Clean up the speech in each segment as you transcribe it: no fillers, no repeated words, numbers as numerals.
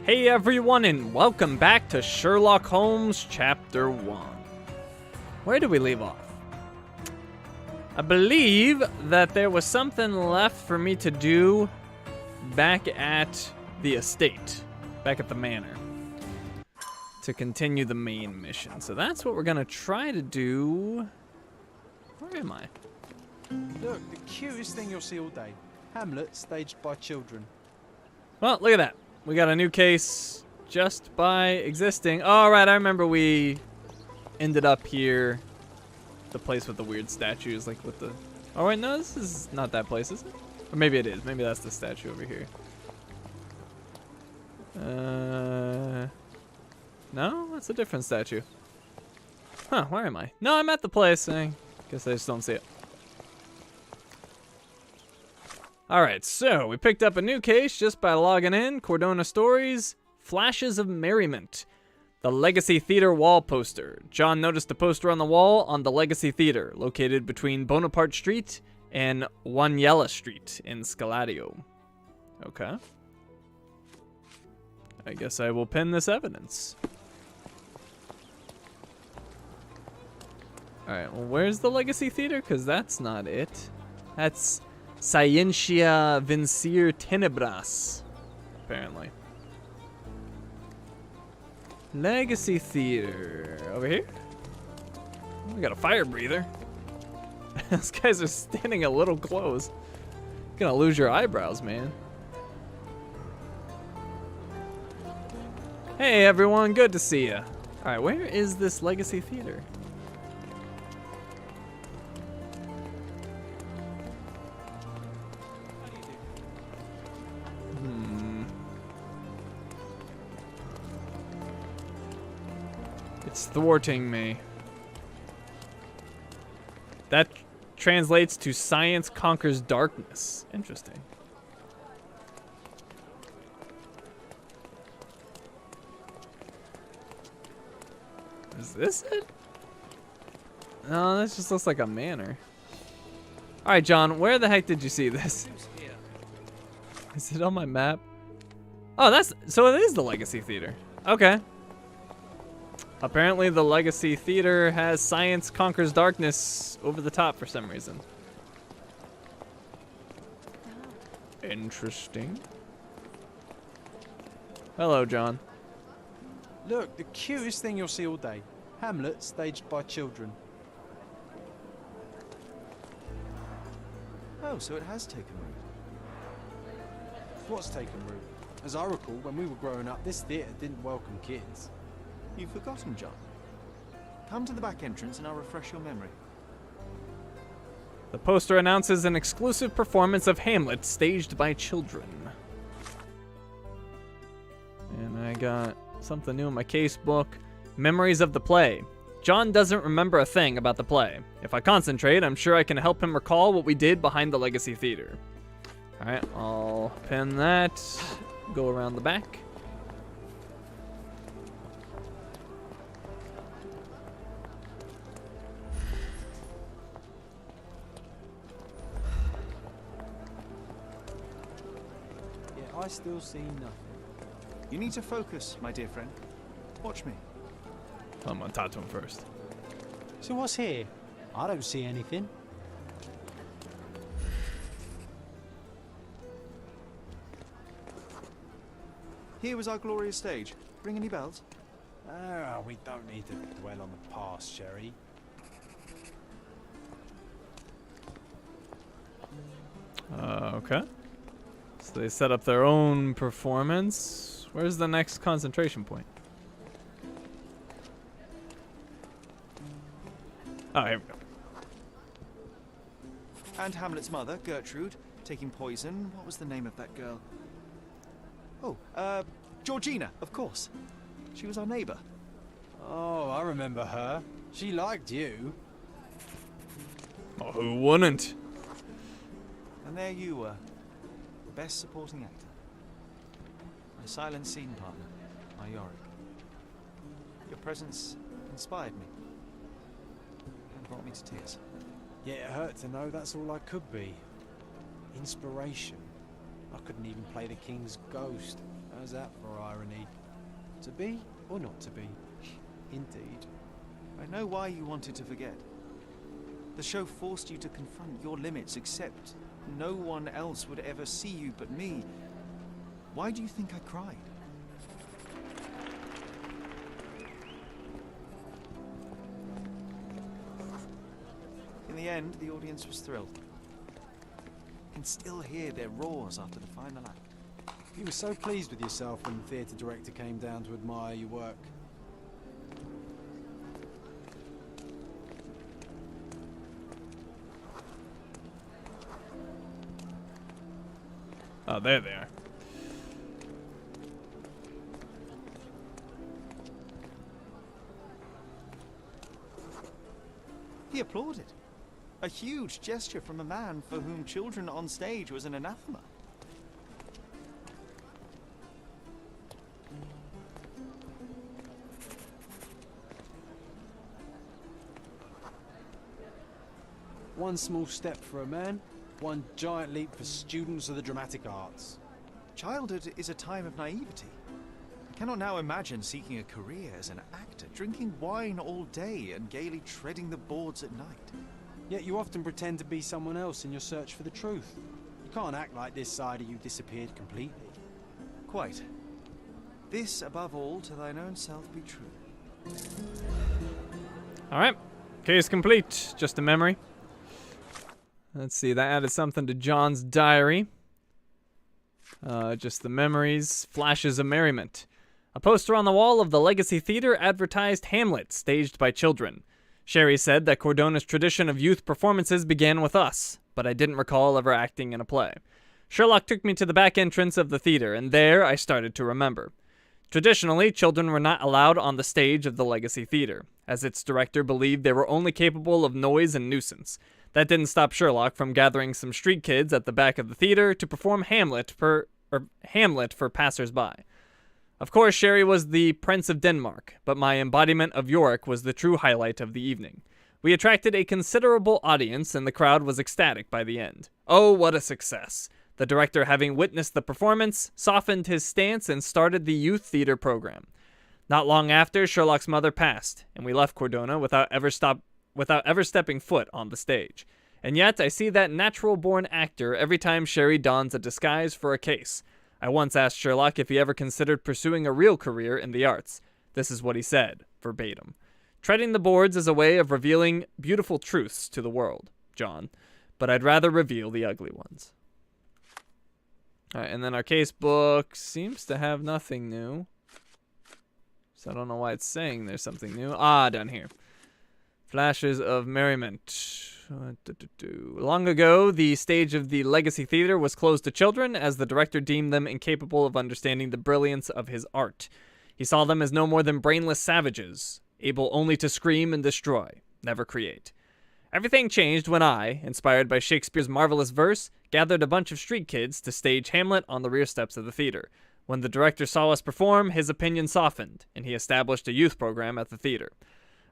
Hey everyone, and welcome back to Sherlock Holmes Chapter 1. Where did we leave off? I believe that there was something left for me to do back at the estate, back at the manor, to continue the main mission. So that's what we're gonna try to do. Where am I? Look, the cutest thing you'll see all day. Hamlet staged by children. Well, look at that. We got a new case just by existing. Oh, right, I remember we ended up here. The place with the weird statues, like with the... Oh, wait, no, this is not that place, is it? Or maybe it is. Maybe that's the statue over here. No, that's a different statue. Huh, where am I? No, I'm at the place. I guess I just don't see it. Alright, so we picked up a new case just by logging in. Cordona Stories, Flashes of Merriment. The Legacy Theater wall poster. John noticed a poster on the wall on the Legacy Theater, located between Bonaparte Street and Waniela Street in Scaladio. Okay. I guess I will pin this evidence. Alright, well, where's the Legacy Theater? Because that's not it. That's Scientia Vincir Tenebras, apparently. Legacy Theater. Over here? We got a fire breather. These guys are standing a little close. Gonna lose your eyebrows, man. Hey everyone, good to see ya. Alright, where is this Legacy Theater? It's thwarting me. That translates to science conquers darkness. Interesting. Is this it? No, this just looks like a manor. Alright, John, where the heck did you see this? Is it on my map? Oh, so it is the Legacy Theater. Okay. Apparently the Legacy Theater has Science Conquers Darkness over the top for some reason. Interesting. Hello, John. Look, the cutest thing you'll see all day. Hamlet staged by children. Oh, so it has taken root. What's taken root? As I recall, when we were growing up, this theatre didn't welcome kids. You've forgotten, John. Come to the back entrance and I'll refresh your memory. The poster announces an exclusive performance of Hamlet staged by children. And I got something new in my case book. Memories of the play. John doesn't remember a thing about the play. If I concentrate, I'm sure I can help him recall what we did behind the Legacy Theater. Alright, I'll pin that. Go around the back. I still see nothing. You need to focus, my dear friend. Watch me. I'm gonna talk to him first. So what's here? I don't see anything. Here was our glorious stage. Ring any bells? We don't need to dwell on the past, Sherry. Okay. So they set up their own performance. Where's the next concentration point? Oh, here we go. And Hamlet's mother, Gertrude, taking poison. What was the name of that girl? Oh, Georgina, of course. She was our neighbor. Oh, I remember her. She liked you. Oh, who wouldn't? And there you were. Best supporting actor. My silent scene partner, my Yorick. Your presence inspired me and brought me to tears. Yeah, it hurt to know that's all I could be. Inspiration. I couldn't even play the king's ghost. How's that for irony? To be or not to be? Indeed. I know why you wanted to forget. The show forced you to confront your limits, except no one else would ever see you but me. Why do you think I cried? In the end, the audience was thrilled. I can still hear their roars after the final act. You were so pleased with yourself when the theatre director came down to admire your work. Oh, there they are. He applauded. A huge gesture from a man for whom children on stage was an anathema. One small step for a man, one giant leap for students of the dramatic arts. Childhood is a time of naivety. I cannot now imagine seeking a career as an actor, drinking wine all day and gaily treading the boards at night. Yet you often pretend to be someone else in your search for the truth. You can't act like this side of you disappeared completely. Quite. This, above all, to thine own self be true. All right. Case complete. Just a memory. Let's see. That added something to John's diary. Just the memories. Flashes of merriment. A poster on the wall of the Legacy Theater advertised Hamlet, staged by children. Sherry said that Cordona's tradition of youth performances began with us, but I didn't recall ever acting in a play. Sherlock took me to the back entrance of the theater, and there I started to remember. Traditionally, children were not allowed on the stage of the Legacy Theater, as its director believed they were only capable of noise and nuisance. That didn't stop Sherlock from gathering some street kids at the back of the theater to perform Hamlet for passers-by. Of course, Sherry was the Prince of Denmark, but my embodiment of Yorick was the true highlight of the evening. We attracted a considerable audience, and the crowd was ecstatic by the end. Oh, what a success! The director, having witnessed the performance, softened his stance and started the youth theater program. Not long after, Sherlock's mother passed, and we left Cordona without ever stepping foot on the stage. And yet, I see that natural-born actor every time Sherry dons a disguise for a case. I once asked Sherlock if he ever considered pursuing a real career in the arts. This is what he said, verbatim. Treading the boards is a way of revealing beautiful truths to the world, John, but I'd rather reveal the ugly ones. All right, and then our case book seems to have nothing new. So I don't know why it's saying there's something new. Ah, down here. Flashes of merriment. Long ago, the stage of the Legacy Theater was closed to children, as the director deemed them incapable of understanding the brilliance of his art. He saw them as no more than brainless savages, able only to scream and destroy, never create. Everything changed when I, inspired by Shakespeare's marvelous verse, gathered a bunch of street kids to stage Hamlet on the rear steps of the theater. When the director saw us perform, his opinion softened, and he established a youth program at the theater.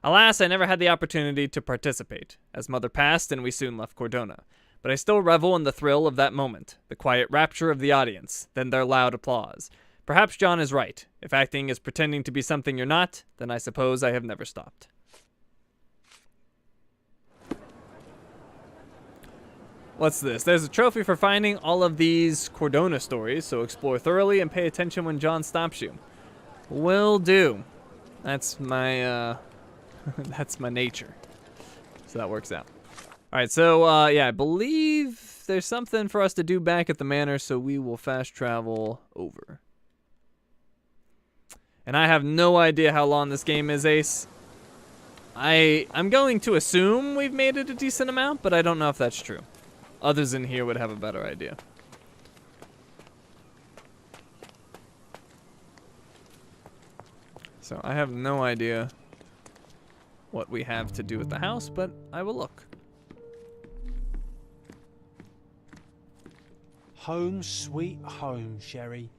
Alas, I never had the opportunity to participate, as Mother passed and we soon left Cordona. But I still revel in the thrill of that moment, the quiet rapture of the audience, then their loud applause. Perhaps John is right. If acting is pretending to be something you're not, then I suppose I have never stopped. What's this? There's a trophy for finding all of these Cordona stories, so explore thoroughly and pay attention when John stops you. Will do. That's my, that's my nature. So that works out. Alright, so, yeah, I believe there's something for us to do back at the manor, so we will fast travel over. And I have no idea how long this game is, Ace. I'm going to assume we've made it a decent amount, but I don't know if that's true. Others in here would have a better idea. So I have no idea what we have to do with the house, but I will look. Home sweet home, Sherry.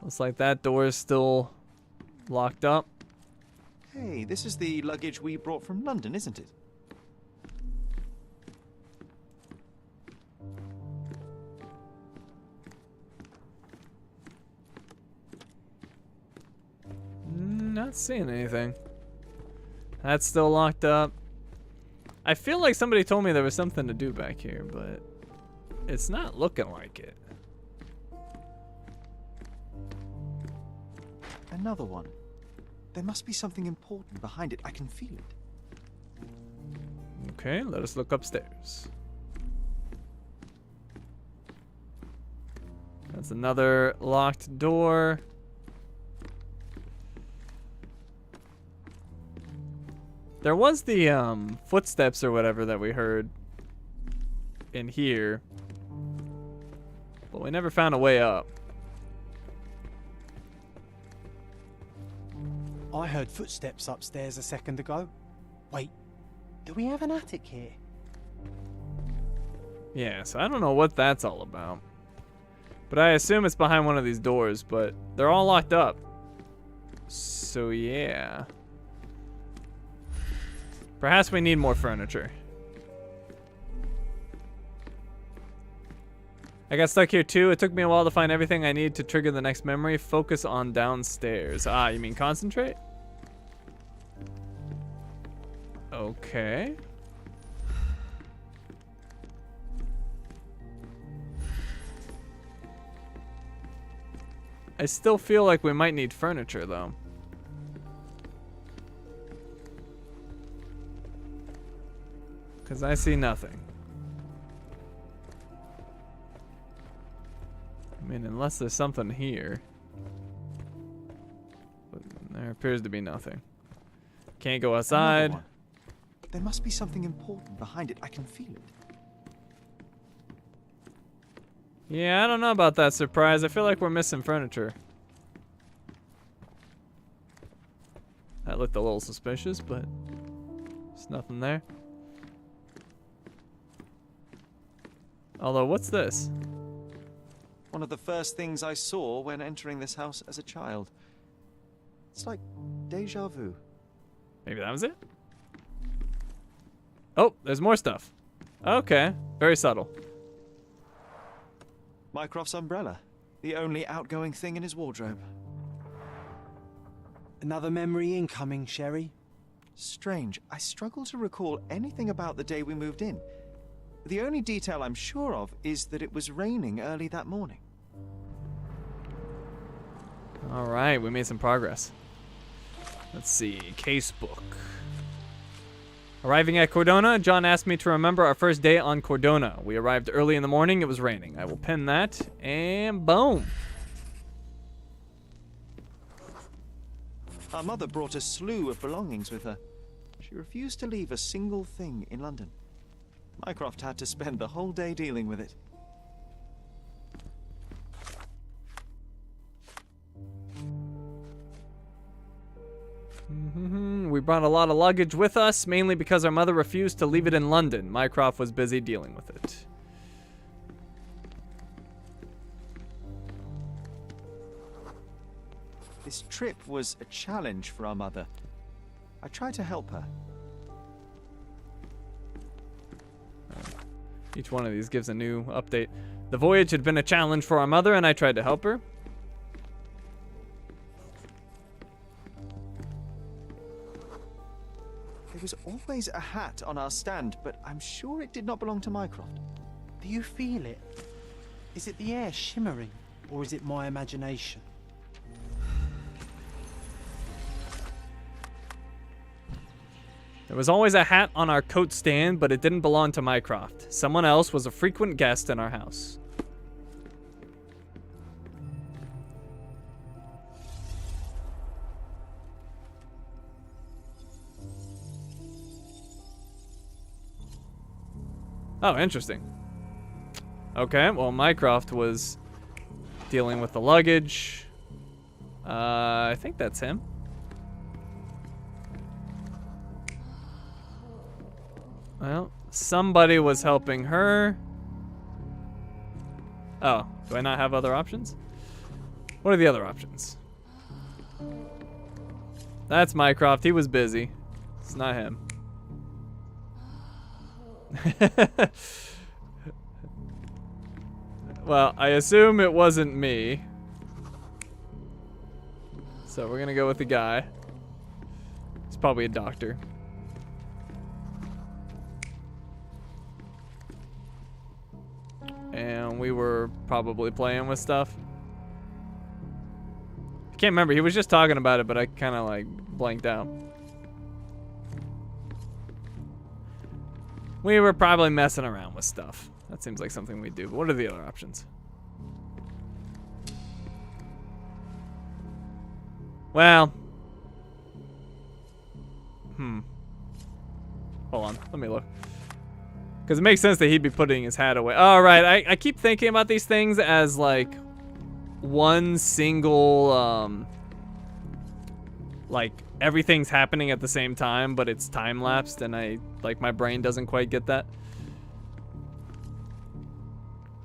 Looks like that door is still locked up. Hey, this is the luggage we brought from London, isn't it? Not seeing anything. That's still locked up. I feel like somebody told me there was something to do back here, but it's not looking like it. Another one. There must be something important behind it. I can feel it. Okay, let us look upstairs. That's another locked door. There was the footsteps or whatever that we heard in here, but we never found a way up. I heard footsteps upstairs a second ago. Wait, do we have an attic here? Yeah, so I don't know what that's all about. But I assume it's behind one of these doors, but they're all locked up. So yeah. Perhaps we need more furniture. I got stuck here too. It took me a while to find everything I need to trigger the next memory. Focus on downstairs. Ah, you mean concentrate? Okay. I still feel like we might need furniture though. Because I see nothing. I mean, unless there's something here. But there appears to be nothing. Can't go outside. There must be something important behind it. I can feel it. Yeah, I don't know about that, Surprise. I feel like we're missing furniture. That looked a little suspicious, but there's nothing there. Although, what's this? One of the first things I saw when entering this house as a child. It's like deja vu. Maybe that was it? Oh, there's more stuff. Okay, very subtle. Mycroft's umbrella. The only outgoing thing in his wardrobe. Another memory incoming, Sherry. Strange. I struggle to recall anything about the day we moved in. The only detail I'm sure of is that it was raining early that morning. All right, we made some progress. Let's see, Casebook. Arriving at Cordona, John asked me to remember our first day on Cordona. We arrived early in the morning. It was raining. I will pin that, and boom. Our mother brought a slew of belongings with her. She refused to leave a single thing in London. Mycroft had to spend the whole day dealing with it. We brought a lot of luggage with us, mainly because our mother refused to leave it in London. Mycroft was busy dealing with it. This trip was a challenge for our mother. I tried to help her. Each one of these gives a new update. The voyage had been a challenge for our mother, and I tried to help her. There was always a hat on our stand, but I'm sure it did not belong to Mycroft. Do you feel it? Is it the air shimmering, or is it my imagination? There was always a hat on our coat stand, but it didn't belong to Mycroft. Someone else was a frequent guest in our house. Oh, interesting. Okay, well, Mycroft was dealing with the luggage. I think that's him. Well, somebody was helping her. Oh, do I not have other options? What are the other options? That's Mycroft. He was busy. It's not him. Well, I assume it wasn't me. So we're gonna go with the guy. probably a doctor. And we were probably playing with stuff. I can't remember. He was just talking about it, but I kind of like blanked out. We were probably messing around with stuff. That seems like something we do. But what are the other options? Well. Hold on. Let me look. Because it makes sense that he'd be putting his hat away. Oh, right. I keep thinking about these things as like one single, like everything's happening at the same time, but it's time lapsed, and my brain doesn't quite get that.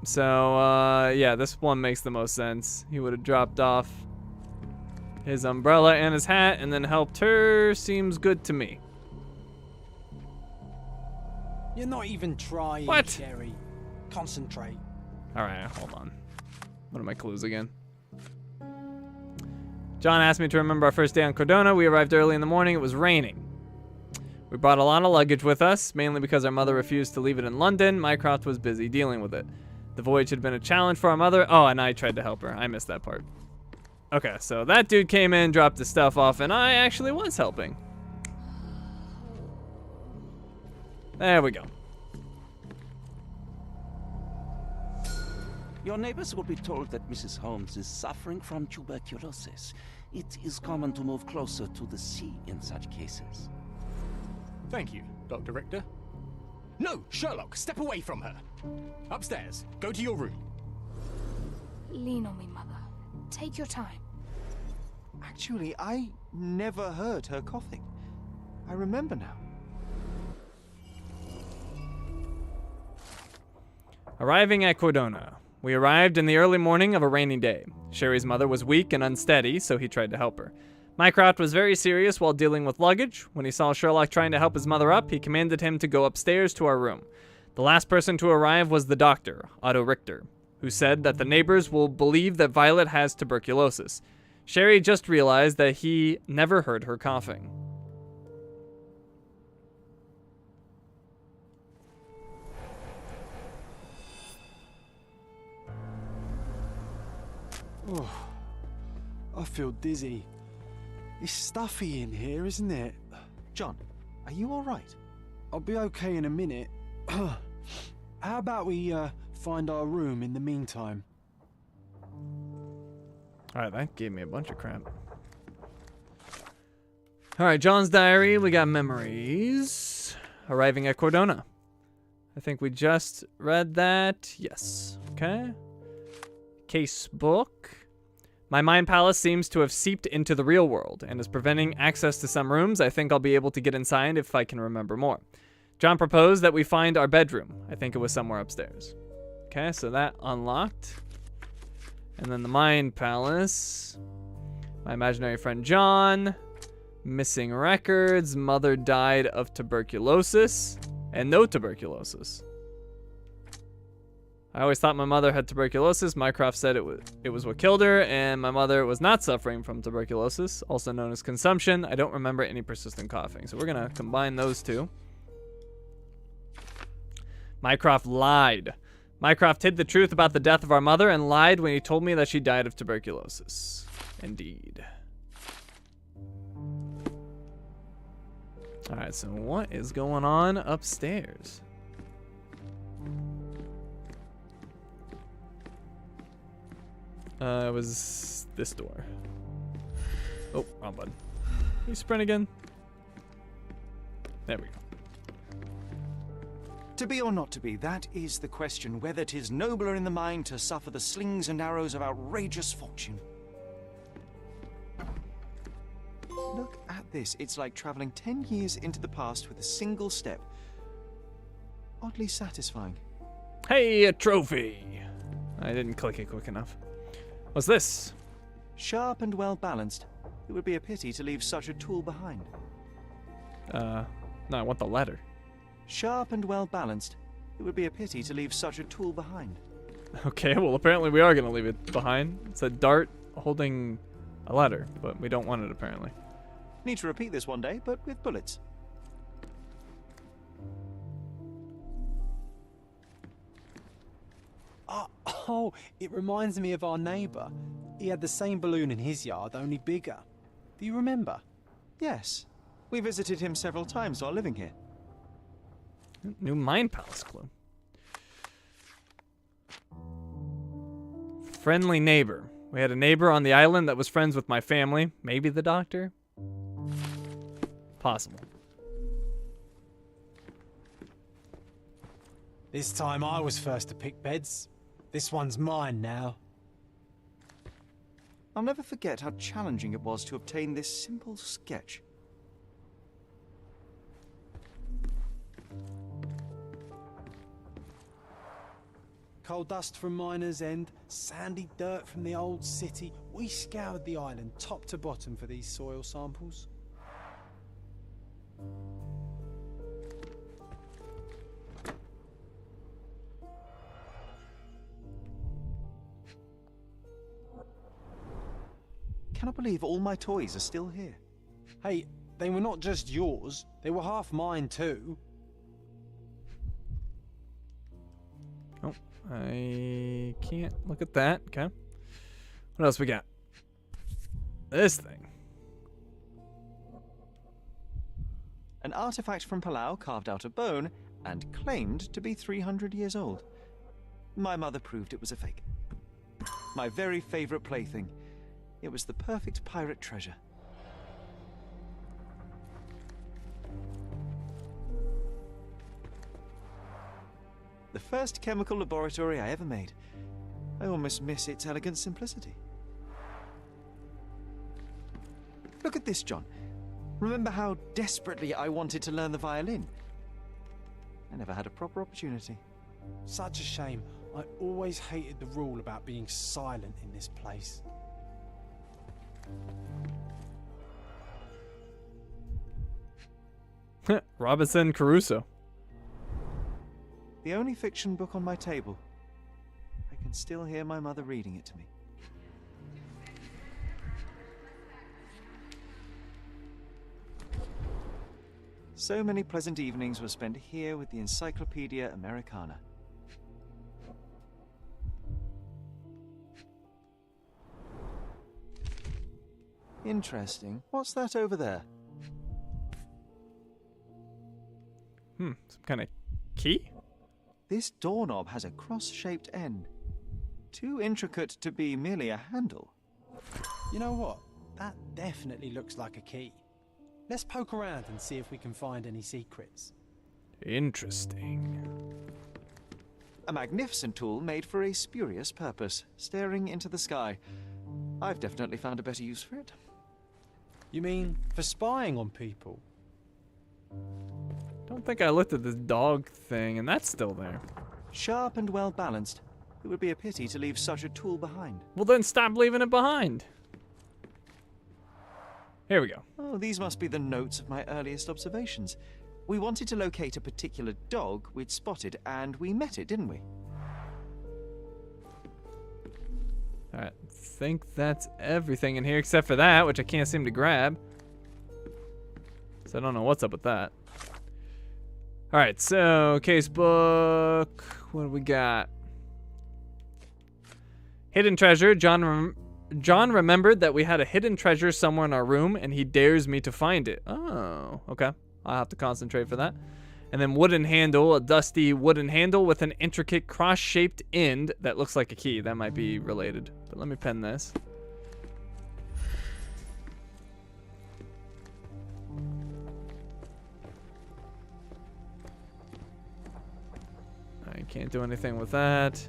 So, yeah, this one makes the most sense. He would have dropped off his umbrella and his hat and then helped her. Seems good to me. You're not even trying, What? Sherry. Concentrate. All right, hold on. What are my clues again? John asked me to remember our first day on Cordona. We arrived early in the morning. It was raining. We brought a lot of luggage with us, mainly because our mother refused to leave it in London. Mycroft was busy dealing with it. The voyage had been a challenge for our mother. Oh, and I tried to help her. I missed that part. Okay, so that dude came in, dropped his stuff off, and I actually was helping. There we go. Your neighbors will be told that Mrs. Holmes is suffering from tuberculosis. It is common to move closer to the sea in such cases. Thank you, Dr. Richter. No, Sherlock, step away from her. Upstairs. Go to your room. Lean on me, Mother. Take your time. Actually, I never heard her coughing. I remember now. Arriving at Cordona. We arrived in the early morning of a rainy day. Sherry's mother was weak and unsteady, so he tried to help her. Mycroft was very serious while dealing with luggage. When he saw Sherlock trying to help his mother up, he commanded him to go upstairs to our room. The last person to arrive was the doctor, Otto Richter, who said that the neighbors will believe that Violet has tuberculosis. Sherry just realized that he never heard her coughing. Oh, I feel dizzy. It's stuffy in here, isn't it? John, are you all right? I'll be okay in a minute. How about we find our room in the meantime? Alright, that gave me a bunch of crap. Alright, John's diary. We got memories. Arriving at Cordona. I think we just read that. Yes. Okay. Casebook. My mind palace seems to have seeped into the real world and is preventing access to some rooms. I think I'll be able to get inside if I can remember more. John proposed that we find our bedroom. I think it was somewhere upstairs. Okay, so that unlocked. And then the mind palace. My imaginary friend John. Missing records. Mother died of tuberculosis. And no tuberculosis. I always thought my mother had tuberculosis. Mycroft said it was what killed her, and my mother was not suffering from tuberculosis, also known as consumption. I don't remember any persistent coughing, so we're gonna combine those two. Mycroft lied. Mycroft hid the truth about the death of our mother and lied when he told me that she died of tuberculosis. Indeed. All right, so what is going on upstairs? It was this door. Oh, wrong button. Can you sprint again? There we go. To be or not to be, that is the question, whether 'tis nobler in the mind to suffer the slings and arrows of outrageous fortune. Look at this. It's like traveling 10 years into the past with a single step. Oddly satisfying. Hey, a trophy! I didn't click it quick enough. What's this? Sharp and well balanced. It would be a pity to leave such a tool behind. No, I want the letter. Sharp and well balanced. It would be a pity to leave such a tool behind. Okay, well apparently we are gonna leave it behind. It's a dart holding a letter, but we don't want it apparently. Need to repeat this one day, but with bullets. Oh, it reminds me of our neighbour. He had the same balloon in his yard, only bigger. Do you remember? Yes. We visited him several times while living here. New Mind Palace clue. Friendly neighbor. We had a neighbor on the island that was friends with my family. Maybe the doctor? Possible. This time I was first to pick beds. This one's mine now. I'll never forget how challenging it was to obtain this simple sketch. Coal dust from Miner's End, sandy dirt from the old city. We scoured the island top to bottom for these soil samples. Cannot believe all my toys are still here. Hey, they were not just yours, they were half mine too. Oh, I can't look at that. Okay. What else we got? This thing. An artifact from Palau carved out of bone and claimed to be 300 years old. My mother proved it was a fake. My very favorite plaything. It was the perfect pirate treasure. The first chemical laboratory I ever made. I almost miss its elegant simplicity. Look at this, John. Remember how desperately I wanted to learn the violin? I never had a proper opportunity. Such a shame. I always hated the rule about being silent in this place. Robinson Crusoe. The only fiction book on my table. I can still hear my mother reading it to me. So many pleasant evenings were spent here with the Encyclopedia Americana. Interesting. What's that over there? Some kind of key? This doorknob has a cross-shaped end. Too intricate to be merely a handle. You know what? That definitely looks like a key. Let's poke around and see if we can find any secrets. Interesting. A magnificent tool made for a spurious purpose, staring into the sky. I've definitely found a better use for it. You mean for spying on people? Don't think I looked at this dog thing, and that's still there. Sharp and well balanced. It would be a pity to leave such a tool behind. Well, then stop leaving it behind. Here we go. Oh, these must be the notes of my earliest observations. We wanted to locate a particular dog we'd spotted, and we met it, didn't we? Alright, think that's everything in here except for that, which I can't seem to grab. So I don't know what's up with that. Alright, so casebook. What do we got? Hidden treasure. John remembered that we had a hidden treasure somewhere in our room, and he dares me to find it. Oh, okay. I'll have to concentrate for that. And then wooden handle, a dusty wooden handle with an intricate cross-shaped end that looks like a key. That might be related. But let me pen this. I can't do anything with that.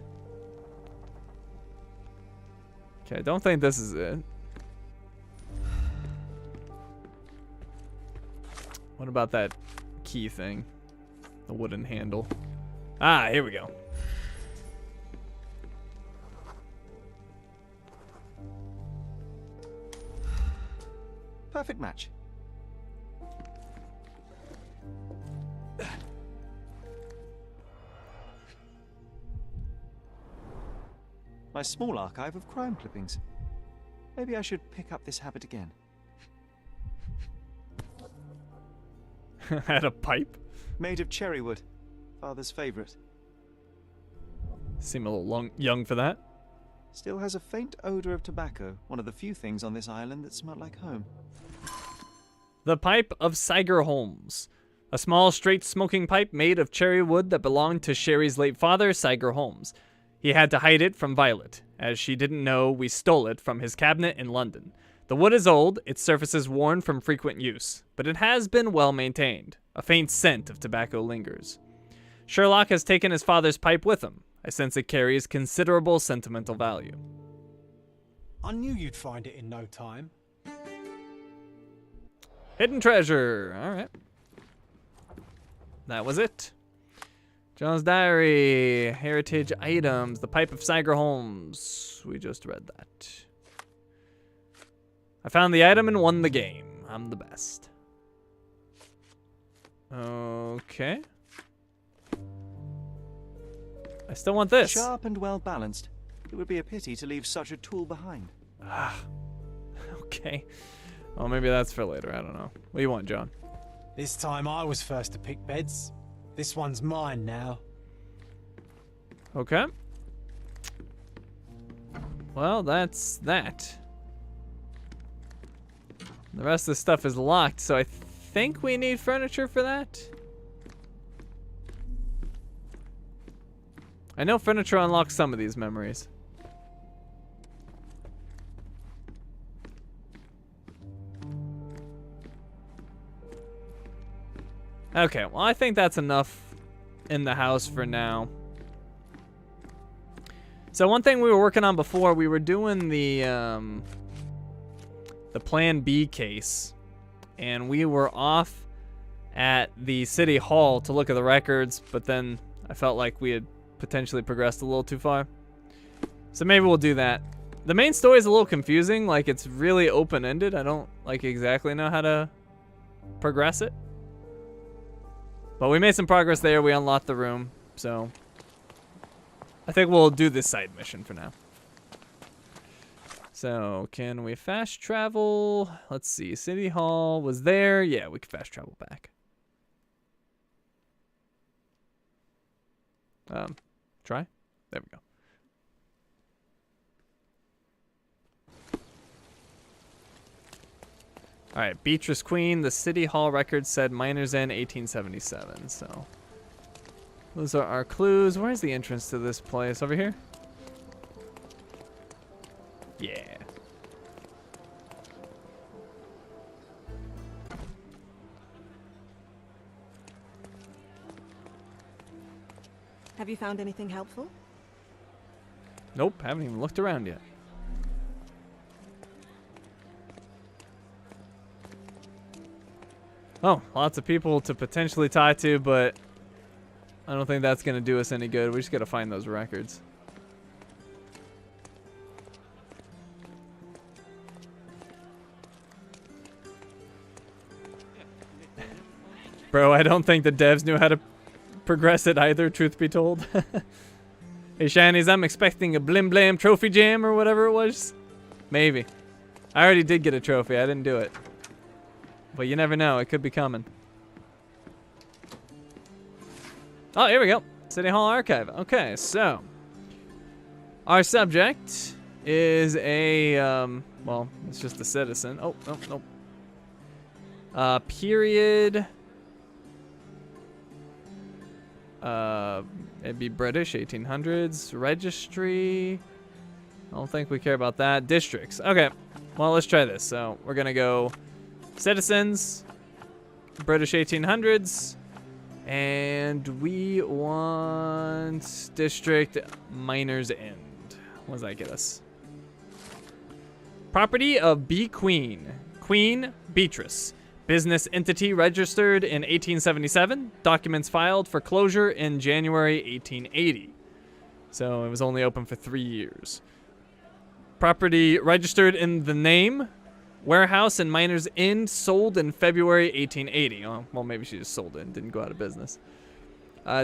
Okay, I don't think this is it. What about that key thing? The wooden handle. Ah, here we go. Perfect match. My small archive of crime clippings. Maybe I should pick up this habit again. Had a pipe? Made of cherry wood. Father's favorite. Seem a little young for that. Still has a faint odor of tobacco. One of the few things on this island that smell like home. The pipe of Sherlock Holmes. A small, straight smoking pipe made of cherry wood that belonged to Sherry's late father, Sherlock Holmes. He had to hide it from Violet, as she didn't know we stole it from his cabinet in London. The wood is old, its surface is worn from frequent use, but it has been well maintained. A faint scent of tobacco lingers. Sherlock has taken his father's pipe with him. I sense it carries considerable sentimental value. I knew you'd find it in no time. Hidden treasure. All right. That was it. John's diary. Heritage items. The pipe of Sherlock Holmes. We just read that. I found the item and won the game. I'm the best. Okay. I still want this. Sharp and well balanced. It would be a pity to leave such a tool behind. Okay. Well, maybe that's for later. I don't know. What do you want, John? This time I was first to pick beds. This one's mine now. Okay. Well, that's that. The rest of the stuff is locked, so I think we need furniture for that. I know furniture unlocks some of these memories. Okay, well, I think that's enough in the house for now. So one thing we were working on before, we were doing the Plan B case, and we were off at the city hall to look at the records, but then I felt like we had potentially progressed a little too far. So maybe we'll do that. The main story is a little confusing, like it's really open-ended. I don't like exactly know how to progress it. But we made some progress there. We unlocked the room, so I think we'll do this side mission for now. So can we fast travel? Let's see. City Hall was there. Yeah, we can fast travel back. Try. There we go. All right, Beatrice Queen. The City Hall record said Miners End 1877. So those are our clues. Where's the entrance to this place? Over here? Yeah. Have you found anything helpful? Nope, haven't even looked around yet. Oh, lots of people to potentially tie to, but I don't think that's going to do us any good. We just got to find those records. Bro, I don't think the devs knew how to progress it either, truth be told. Hey, Shinies, I'm expecting a Blim Blam trophy jam or whatever it was. Maybe. I already did get a trophy. I didn't do it. But you never know. It could be coming. Oh, here we go. City Hall Archive. Okay, so our subject is a, well, it's just a citizen. Oh, no, no. Period. It'd be British, 1800s. Registry. I don't think we care about that. Districts. Okay, well, let's try this. So we're going to go citizens, British 1800s, and we want district Miners End. What does that get us? Property of B. Queen. Queen Beatrice. Business entity registered in 1877. Documents filed for closure in January 1880. So it was only open for 3 years. Property registered in the name. Warehouse in Miners End sold in February 1880. Oh, well, maybe she just sold it and didn't go out of business.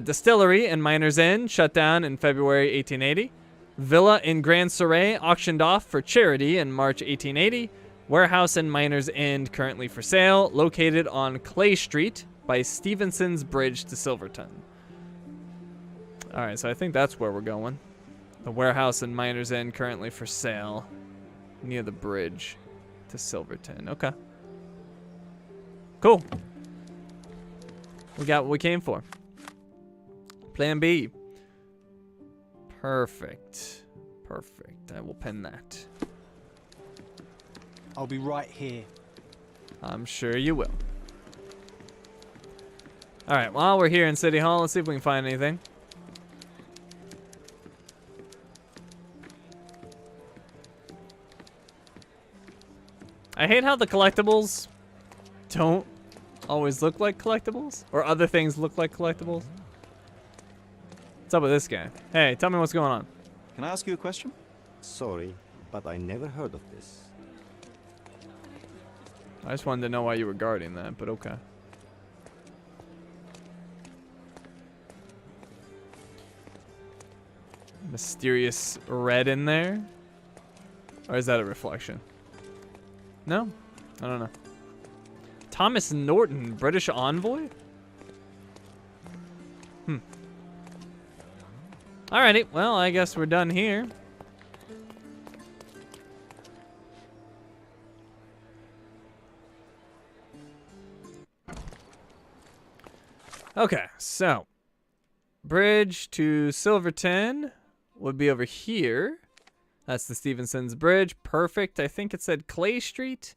Distillery in Miners End shut down in February 1880. Villa in Grand Surrey auctioned off for charity in March 1880. Warehouse in Miners End currently for sale, located on Clay Street, by Stevenson's Bridge to Silverton. Alright, so I think that's where we're going. The warehouse in Miner's End currently for sale. Near the bridge to Silverton. Okay. Cool. We got what we came for. Plan B. Perfect. Perfect. I will pin that. I'll be right here. I'm sure you will. Alright, while we're here in City Hall, let's see if we can find anything. I hate how the collectibles don't always look like collectibles. Or other things look like collectibles. What's up with this guy? Hey, tell me what's going on. Can I ask you a question? Sorry, but I never heard of this. I just wanted to know why you were guarding that, but okay. Mysterious red in there? Or is that a reflection? No? I don't know. Thomas Norton, British envoy? Alrighty, well, I guess we're done here. Okay, so bridge to Silverton would be over here. That's the Stevenson's Bridge. Perfect. I think it said Clay Street.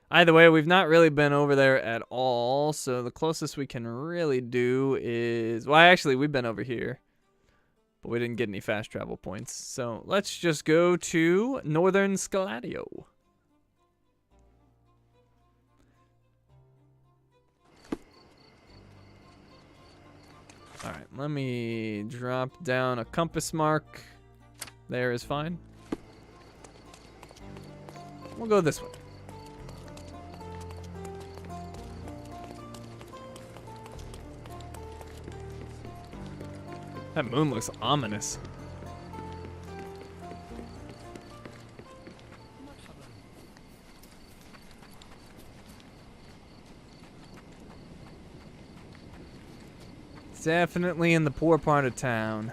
Either way, we've not really been over there at all. So the closest we can really do is... Well, actually, we've been over here. But we didn't get any fast travel points. So let's just go to Northern Scaladio. Alright, let me drop down a compass mark. There is fine. We'll go this way. That moon looks ominous. It's definitely in the poor part of town.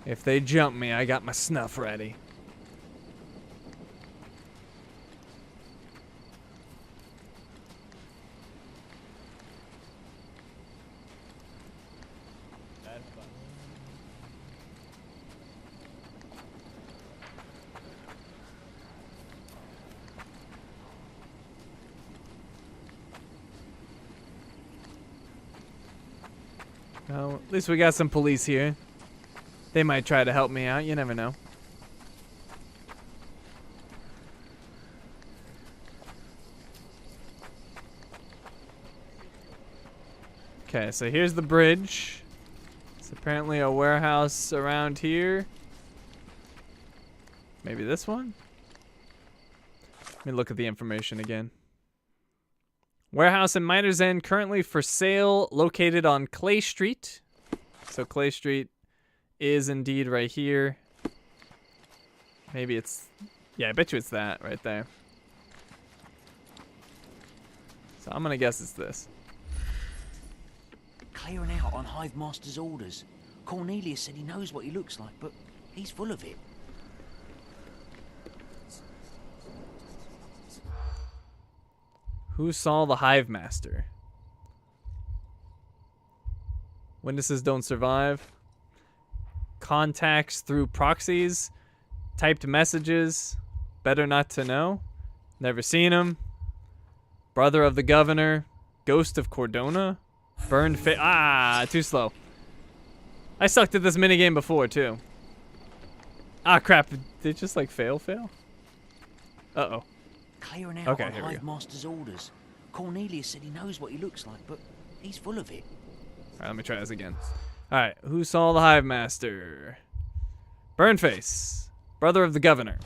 If they jump me, I got my snuff ready. Well, at least we got some police here. They might try to help me out. You never know. Okay, so here's the bridge. It's apparently a warehouse around here. Maybe this one? Let me look at the information again. Warehouse in Miner's End currently for sale, located on Clay Street. So Clay Street is indeed right here. Maybe it's... Yeah, I bet you it's that right there. So I'm gonna guess it's this. Clearing out on Hive Master's orders. Cornelius said he knows what he looks like, but he's full of it. Who saw the Hive Master? Witnesses don't survive. Contacts through proxies. Typed messages. Better not to know. Never seen him. Brother of the governor. Ghost of Cordona. Burned too slow. I sucked at this minigame before too. Ah, crap. Did it just like fail? Uh-oh. Clearing out Okay, on here we Hive go. Master's orders. Cornelius said he knows what he looks like, but he's full of it. Alright, let me try this again. Alright, who saw the Hive Master? Burnface. Brother of the governor.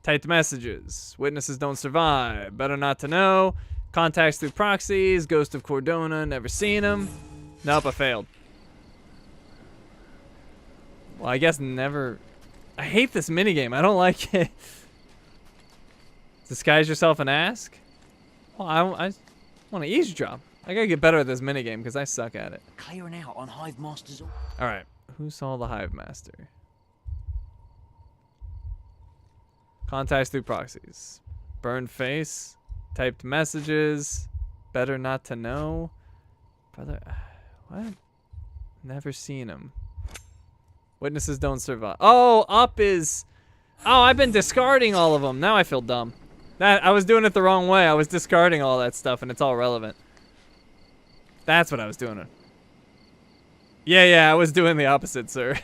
Typed messages. Witnesses don't survive. Better not to know. Contacts through proxies. Ghost of Cordona. Never seen him. Nope, I failed. Well, I guess never... I hate this minigame. I don't like it. Disguise yourself and ask? Well, I want to eavesdrop. I gotta get better at this minigame because I suck at it. Clearing out on Hive Master's... Alright, who saw the Hive Master? Contacts through proxies. Burned face. Typed messages. Better not to know. Brother, what? Never seen him. Witnesses don't survive. Oh, up is... Oh, I've been discarding all of them. Now I feel dumb. I was doing it the wrong way. I was discarding all that stuff and it's all relevant. That's what I was doing. Yeah, I was doing the opposite, sir.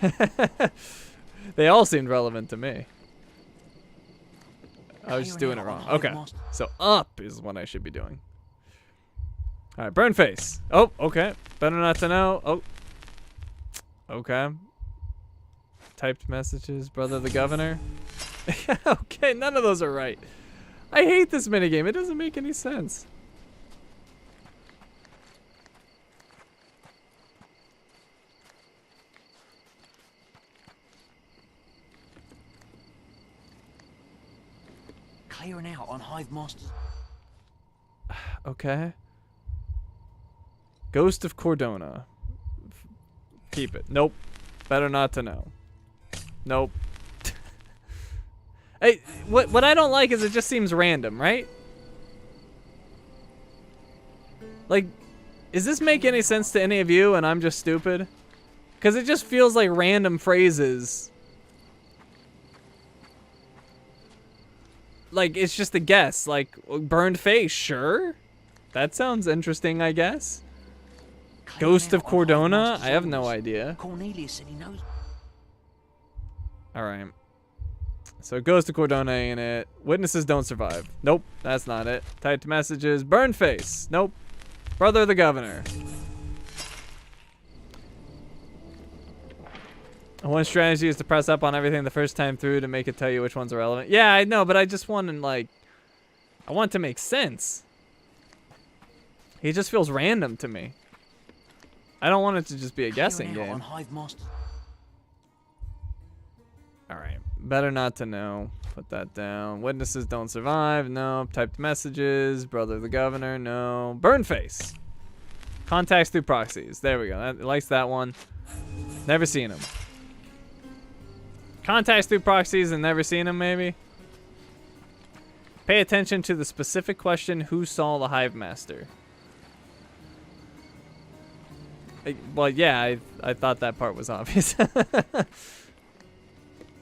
They all seemed relevant to me. I was just doing it wrong. Okay, so up is what I should be doing. All right, burn face. Oh, okay. Better not to know. Oh, okay. Typed messages, brother the governor. Okay, none of those are right. I hate this minigame. It doesn't make any sense. Clearing out on Hive Master's... Okay. Ghost of Cordona. Keep it. Nope. Better not to know. Nope. Hey, what I don't like is it just seems random, right? Like, does this make any sense to any of you and I'm just stupid? Because it just feels like random phrases. Like, it's just a guess. Like, burned face, sure. That sounds interesting, I guess. Ghost of Cordona? I have no idea. Cornelius said he knows. Alright. So Ghost of Cordona ain't it. Witnesses don't survive. Nope, that's not it. Typed messages. Burn face. Nope. Brother of the governor. One strategy is to press up on everything the first time through to make it tell you which ones are relevant. Yeah, I know, but I just want to, like... I want it to make sense. He just feels random to me. I don't want it to just be a guessing game. Alright. Better not to know. Put that down. Witnesses don't survive. No. Typed messages. Brother of the governor. No. Burn face. Contacts through proxies. There we go. That likes that one. Never seen him. Contacts through proxies and never seen him, maybe? Pay attention to the specific question, who saw the Hive Master? Well, yeah, I thought that part was obvious.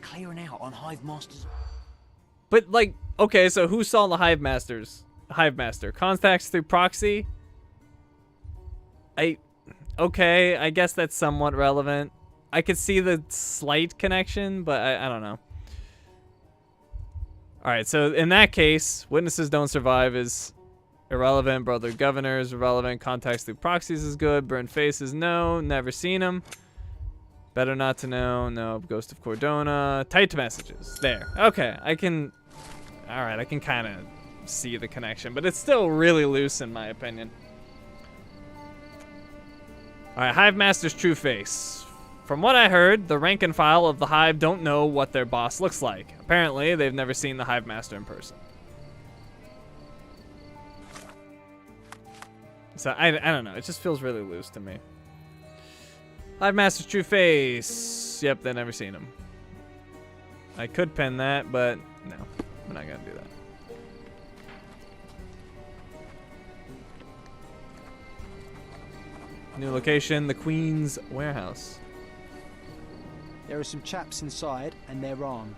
Clearing out on Hive Masters. But, like, okay, so who saw the Hive Master? Contacts through proxy? Okay, I guess that's somewhat relevant. I could see the slight connection, but I don't know. Alright, so in that case, witnesses don't survive is irrelevant. Brother governor is irrelevant. Contacts through proxies is good. Burned face is no. Never seen him. Better not to know. No. Ghost of Cordona. Typed messages. There. Okay, I can... Alright, I can kind of see the connection, but it's still really loose in my opinion. Alright, Hive Master's true face. From what I heard, the rank and file of the Hive don't know what their boss looks like. Apparently, they've never seen the Hive Master in person. So, I don't know. It just feels really loose to me. Hive Master's true face. Yep, they've never seen him. I could pin that, but no. We're not going to do that. New location, the Queen's Warehouse. There are some chaps inside, and they're armed.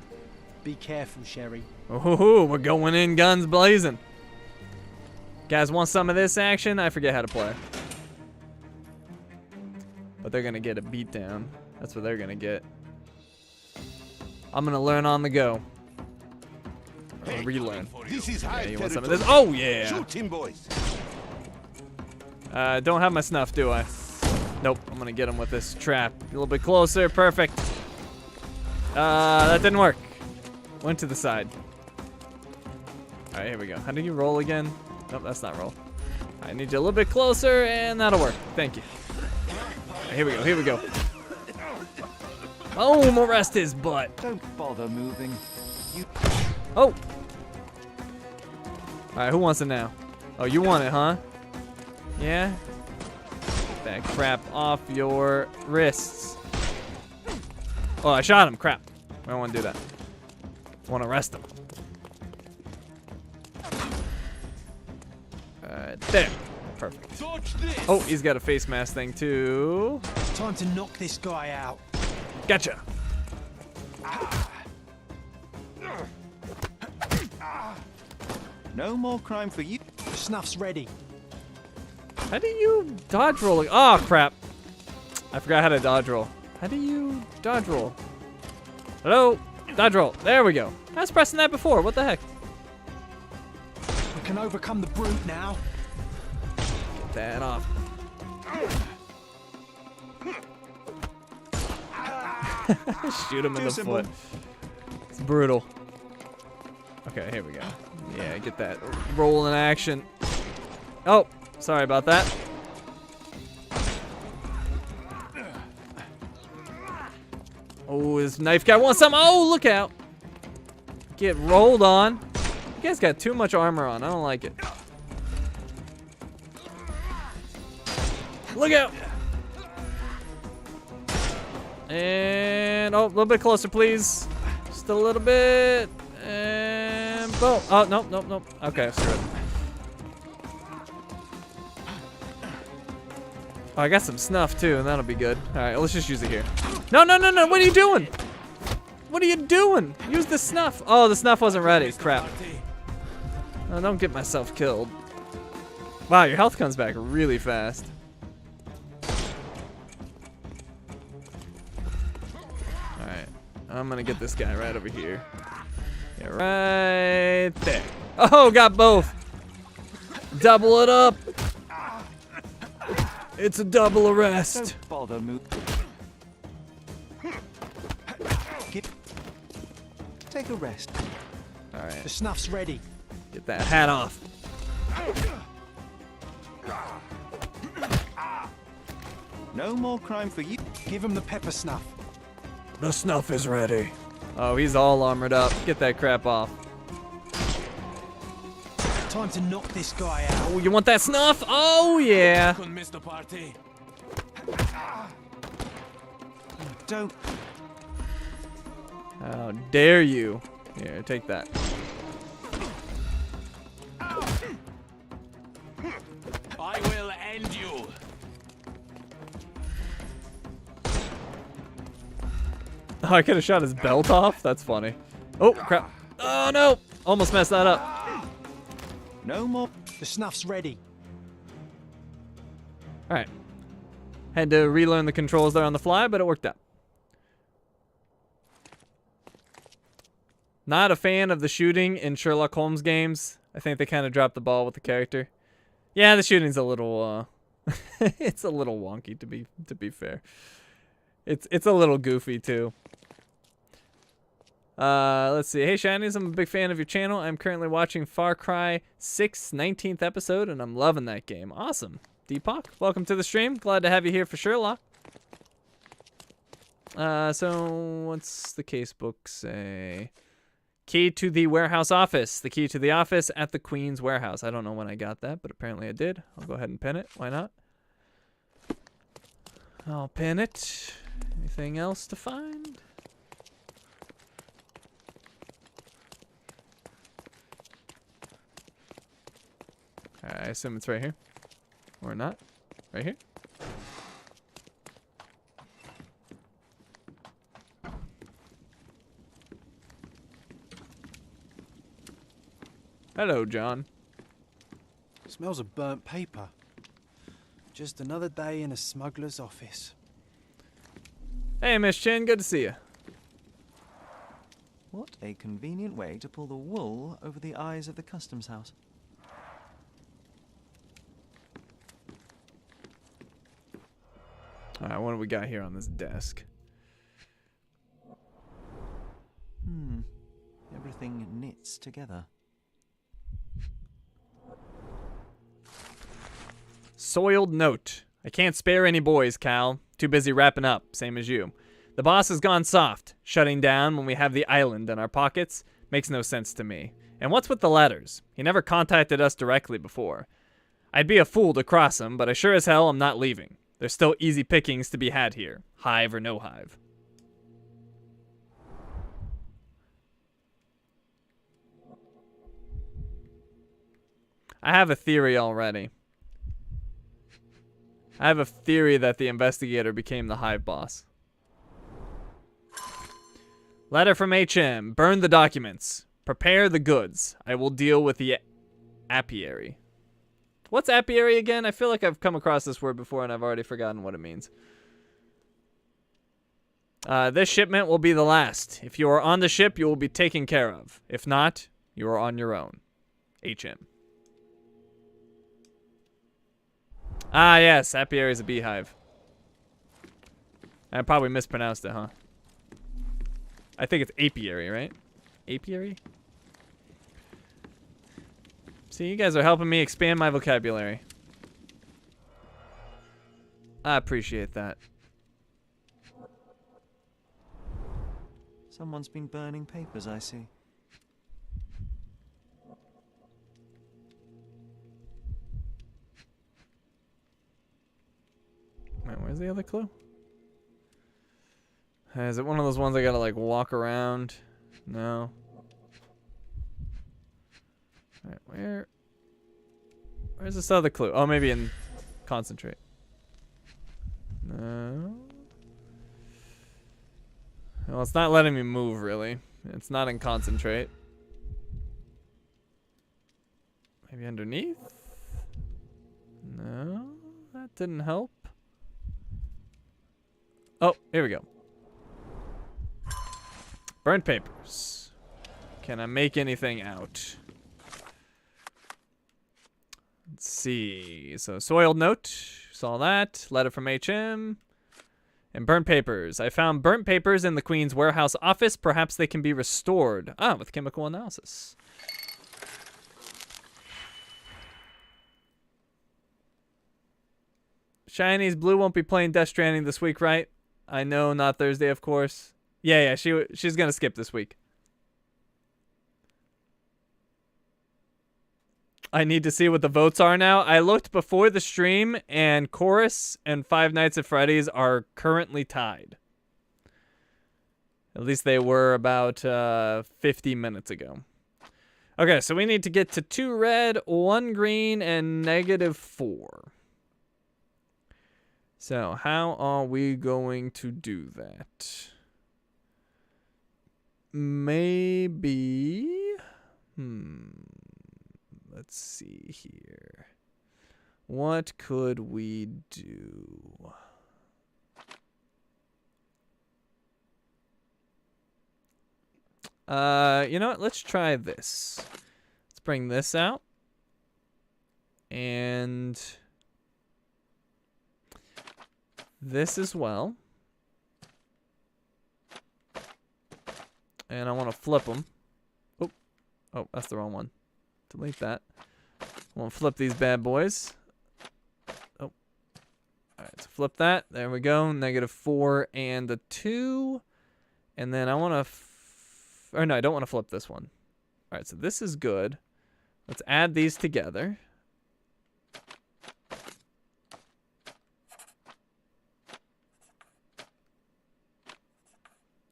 Be careful, Sherry. Oh, we're going in guns blazing. Guys, want some of this action? I forget how to play. But they're gonna get a beatdown. That's what they're gonna get. I'm gonna learn on the go. Or relearn. Yeah, you want some of this? Oh, yeah! Shoot him, boys. Don't have my snuff, do I? Nope, I'm gonna get him with this trap. A little bit closer, perfect. That didn't work. Went to the side. All right, here we go. How do you roll again? Nope, that's not roll. I need you a little bit closer, and that'll work. Thank you. All right, here we go, here we go. Boom, arrest his butt. Don't bother moving. Oh. Alright, who wants it now? Oh, you want it, huh? Yeah? Get that crap off your wrists. Oh, I shot him. Crap. I don't want to do that. I want to arrest him. Alright, there. Perfect. Oh, he's got a face mask thing, too. Time to knock this guy out. Gotcha. No more crime for you. Snuff's ready. How do you dodge roll? Oh, crap. I forgot how to dodge roll. How do you dodge roll? Hello? Dodge roll. There we go. I was pressing that before. What the heck? We can overcome the brute now. Get that off. Shoot him in the foot. It's brutal. Okay, here we go. Yeah, get that roll in action. Oh, sorry about that. Oh, this knife guy wants some. Oh, look out. Get rolled on. You guys got too much armor on. I don't like it. Look out. And, oh, a little bit closer, please. Just a little bit. And, boom. Oh, nope, nope, nope. Okay, screw it. Oh, I got some snuff, too, and that'll be good. All right, let's just use it here. No, no, no, no. What are you doing? What are you doing? Use the snuff. Oh, the snuff wasn't ready. Crap. Oh, don't get myself killed. Wow, your health comes back really fast. Alright. I'm gonna get this guy right over here. Yeah, right there. Oh, got both. Double it up. It's a double arrest. Don't bother move. Take a rest. Alright. The snuff's ready. Get that hat off. No more crime for you. Give him the pepper snuff. The snuff is ready. Oh, he's all armored up. Get that crap off. Time to knock this guy out. Oh, you want that snuff? Oh, yeah. Don't. How dare you? Here, take that. I will end you. Oh, I could have shot his belt off? That's funny. Oh, crap. Oh, no. Almost messed that up. No more. The snuff's ready. All right. Had to relearn the controls there on the fly, but it worked out. Not a fan of the shooting in Sherlock Holmes games. I think they kind of dropped the ball with the character. Yeah, the shooting's a little it's a little wonky to be fair. It's a little goofy too. Let's see. Hey Shinies, I'm a big fan of your channel. I'm currently watching Far Cry 6 19th episode and I'm loving that game. Awesome. Deepak, welcome to the stream. Glad to have you here for Sherlock. So what's the casebook say? Key to the warehouse office. The key to the office at the Queen's warehouse. I don't know when I got that, but apparently I did. I'll go ahead and pin it. Why not? I'll pin it. Anything else to find? I assume it's right here. Or not. Right here. Hello, John. Smells of burnt paper. Just another day in a smuggler's office. Hey, Miss Chin. Good to see you. What a convenient way to pull the wool over the eyes of the customs house. Alright, what do we got here on this desk? Everything knits together. Soiled note. I can't spare any boys, Cal. Too busy wrapping up, same as you. The boss has gone soft. Shutting down when we have the island in our pockets makes no sense to me. And what's with the letters? He never contacted us directly before. I'd be a fool to cross him, but I sure as hell am not leaving. There's still easy pickings to be had here, hive or no hive. I have a theory already. I have a theory that the investigator became the hive boss. Letter from HM. Burn the documents. Prepare the goods. I will deal with the apiary. What's apiary again? I feel like I've come across this word before and I've already forgotten what it means. This shipment will be the last. If you are on the ship, you will be taken care of. If not, you are on your own. HM. Ah, yes. Apiary is a beehive. I probably mispronounced it, huh? I think it's apiary, right? Apiary? See, you guys are helping me expand my vocabulary. I appreciate that. Someone's been burning papers, I see. Wait, where's the other clue? Is it one of those ones I gotta like walk around? No. Alright, where's this other clue? Oh, maybe in concentrate. No. Well, it's not letting me move really. It's not in concentrate. Maybe underneath? No, that didn't help. Oh, here we go. Burnt papers. Can I make anything out? Let's see. So, soiled note. Saw that. Letter from HM. And burnt papers. I found burnt papers in the Queen's warehouse office. Perhaps they can be restored. Ah, with chemical analysis. Shiny's Blue won't be playing Death Stranding this week, right? I know, not Thursday, of course. Yeah, she's gonna skip this week. I need to see what the votes are now. I looked before the stream, and Chorus and Five Nights at Freddy's are currently tied. At least they were about 50 minutes ago. Okay, so we need to get to 2 red, 1 green, and -4. So, how are we going to do that? Maybe... Let's see here. What could we do? You know what? Let's try this. Let's bring this out. And... this as well. And I want to flip them. Oh, that's the wrong one. Delete that. I want to flip these bad boys. Oh. Alright, so flip that. There we go. -4 and a 2. And then I want to... or no, I don't want to flip this one. Alright, so this is good. Let's add these together.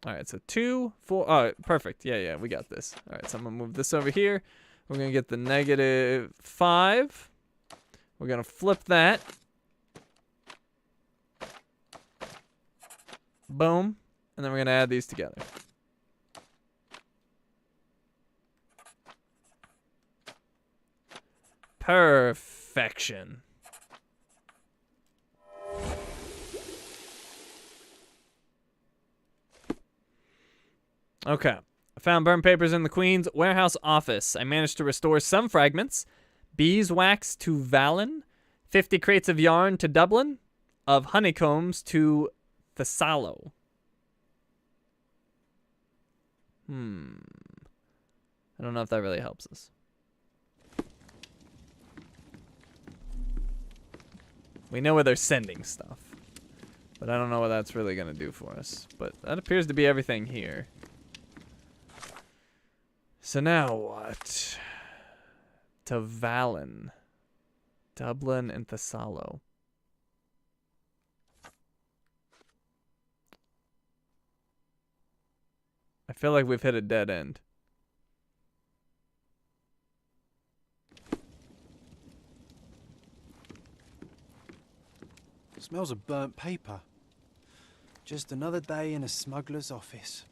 Alright, so 2, 4. Oh, perfect. Yeah, we got this. Alright, so I'm going to move this over here. We're going to get the -5. We're going to flip that. Boom. And then we're going to add these together. Perfection. Okay. I found burnt papers in the Queen's warehouse office. I managed to restore some fragments. Beeswax to Vallon. 50 crates of yarn to Dublin. Of honeycombs to Thessalo. I don't know if that really helps us. We know where they're sending stuff. But I don't know what that's really going to do for us. But that appears to be everything here. So now what? To Vallon. Dublin and Thessalo. I feel like we've hit a dead end. Smells of burnt paper. Just another day in a smuggler's office.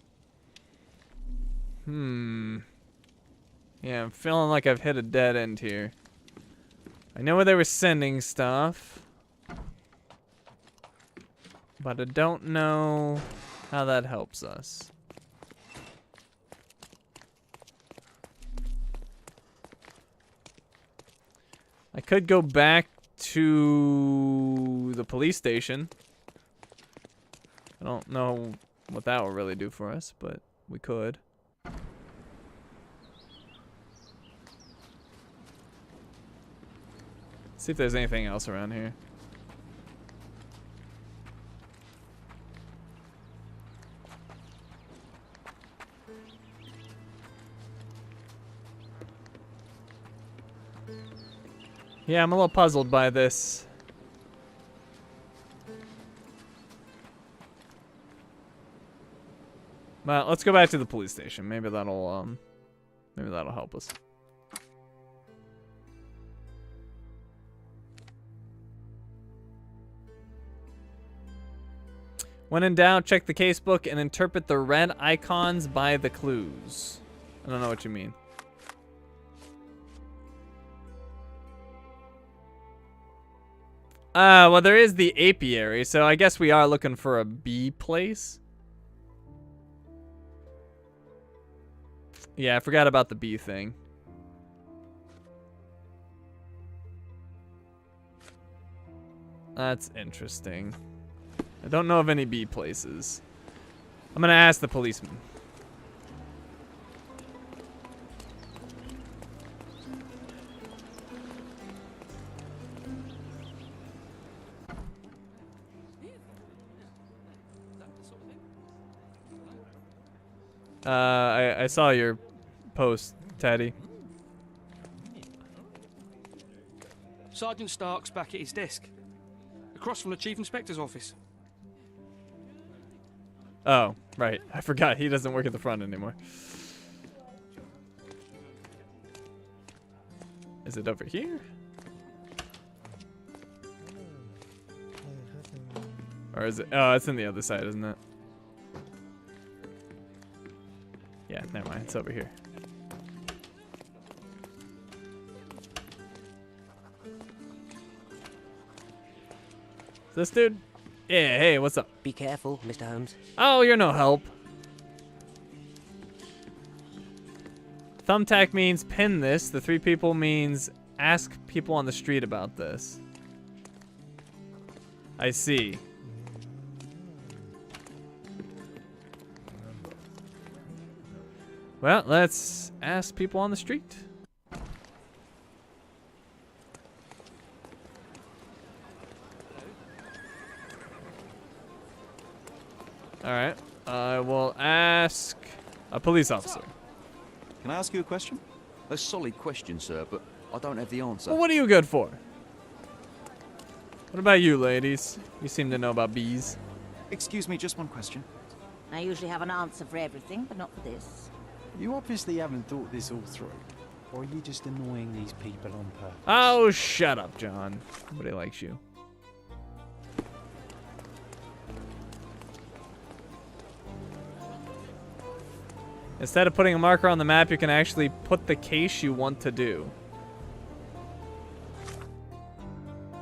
Yeah, I'm feeling like I've hit a dead end here. I know where they were sending stuff, but I don't know how that helps us. I could go back to the police station. I don't know what that will really do for us, but we could. See if there's anything else around here. Yeah, I'm a little puzzled by this. Well, let's go back to the police station. Maybe that'll help us. When in doubt, check the casebook and interpret the red icons by the clues. I don't know what you mean. Well, there is the apiary, so I guess we are looking for a bee place. Yeah, I forgot about the bee thing. That's interesting. I don't know of any bee places. I'm gonna ask the policeman. I saw your post, Teddy. Sergeant Stark's back at his desk, across from the Chief Inspector's office. Oh, right. I forgot he doesn't work at the front anymore. Is it over here? Or is it? Oh, it's in the other side, isn't it? Yeah, never mind. It's over here. This dude? Yeah, hey, what's up? Be careful, Mr. Holmes. Oh, you're no help. Thumbtack means pin this. The 3 people means ask people on the street about this. I see. Well, let's ask people on the street. Alright, I will ask a police officer. Can I ask you a question? A solid question, sir, but I don't have the answer. Well, what are you good for? What about you, ladies? You seem to know about bees. Excuse me, just one question. I usually have an answer for everything, but not for this. You obviously haven't thought this all through. Or are you just annoying these people on purpose? Oh, shut up, John. Nobody likes you. Instead of putting a marker on the map, you can actually put the case you want to do.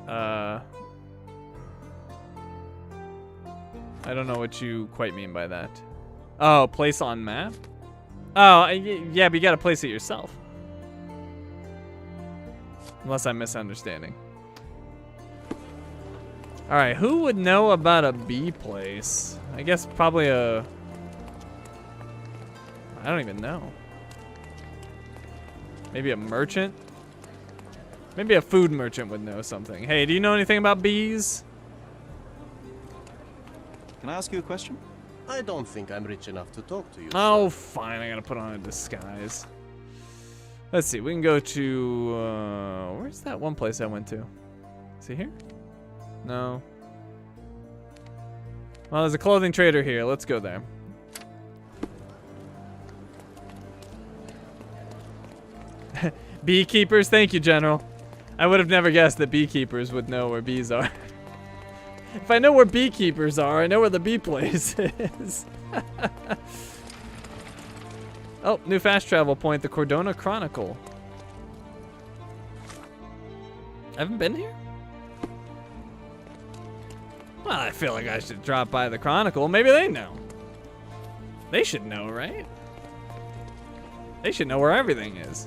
I don't know what you quite mean by that. Oh, place on map? Oh, yeah, but you gotta place it yourself. Unless I'm misunderstanding. Alright, who would know about a bee place? I guess probably a... I don't even know. Maybe a merchant? Maybe a food merchant would know something. Hey, do you know anything about bees? Can I ask you a question? I don't think I'm rich enough to talk to you. Oh, fine. I gotta put on a disguise. Let's see. We can go to where's that one place I went to? Is he here? No. Well, there's a clothing trader here. Let's go there. Beekeepers, thank you, General. I would have never guessed that beekeepers would know where bees are. If I know where beekeepers are, I know where the bee place is. Oh, new fast travel point, the Cordona Chronicle. I haven't been here? Well, I feel like I should drop by the Chronicle. Maybe they know. They should know, right? They should know where everything is.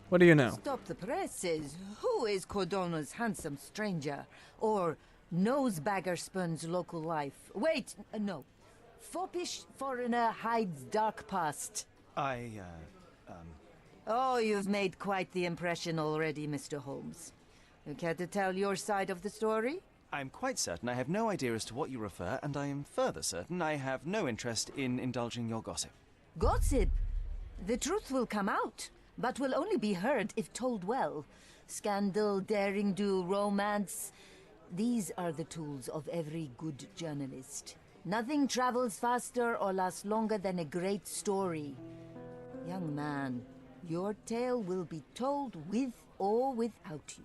What do you know? Stop the presses. Who is Cordona's handsome stranger? Or nosebagger spurns local life? Wait, no. Foppish foreigner hides dark past. Oh, you've made quite the impression already, Mr. Holmes. You care to tell your side of the story? I'm quite certain I have no idea as to what you refer, and I am further certain I have no interest in indulging your gossip. Gossip? The truth will come out, but will only be heard if told well. Scandal, daring-do, romance. These are the tools of every good journalist. Nothing travels faster or lasts longer than a great story. Young man, your tale will be told with or without you.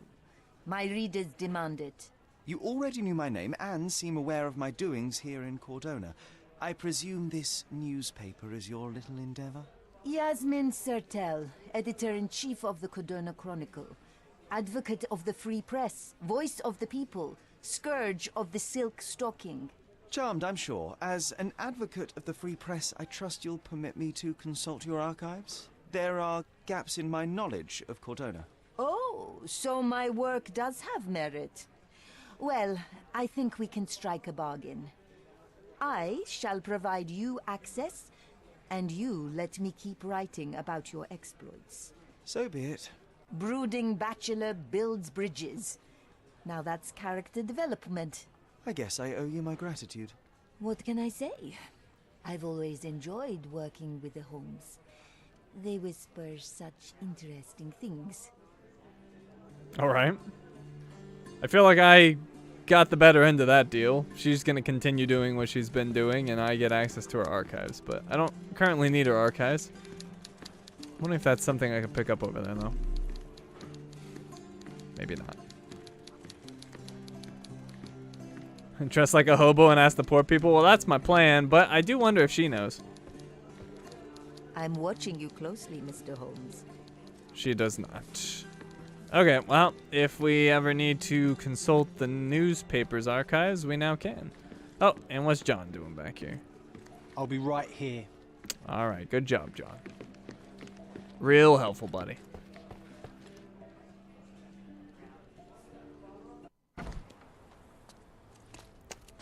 My readers demand it. You already knew my name and seem aware of my doings here in Cordona. I presume this newspaper is your little endeavor? Yasmin Sertel, editor-in-chief of the Cordona Chronicle. Advocate of the free press, voice of the people, scourge of the silk stocking. Charmed, I'm sure. As an advocate of the free press, I trust you'll permit me to consult your archives? There are gaps in my knowledge of Cordona. Oh, so my work does have merit. Well, I think we can strike a bargain. I shall provide you access, and you let me keep writing about your exploits. So be it. Brooding bachelor builds bridges. Now that's character development. I guess I owe you my gratitude. What can I say? I've always enjoyed working with the Holmes. They whisper such interesting things. All right. I feel like I got the better end of that deal. She's going to continue doing what she's been doing, and I get access to her archives. But I don't currently need her archives. I wonder if that's something I can pick up over there, though. Maybe not. And dress like a hobo and ask the poor people? Well, that's my plan, but I do wonder if she knows. I'm watching you closely, Mr. Holmes. She does not. Okay, well, if we ever need to consult the newspaper's archives, we now can. Oh, and what's John doing back here? I'll be right here. All right, good job, John. Real helpful, buddy.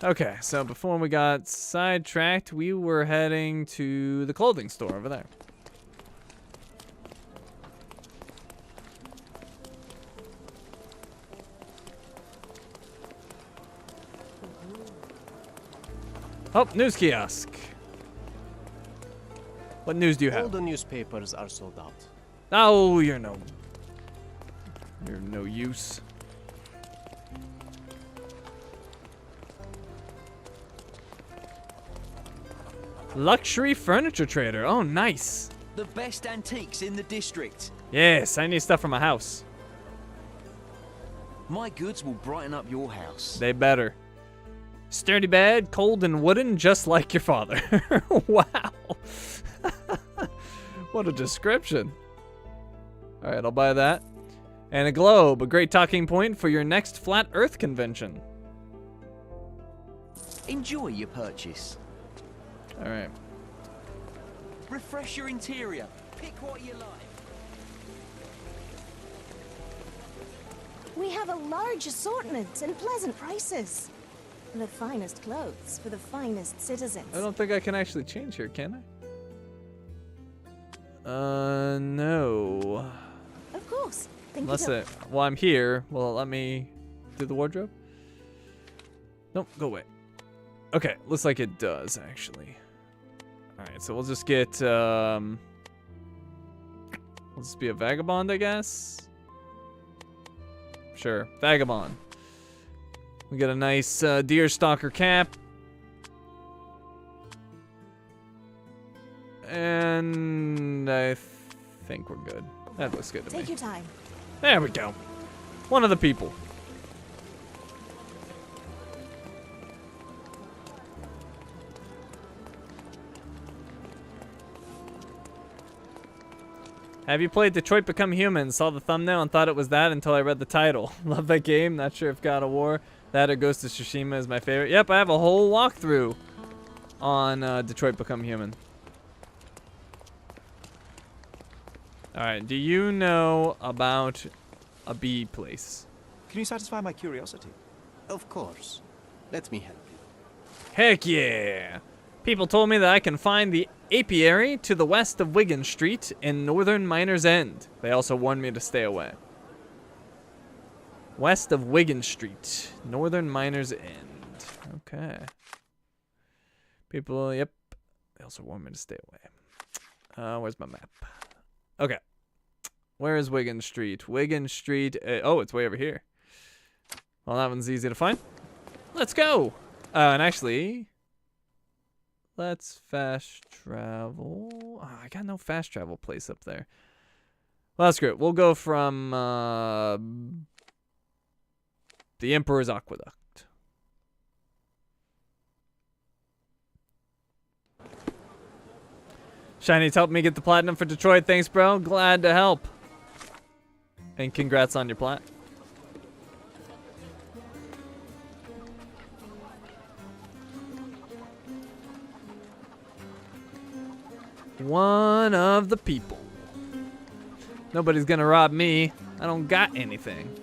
Okay, so before we got sidetracked, we were heading to the clothing store over there. Oh, news kiosk. What news do you have? All the newspapers are sold out. Oh, you're no use. Luxury furniture trader. Oh, nice. The best antiques in the district. Yes, I need stuff for my house. My goods will brighten up your house. They better. Sturdy bed, cold and wooden, just like your father. Wow. What a description. All right, I'll buy that. And a globe, a great talking point for your next Flat Earth convention. Enjoy your purchase. All right. Refresh your interior. Pick what you like. We have a large assortment and pleasant prices. The finest clothes for the finest citizens. I don't think I can actually change here, can I? No. Of course. Unless it, well, I'm here. Well, let me do the wardrobe. Nope, go away. Okay, looks like it does, actually. Alright, so we'll just get, we'll just be a vagabond, I guess? Sure, vagabond. We got a nice deer stalker cap. And I think we're good. That looks good to me. Take your time. There we go. One of the people. Have you played Detroit Become Human? Saw the thumbnail and thought it was that until I read the title. Love that game. Not sure if God of War, that or Ghost of Tsushima is my favorite. Yep, I have a whole walkthrough on Detroit Become Human. Alright, do you know about a bee place? Can you satisfy my curiosity? Of course. Let me help you. Heck yeah! People told me that I can find the apiary to the west of Wigan Street in northern Miner's End. They also warned me to stay away. West of Wigan Street, northern Miner's End. Okay. People, yep. They also warned me to stay away. Where's my map? Okay. Where is Wigan Street? Wigan Street. Oh, it's way over here. Well, that one's easy to find. Let's go. And actually, let's fast travel. Oh, I got no fast travel place up there. Well, that's great. We'll go from the Emperor's Aqueduct. Shiny's helped me get the platinum for Detroit. Thanks, bro. Glad to help. And congrats on your plat. One of the people. Nobody's gonna rob me. I don't got anything.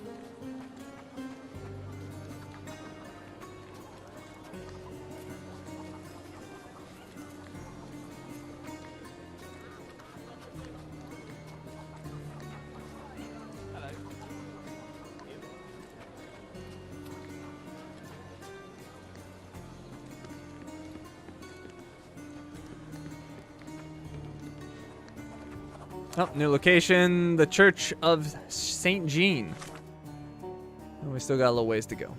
Oh, new location, the Church of St. Jean. And we still got a little ways to go.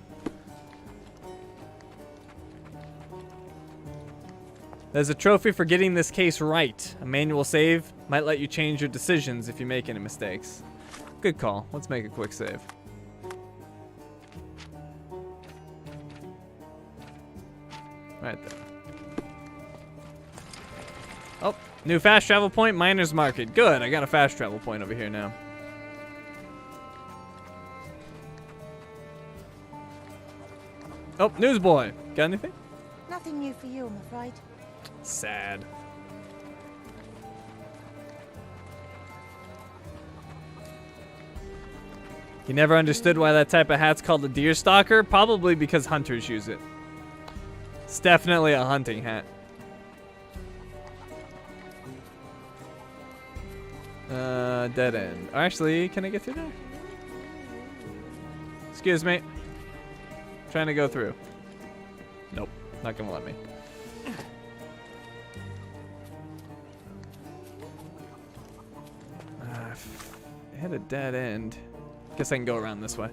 There's a trophy for getting this case right. A manual save might let you change your decisions if you make any mistakes. Good call. Let's make a quick save. Right there. Oh, new fast travel point, Miners Market. Good, I got a fast travel point over here now. Oh, newsboy. Got anything? Nothing new for you, I'm afraid. Sad. You never understood why that type of hat's called a deer stalker? Probably because hunters use it. It's definitely a hunting hat. Dead end. Actually, can I get through there? Excuse me. Trying to go through. Nope, not gonna let me. Hit a dead end. Guess I can go around this way.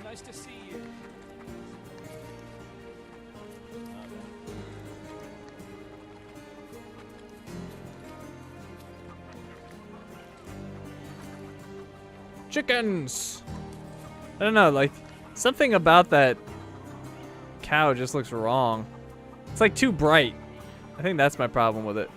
Nice to see you. Chickens! I don't know, like, something about that cow just looks wrong. It's like too bright. I think that's my problem with it.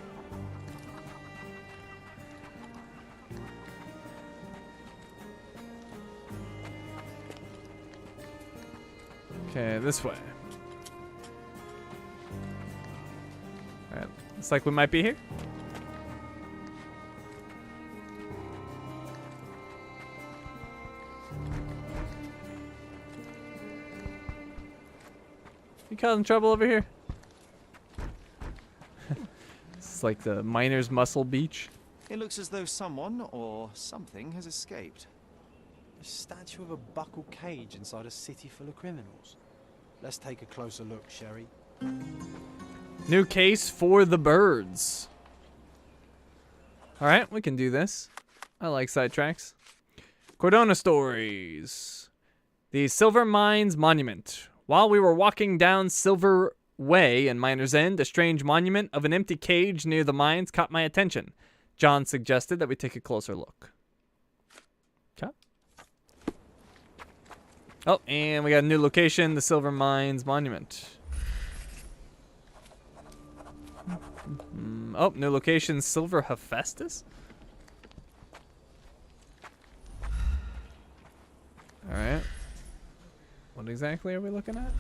Okay, this way. Alright, looks like we might be here. You causing trouble over here? This is like the miner's muscle beach. It looks as though someone or something has escaped. A statue of a buckled cage inside a city full of criminals. Let's take a closer look, Sherry. New case for the birds. Alright, we can do this. I like sidetracks. Cordona stories. The Silver Mines Monument. While we were walking down Silver Way in Miner's End, a strange monument of an empty cage near the mines caught my attention. John suggested that we take a closer look. Okay. Oh, and we got a new location, the Silver Mines Monument. Oh, new location, Silver Hephaestus? Alright. What exactly are we looking at?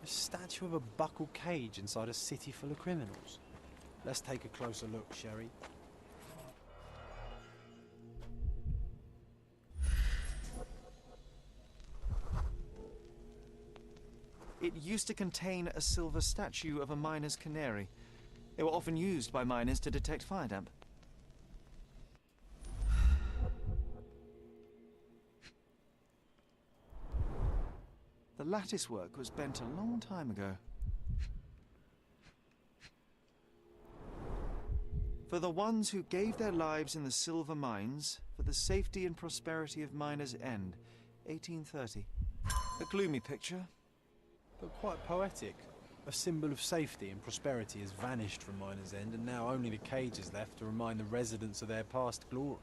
A statue of a buckled cage inside a city full of criminals. Let's take a closer look, Sherry. It used to contain a silver statue of a miner's canary. They were often used by miners to detect fire damp. The lattice work was bent a long time ago. For the ones who gave their lives in the silver mines, for the safety and prosperity of Miners' End, 1830. A gloomy picture, But quite poetic. A symbol of safety and prosperity has vanished from Miner's End, and now only the cage is left to remind the residents of their past glory.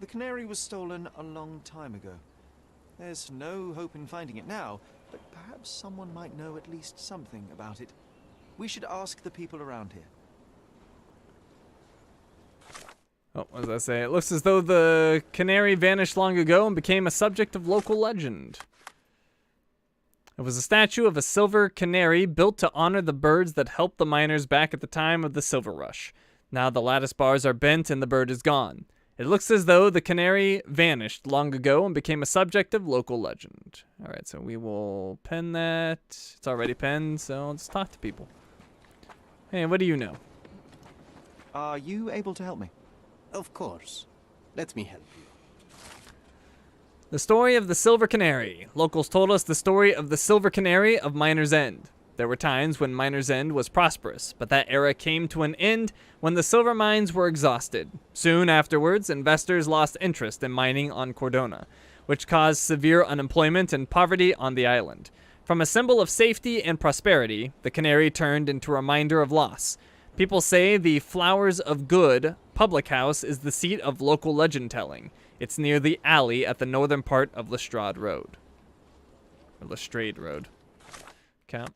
The canary was stolen a long time ago. There's no hope in finding it now, but perhaps someone might know at least something about it. We should ask the people around here. Oh, what does that say? It looks as though the canary vanished long ago and became a subject of local legend. It was a statue of a silver canary built to honor the birds that helped the miners back at the time of the silver rush. Now the lattice bars are bent and the bird is gone. It looks as though the canary vanished long ago and became a subject of local legend. Alright, so we will pen that. It's already penned, so let's talk to people. Hey, what do you know? Are you able to help me? Of course. Let me help you. The story of the Silver Canary. Locals told us the story of the Silver Canary of Miner's End. There were times when Miner's End was prosperous, but that era came to an end when the silver mines were exhausted. Soon afterwards, investors lost interest in mining on Cordona, which caused severe unemployment and poverty on the island. From a symbol of safety and prosperity, the canary turned into a reminder of loss. People say the Flowers of Good public house is the seat of local legend telling. It's near the alley at the northern part of Lestrade Road. Or Lestrade Road. Okay.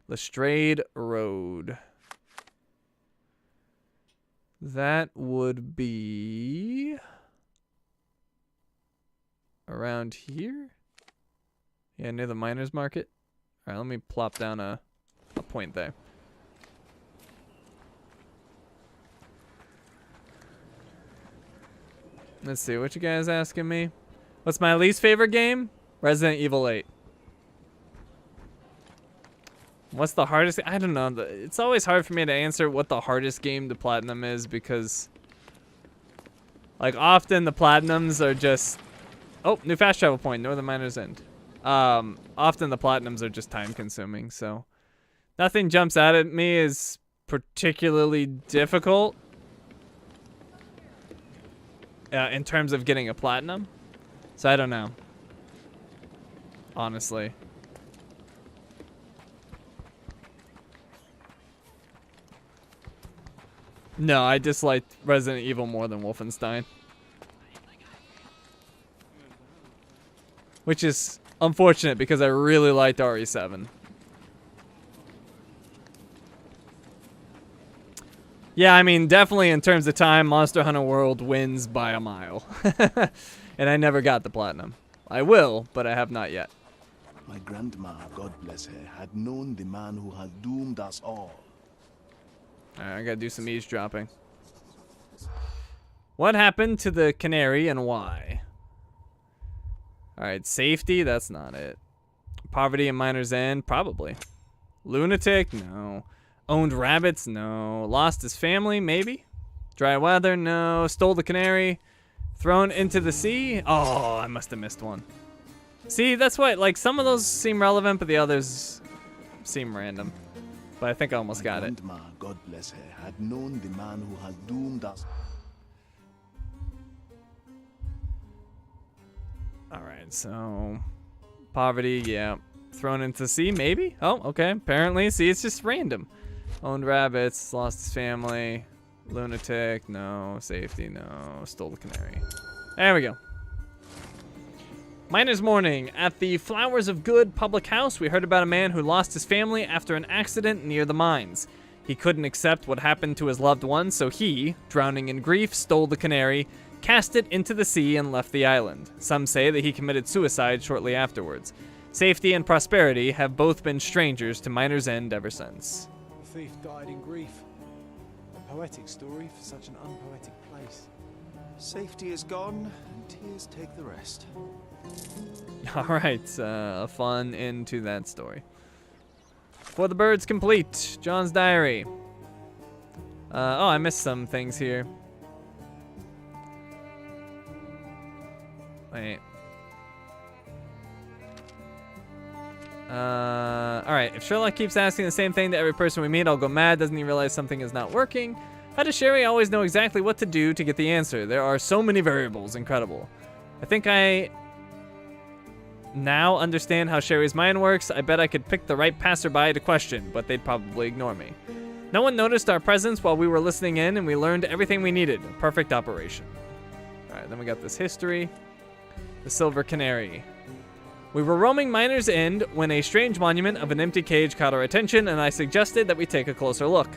Lestrade Road. That would be around here? Yeah, near the miners market. Alright, let me plop down a point there. Let's see, what you guys asking me? What's my least favorite game? Resident Evil 8. What's the hardest? I don't know. It's always hard for me to answer what the hardest game to platinum is because, like, often the platinums are just... Oh, new fast travel point, Northern Miners End. Often the platinums are just time consuming, so nothing jumps out at me as particularly difficult in terms of getting a platinum. So I don't know. Honestly. No, I disliked Resident Evil more than Wolfenstein. Which is unfortunate because I really liked RE7. Yeah, I mean, definitely in terms of time, Monster Hunter World wins by a mile. And I never got the platinum. I will, but I have not yet. My grandma, God bless her, had known the man who had doomed us all. Alright, I gotta do some eavesdropping. What happened to the Canary and why? Alright, safety, that's not it. Poverty and Miner's End, probably. Lunatic, no. Owned rabbits, no. Lost his family, maybe. Dry weather, no. Stole the Canary. Thrown into the sea. Oh, I must have missed one. See, that's what, like, some of those seem relevant, but the others seem random. But I think I almost got it. Grandma, God bless her, had known the man who had doomed us. Alright, so poverty, yeah. Thrown into the sea, maybe? Oh, okay. Apparently, see, it's just random. Owned rabbits, lost his family. Lunatic, no. Safety, no. Stole the Canary. There we go. Miner's Morning. At the Flowers of Good public house, we heard about a man who lost his family after an accident near the mines. He couldn't accept what happened to his loved one, so he, drowning in grief, stole the Canary, cast it into the sea, and left the island. Some say that he committed suicide shortly afterwards. Safety and prosperity have both been strangers to Miner's End ever since. The thief died in grief. A poetic story for such an unpoetic place. Safety is gone, and tears take the rest. Alright, a fun end to that story. For the birds complete, John's diary. Oh, I missed some things here. Wait. Alright, if Sherlock keeps asking the same thing to every person we meet, I'll go mad. Doesn't he realize something is not working? How does Sherry always know exactly what to do to get the answer? There are so many variables. Incredible. I think I now understand how Sherry's mind works. I bet I could pick the right passerby to question, but they'd probably ignore me. No one noticed our presence while we were listening in, and we learned everything we needed. A perfect operation. Alright, then we got this history. The Silver Canary. We were roaming Miner's End when a strange monument of an empty cage caught our attention, and I suggested that we take a closer look.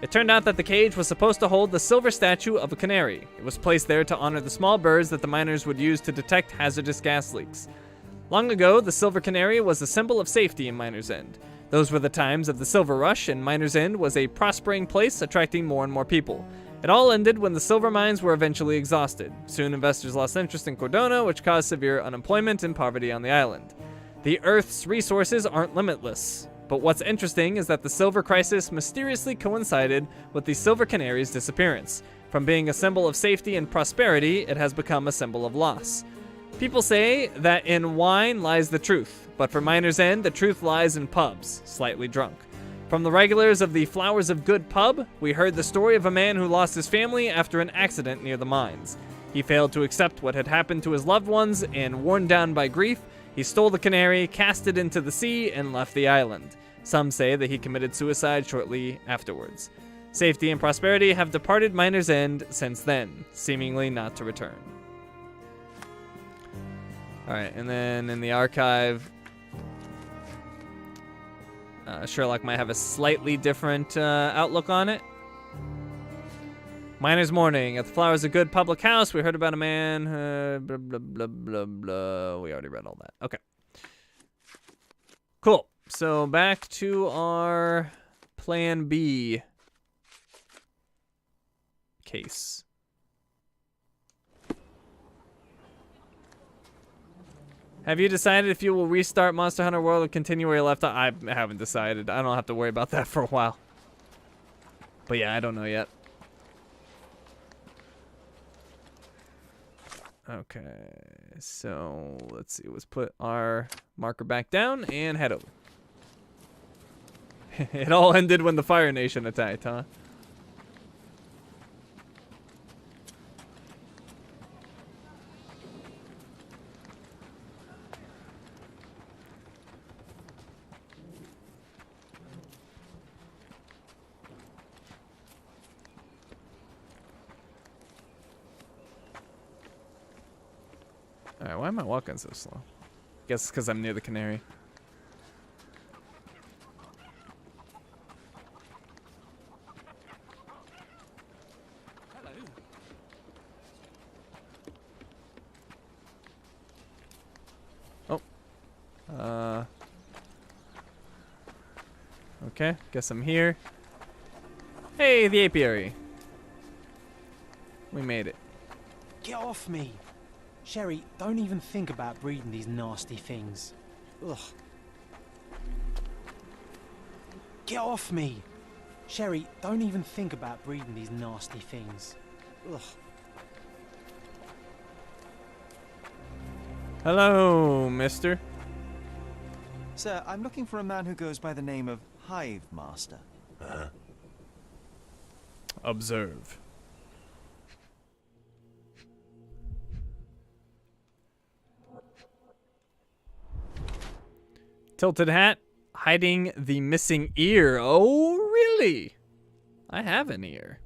It turned out that the cage was supposed to hold the silver statue of a canary. It was placed there to honor the small birds that the miners would use to detect hazardous gas leaks. Long ago, the Silver Canary was a symbol of safety in Miner's End. Those were the times of the Silver Rush, and Miner's End was a prospering place attracting more and more people. It all ended when the silver mines were eventually exhausted. Soon investors lost interest in Cordona, which caused severe unemployment and poverty on the island. The Earth's resources aren't limitless. But what's interesting is that the silver crisis mysteriously coincided with the Silver Canary's disappearance. From being a symbol of safety and prosperity, it has become a symbol of loss. People say that in wine lies the truth, but for Miner's End, the truth lies in pubs, slightly drunk. From the regulars of the Flowers of Good pub, we heard the story of a man who lost his family after an accident near the mines. He failed to accept what had happened to his loved ones, and worn down by grief, he stole the Canary, cast it into the sea, and left the island. Some say that he committed suicide shortly afterwards. Safety and prosperity have departed Miner's End since then, seemingly not to return. Alright, and then in the archive, Sherlock might have a slightly different outlook on it. Miner's Morning. At the Flowers of Good public house, we heard about a man. Blah, blah, blah, blah, blah. We already read all that. Okay. Cool. So back to our Plan B case. Have you decided if you will restart Monster Hunter World or continue where you left off? I haven't decided. I don't have to worry about that for a while. But yeah, I don't know yet. Okay, so let's see. Let's put our marker back down and head over. It all ended when the Fire Nation attacked, huh? Alright, why am I walking so slow? Guess it's because I'm near the Canary. Oh. Okay, guess I'm here. Hey, the apiary. We made it. Get off me! Sherry, don't even think about breeding these nasty things. Ugh. Get off me! Sherry, don't even think about breeding these nasty things. Ugh. Hello, mister. Sir, I'm looking for a man who goes by the name of Hive Master. Observe. Tilted hat, hiding the missing ear. Oh, really? I have an ear.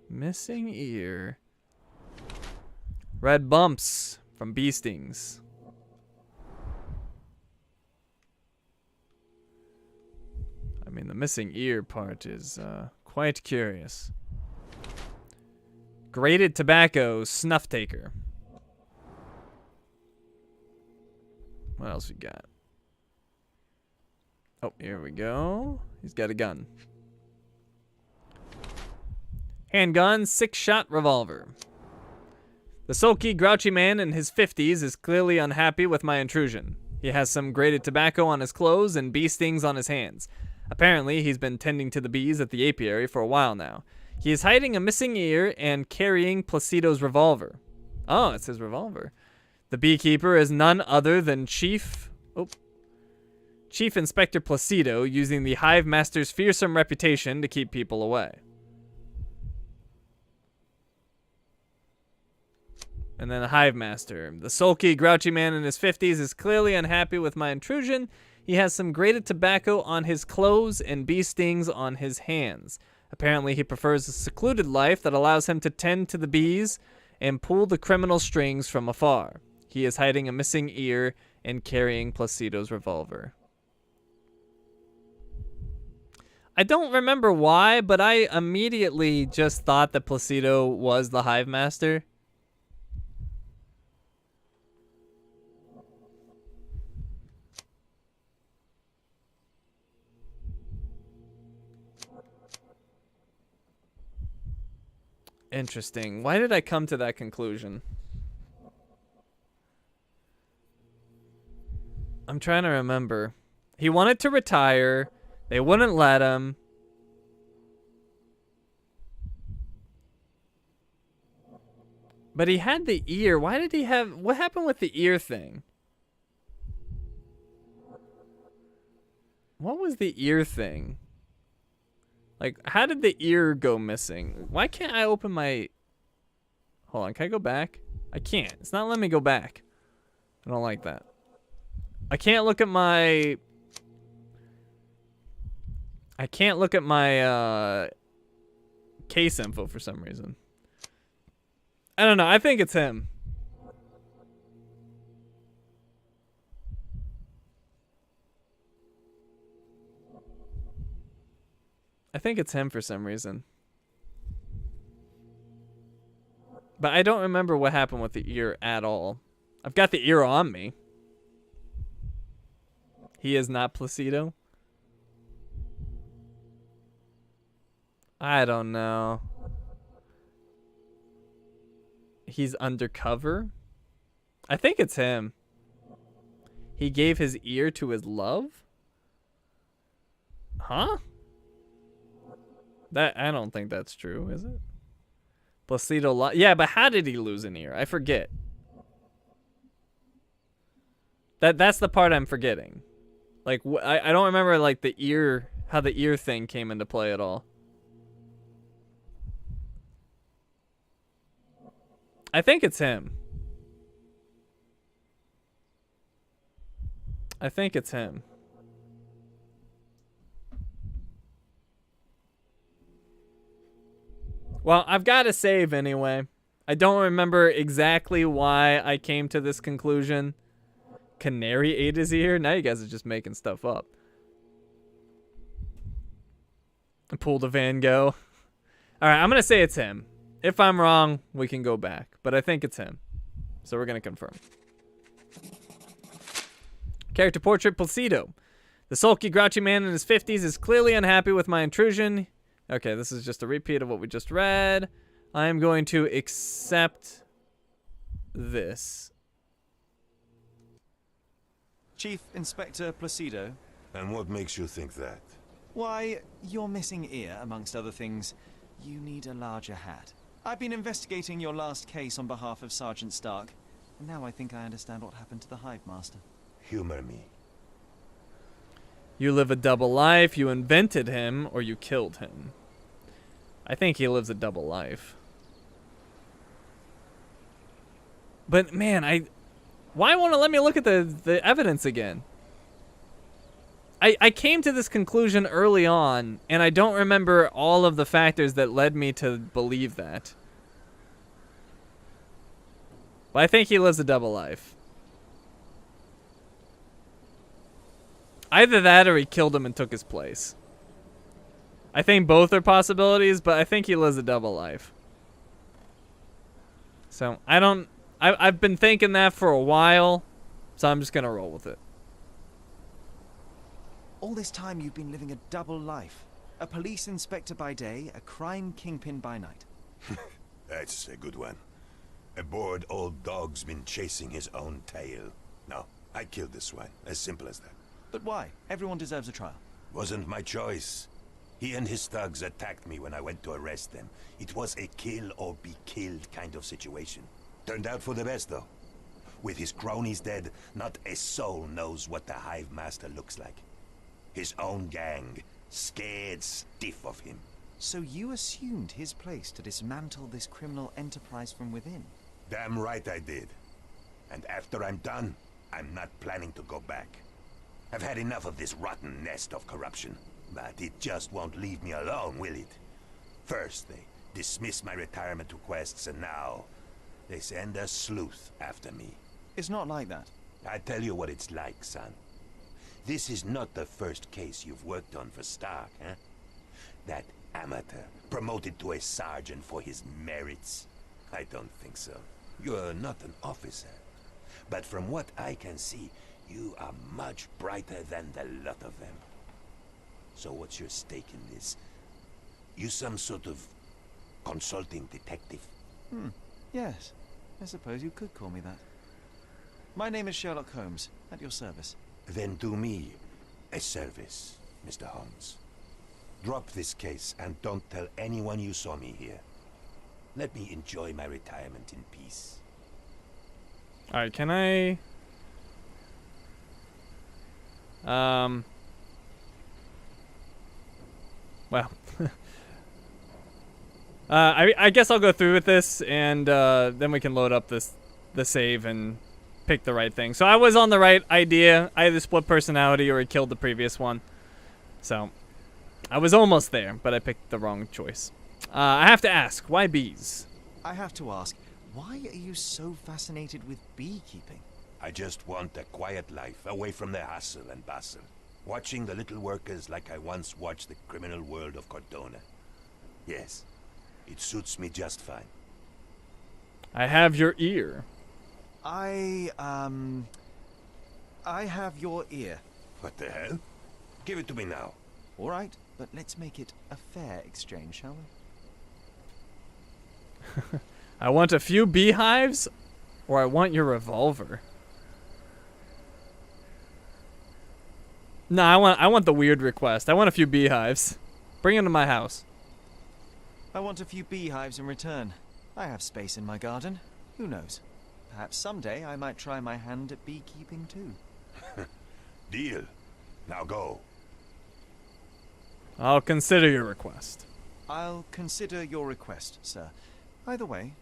Missing ear. Red bumps from bee stings. I mean, the missing ear part is quite curious. Grated tobacco, snuff taker. What else we got? Oh, here we go. He's got a gun. Handgun, 6-shot revolver. The sulky, grouchy man in his 50s is clearly unhappy with my intrusion. He has some grated tobacco on his clothes and bee stings on his hands. Apparently, he's been tending to the bees at the apiary for a while now. He is hiding a missing ear and carrying Placido's revolver. Oh, it's his revolver. The beekeeper is none other than Chief Inspector Placido, using the Hive Master's fearsome reputation to keep people away. And then the Hive Master. The sulky, grouchy man in his 50s is clearly unhappy with my intrusion. He has some grated tobacco on his clothes and bee stings on his hands. Apparently, he prefers a secluded life that allows him to tend to the bees and pull the criminal strings from afar. He is hiding a missing ear and carrying Placido's revolver. I don't remember why, but I immediately just thought that Placido was the Hive Master. Interesting. Why did I come to that conclusion? I'm trying to remember. He wanted to retire. They wouldn't let him. But he had the ear. Why did he have... What happened with the ear thing? What was the ear thing? Like, how did the ear go missing? Why can't I open my... Hold on, can I go back? I can't. It's not letting me go back. I don't like that. I can't look at my... I can't look at my case info for some reason. I don't know. I think it's him. I think it's him for some reason. But I don't remember what happened with the ear at all. I've got the ear on me. He is not Placido. I don't know. He's undercover? I think it's him. He gave his ear to his love? Huh? I don't think that's true, is it? Placido yeah, but how did he lose an ear? I forget. That's the part I'm forgetting. Like, I don't remember, like, the ear, how the ear thing came into play at all. I think it's him. I think it's him. Well, I've got to save anyway. I don't remember exactly why I came to this conclusion. Canary ate his ear? Now you guys are just making stuff up. Pull the Van Gogh. Alright, I'm going to say it's him. If I'm wrong, we can go back. But I think it's him. So we're going to confirm. Character portrait, Placido. The sulky, grouchy man in his 50s is clearly unhappy with my intrusion. Okay, this is just a repeat of what we just read. I am going to accept this. Chief Inspector Placido. And what makes you think that? Why, your missing ear, amongst other things. You need a larger hat. I've been investigating your last case on behalf of Sergeant Stark. And now I think I understand what happened to the Hive Master. Humor me. You live a double life. You invented him, or you killed him. I think he lives a double life. But man, why won't it let me look at the evidence again? I came to this conclusion early on, and I don't remember all of the factors that led me to believe that. But I think he lives a double life. Either that or he killed him and took his place. I think both are possibilities, but I think he lives a double life. So, I've been thinking that for a while, so I'm just gonna roll with it. All this time you've been living a double life. A police inspector by day, a crime kingpin by night. That's a good one. A bored old dog's been chasing his own tail. No, I killed this one. As simple as that. But why? Everyone deserves a trial. Wasn't my choice. He and his thugs attacked me when I went to arrest them. It was a kill or be killed kind of situation. Turned out for the best, though. With his cronies dead, not a soul knows what the Hive Master looks like. His own gang, scared stiff of him. So you assumed his place to dismantle this criminal enterprise from within? Damn right I did. And after I'm done, I'm not planning to go back. I've had enough of this rotten nest of corruption. But it just won't leave me alone, will it? First, they dismiss my retirement requests, and now they send a sleuth after me. It's not like that. I tell you what it's like, son. This is not the first case you've worked on for Stark, huh? That amateur promoted to a sergeant for his merits? I don't think so. You're not an officer. But from what I can see, you are much brighter than the lot of them. So what's your stake in this? You some sort of consulting detective? Yes. I suppose you could call me that. My name is Sherlock Holmes, at your service. Then do me a service, Mr. Holmes. Drop this case and don't tell anyone you saw me here. Let me enjoy my retirement in peace. Alright, can I... Well... I guess I'll go through with this, and then we can load up the save and pick the right thing. So I was on the right idea. I either split personality or I killed the previous one. So I was almost there, but I picked the wrong choice. I have to ask, why bees? I have to ask, why are you so fascinated with beekeeping? I just want a quiet life, away from the hustle and bustle. Watching the little workers like I once watched the criminal world of Cordona. Yes, it suits me just fine. I have your ear. I have your ear. What the hell? Give it to me now. All right, but let's make it a fair exchange, shall we? I want a few beehives, or I want your revolver. No, I want the weird request. I want a few beehives. Bring them to my house. I want a few beehives in return. I have space in my garden. Who knows? Perhaps someday I might try my hand at beekeeping too. Deal. Now go. I'll consider your request. I'll consider your request, sir. Either way,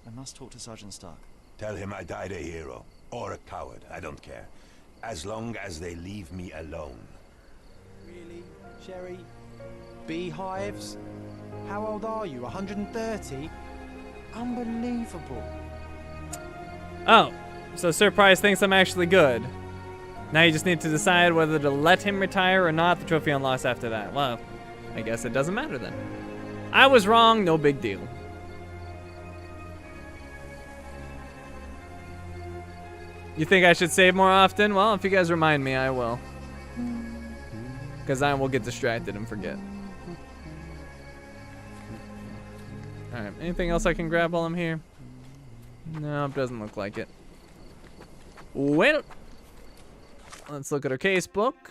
I must talk to Sergeant Stark. Tell him I died a hero. Or a coward, I don't care. As long as they leave me alone. Really, Sherry? Beehives? How old are you? 130? Unbelievable. Oh, so Surprise thinks I'm actually good. Now you just need to decide whether to let him retire or not. The trophy unlocks after that. Well, I guess it doesn't matter then. I was wrong, no big deal. You think I should save more often? Well, if you guys remind me, I will. Because I will get distracted and forget. Alright, anything else I can grab while I'm here? No, it doesn't look like it. Well, let's look at our case book.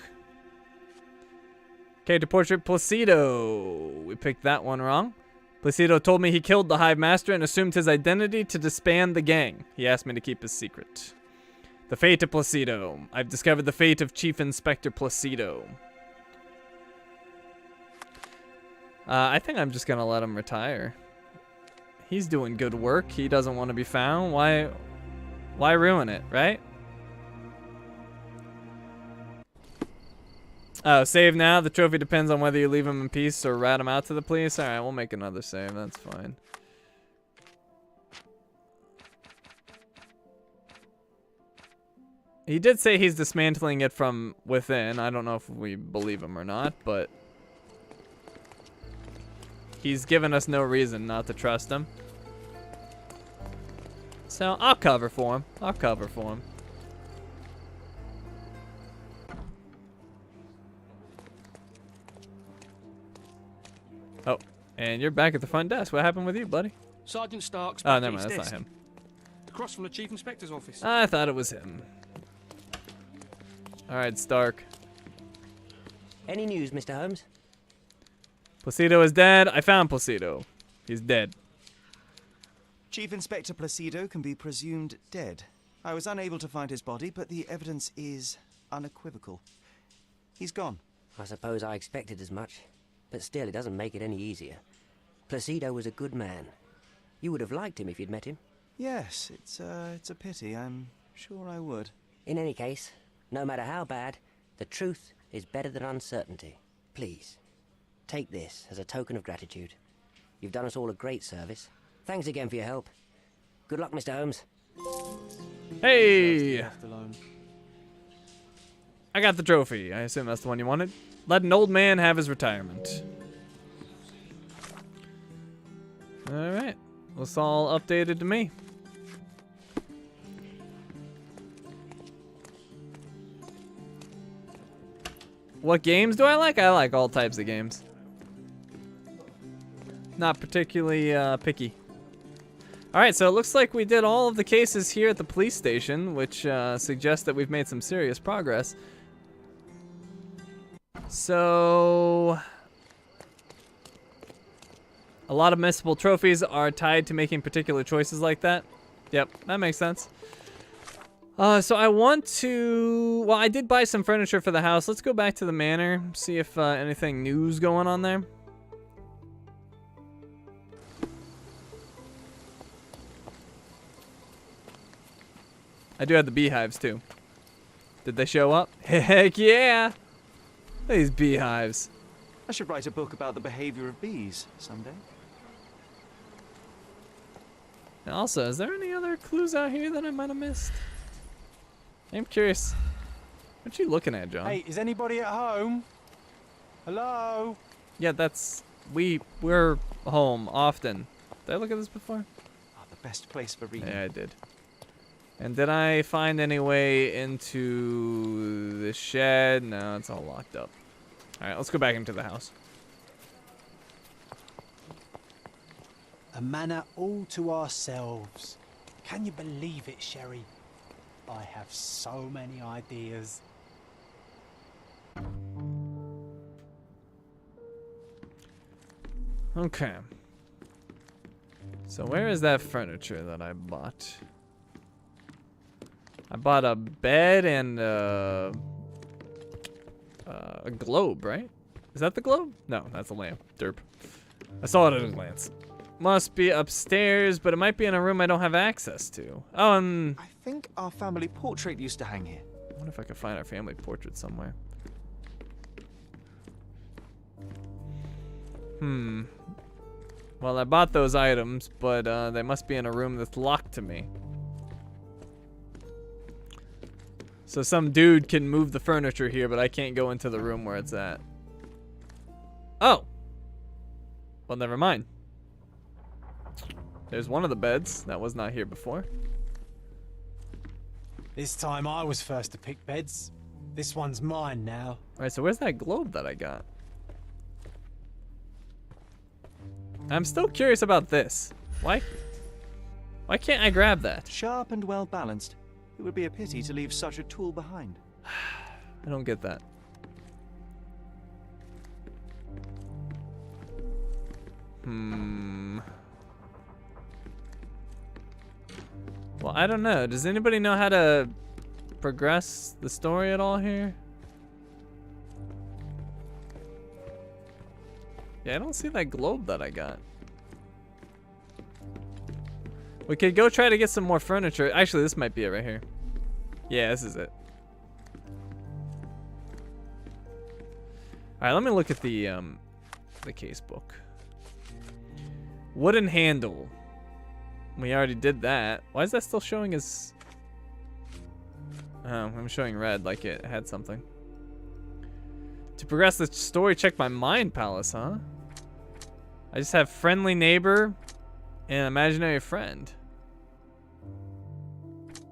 Character portrait Placido. We picked that one wrong. Placido told me he killed the Hive Master and assumed his identity to disband the gang. He asked me to keep his secret. The fate of Placido. I've discovered the fate of Chief Inspector Placido. I think I'm just gonna let him retire. He's doing good work. He doesn't want to be found. Why ruin it, right? Oh, save now. The trophy depends on whether you leave him in peace or rat him out to the police. All right, we'll make another save. That's fine. He did say he's dismantling it from within. I don't know if we believe him or not, but he's given us no reason not to trust him. So I'll cover for him. I'll cover for him. Oh, and you're back at the front desk. What happened with you, buddy? Sergeant Stark's Oh, back never at mind. his That's desk. not him. Across from the Chief Inspector's office. I thought it was him. All right, Stark. Any news, Mr. Holmes? Placido is dead. I found Placido. He's dead. Chief Inspector Placido can be presumed dead. I was unable to find his body, but the evidence is unequivocal. He's gone. I suppose I expected as much, but still it doesn't make it any easier. Placido was a good man. You would have liked him if you'd met him. Yes, it's a pity. I'm sure I would. In any case, no matter how bad, the truth is better than uncertainty. Please, take this as a token of gratitude. You've done us all a great service. Thanks again for your help. Good luck, Mr. Holmes. Hey! I got the trophy. I assume that's the one you wanted. Let an old man have his retirement. Alright. It's all updated to me. What games do I like? I like all types of games. Not particularly picky. Alright, so it looks like we did all of the cases here at the police station, which suggests that we've made some serious progress. So a lot of missable trophies are tied to making particular choices like that. Yep, that makes sense. So I want to... Well, I did buy some furniture for the house. Let's go back to the manor, see if anything new's going on there. I do have the beehives, too. Did they show up? Heck yeah! These beehives. I should write a book about the behavior of bees someday. And also, is there any other clues out here that I might have missed? I'm curious. What you looking at, John? Hey, is anybody at home? Hello? Yeah, that's... We're home often. Did I look at this before? Ah, the best place for reading. Yeah, I did. And did I find any way into the shed? No, it's all locked up. Alright, let's go back into the house. A manor all to ourselves. Can you believe it, Sherry? I have so many ideas. Okay. So where is that furniture that I bought? I bought a bed and a globe, right? Is that the globe? No, that's a lamp. Derp. I saw it at a glance. Must be upstairs, but it might be in a room I don't have access to. Oh, and... I think our family portrait used to hang here. I wonder if I could find our family portrait somewhere. Well, I bought those items, but they must be in a room that's locked to me. So some dude can move the furniture here, but I can't go into the room where it's at. Oh! Well, never mind. There's one of the beds that was not here before. This time I was first to pick beds. This one's mine now. Alright, so where's that globe that I got? I'm still curious about this. Why can't I grab that? Sharp and well balanced. It would be a pity to leave such a tool behind. I don't get that. Well, I don't know. Does anybody know how to progress the story at all here? Yeah, I don't see that globe that I got. We could go try to get some more furniture. Actually, this might be it right here. Yeah, this is it. All right, let me look at the case book. Wooden handle. We already did that. Why is that still showing as... Oh, I'm showing red like it had something. To progress the story, check my mind palace, huh? I just have friendly neighbor and imaginary friend.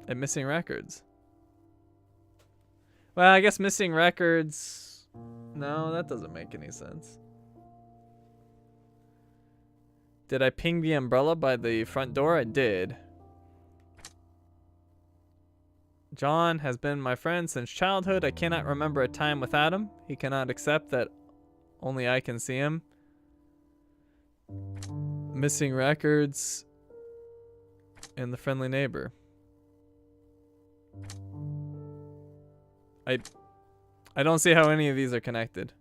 And missing records. Well, I guess missing records... No, that doesn't make any sense. Did I ping the umbrella by the front door? I did. John has been my friend since childhood. I cannot remember a time without him. He cannot accept that only I can see him. Missing records. And the friendly neighbor. I don't see how any of these are connected.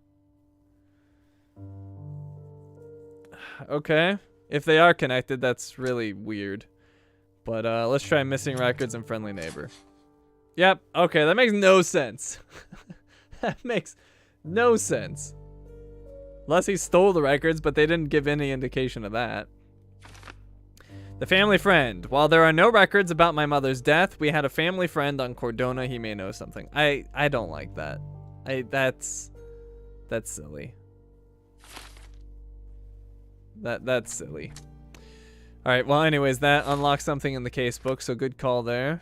Okay. If they are connected, that's really weird. But let's try missing records and friendly neighbor. Yep. Okay, that makes no sense. That makes no sense. Unless he stole the records, but they didn't give any indication of that. The family friend. While there are no records about my mother's death, we had a family friend on Cordona. He may know something. I don't like that. That's silly. That's silly. All right, well, anyways, that unlocks something in the casebook, so good call there.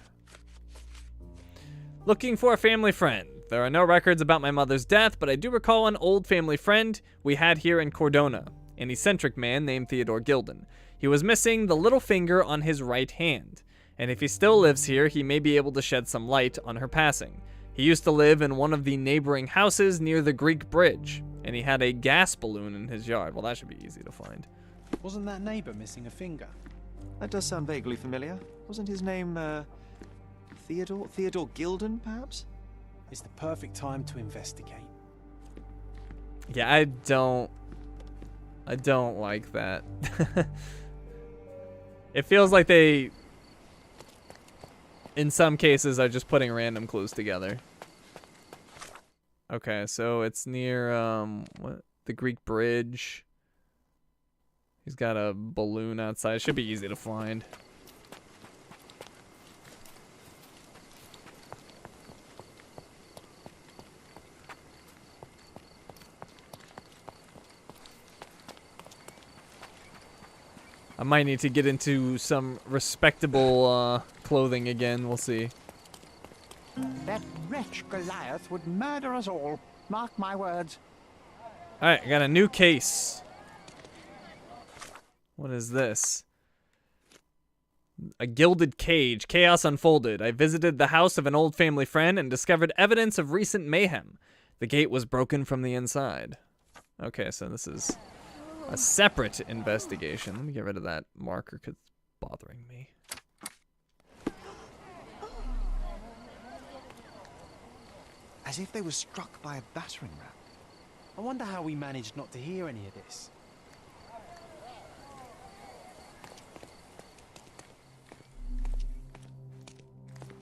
Looking for a family friend. There are no records about my mother's death, but I do recall an old family friend we had here in Cordona, an eccentric man named Theodore Gilden. He was missing the little finger on his right hand, and if he still lives here, he may be able to shed some light on her passing. He used to live in one of the neighboring houses near the Greek bridge, and he had a gas balloon in his yard. Well, that should be easy to find. Wasn't that neighbor missing a finger? That does sound vaguely familiar. Wasn't his name, Theodore? Theodore Gilden, perhaps? It's the perfect time to investigate. Yeah, I don't like that. It feels like they, in some cases, are just putting random clues together. Okay, so it's near the Greek bridge. He's got a balloon outside. It should be easy to find. I might need to get into some respectable clothing again. We'll see. That wretch Goliath would murder us all. Mark my words. Alright, I got a new case. What is this? A gilded cage. Chaos unfolded. I visited the house of an old family friend and discovered evidence of recent mayhem. The gate was broken from the inside. Okay, so this is a separate investigation. Let me get rid of that marker because it's bothering me. As if they were struck by a battering ram. I wonder how we managed not to hear any of this.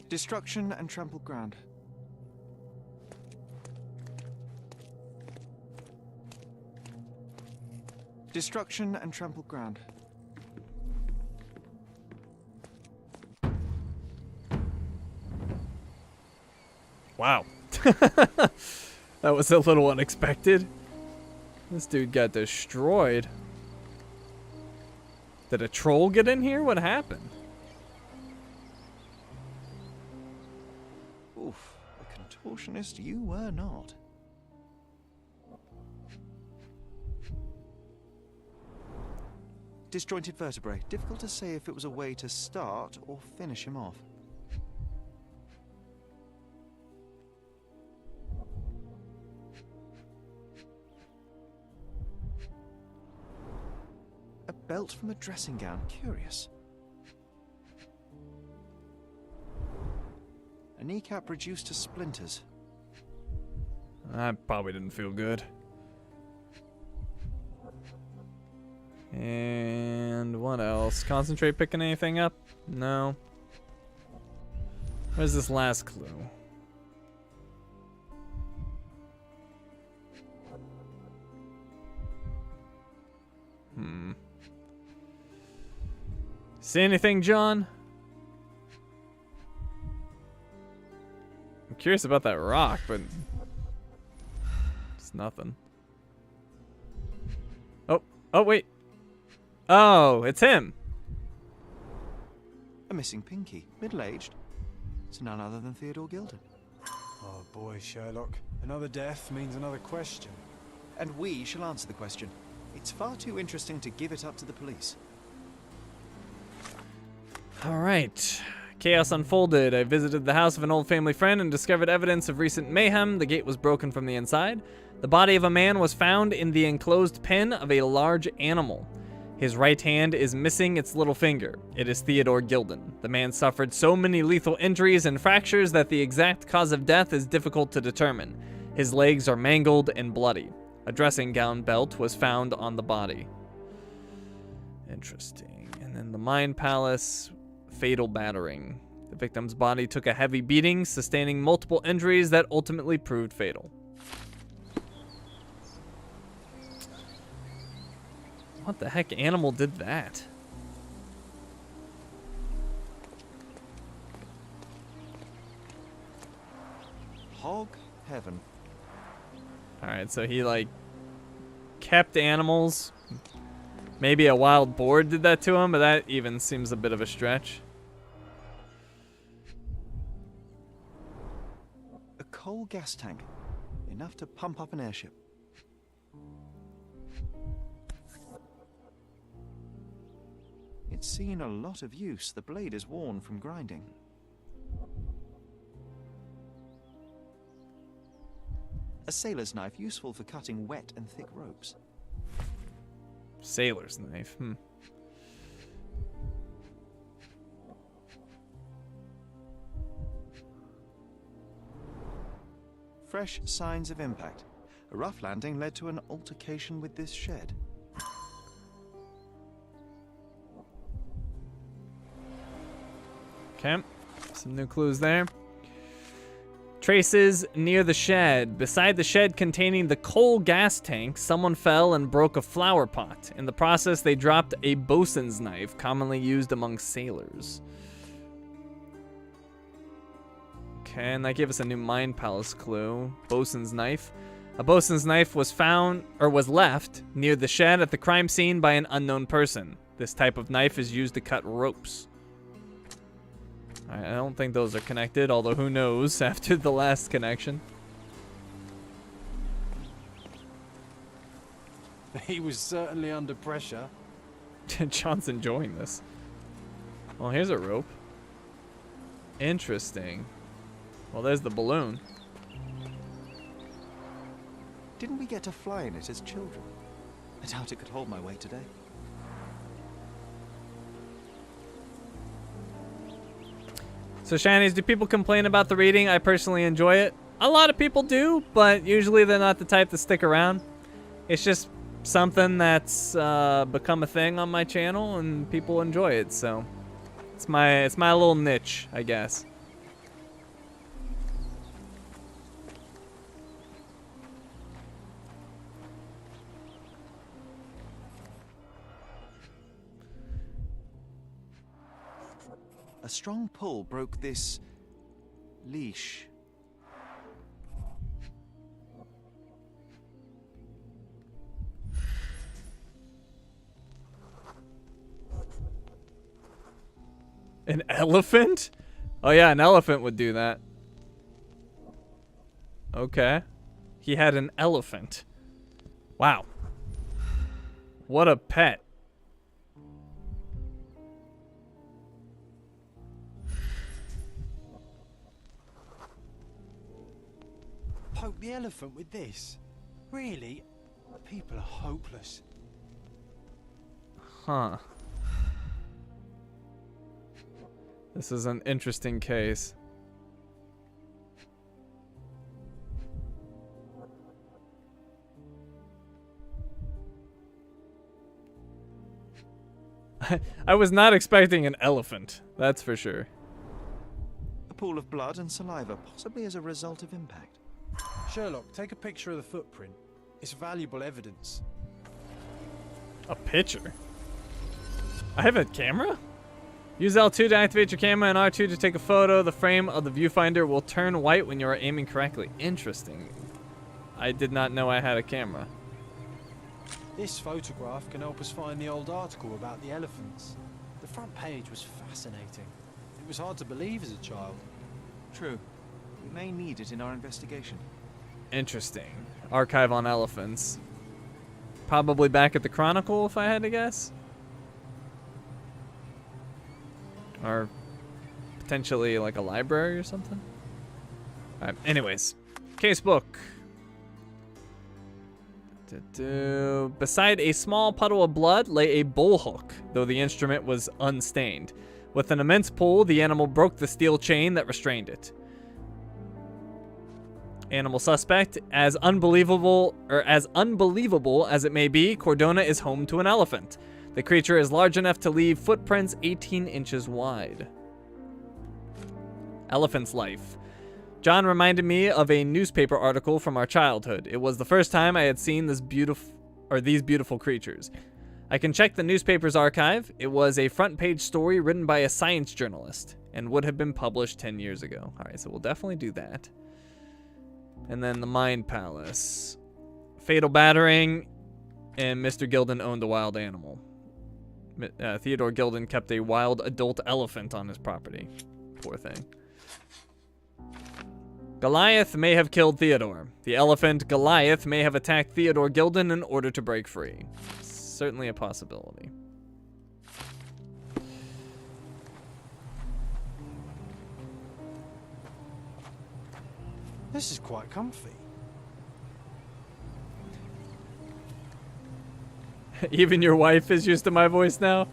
Destruction and trampled ground. Destruction and trampled ground. Wow. That was a little unexpected. This dude got destroyed. Did a troll get in here? What happened? Oof, the contortionist you were not. Disjointed vertebrae. Difficult to say if it was a way to start or finish him off. A belt from a dressing gown. Curious. A kneecap reduced to splinters. That probably didn't feel good. And what else? Concentrate picking anything up? No. Where's this last clue? See anything, John? I'm curious about that rock, but it's nothing. Oh, wait. Oh, it's him. A missing pinky, middle-aged. It's none other than Theodore Gilden. Oh boy, Sherlock. Another death means another question. And we shall answer the question. It's far too interesting to give it up to the police. All right. Chaos unfolded. I visited the house of an old family friend and discovered evidence of recent mayhem. The gate was broken from the inside. The body of a man was found in the enclosed pen of a large animal. His right hand is missing its little finger. It is Theodore Gilden. The man suffered so many lethal injuries and fractures that the exact cause of death is difficult to determine. His legs are mangled and bloody. A dressing gown belt was found on the body. Interesting. And then the Mind Palace, fatal battering. The victim's body took a heavy beating, sustaining multiple injuries that ultimately proved fatal. What the heck animal did that? Hog heaven. Alright, so he like kept animals. Maybe a wild boar did that to him, but that even seems a bit of a stretch. A coal gas tank. Enough to pump up an airship. It's seen a lot of use. The blade is worn from grinding. A sailor's knife, useful for cutting wet and thick ropes. Sailor's knife, Fresh signs of impact. A rough landing led to an altercation with this shed. Okay, some new clues there. Traces near the shed. Beside the shed containing the coal gas tank, someone fell and broke a flower pot. In the process, they dropped a Boson's knife, commonly used among sailors. Okay, and that gave us a new Mind Palace clue. Boson's knife. A Boson's knife was found, or was left, near the shed at the crime scene by an unknown person. This type of knife is used to cut ropes. I don't think those are connected, although who knows after the last connection. He was certainly under pressure. John's enjoying this. Well, here's a rope. Interesting. Well, there's the balloon. Didn't we get to fly in it as children? I doubt it could hold my weight today. So, Shinies, do people complain about the reading? I personally enjoy it. A lot of people do, but usually they're not the type to stick around. It's just something that's become a thing on my channel, and people enjoy it. So, it's my little niche, I guess. A strong pull broke this leash. An elephant? Oh yeah, an elephant would do that. Okay. He had an elephant. Wow. What a pet. Poke the elephant with this? Really? People are hopeless. Huh. This is an interesting case. I was not expecting an elephant, that's for sure. A pool of blood and saliva, possibly as a result of impact. Sherlock, take a picture of the footprint. It's valuable evidence. A picture? I have a camera? Use L2 to activate your camera and R2 to take a photo. The frame of the viewfinder will turn white when you are aiming correctly. Interesting. I did not know I had a camera. This photograph can help us find the old article about the elephants. The front page was fascinating. It was hard to believe as a child. True. We may need it in our investigation. Interesting. Archive on elephants. Probably back at the Chronicle, if I had to guess. Or potentially like a library or something. Alright, anyways. Casebook. Beside a small puddle of blood lay a bullhook, though the instrument was unstained. With an immense pull, the animal broke the steel chain that restrained it. Animal suspect, as unbelievable as it may be, Cordona is home to an elephant. The creature is large enough to leave footprints 18 inches wide. Elephant's life. John reminded me of a newspaper article from our childhood. It was the first time I had seen these beautiful creatures. I can check the newspaper's archive. It was a front-page story written by a science journalist and would have been published 10 years ago. All right, so we'll definitely do that. And then the Mind Palace. Fatal battering, and Mr. Gilden owned a wild animal. Theodore Gilden kept a wild adult elephant on his property. Poor thing. Goliath may have killed Theodore. The elephant Goliath may have attacked Theodore Gilden in order to break free. Certainly a possibility. This is quite comfy. Even your wife is used to my voice now?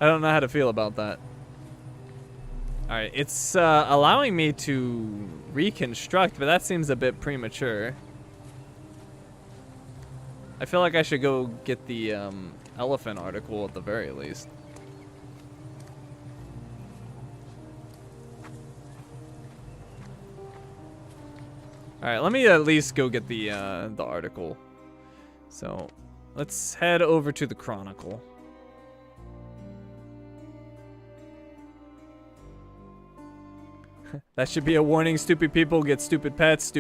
I don't know how to feel about that. Alright, it's allowing me to reconstruct, but that seems a bit premature. I feel like I should go get the elephant article at the very least. Alright, let me at least go get the article. So, let's head over to the Chronicle. That should be a warning. Stupid people get stupid pets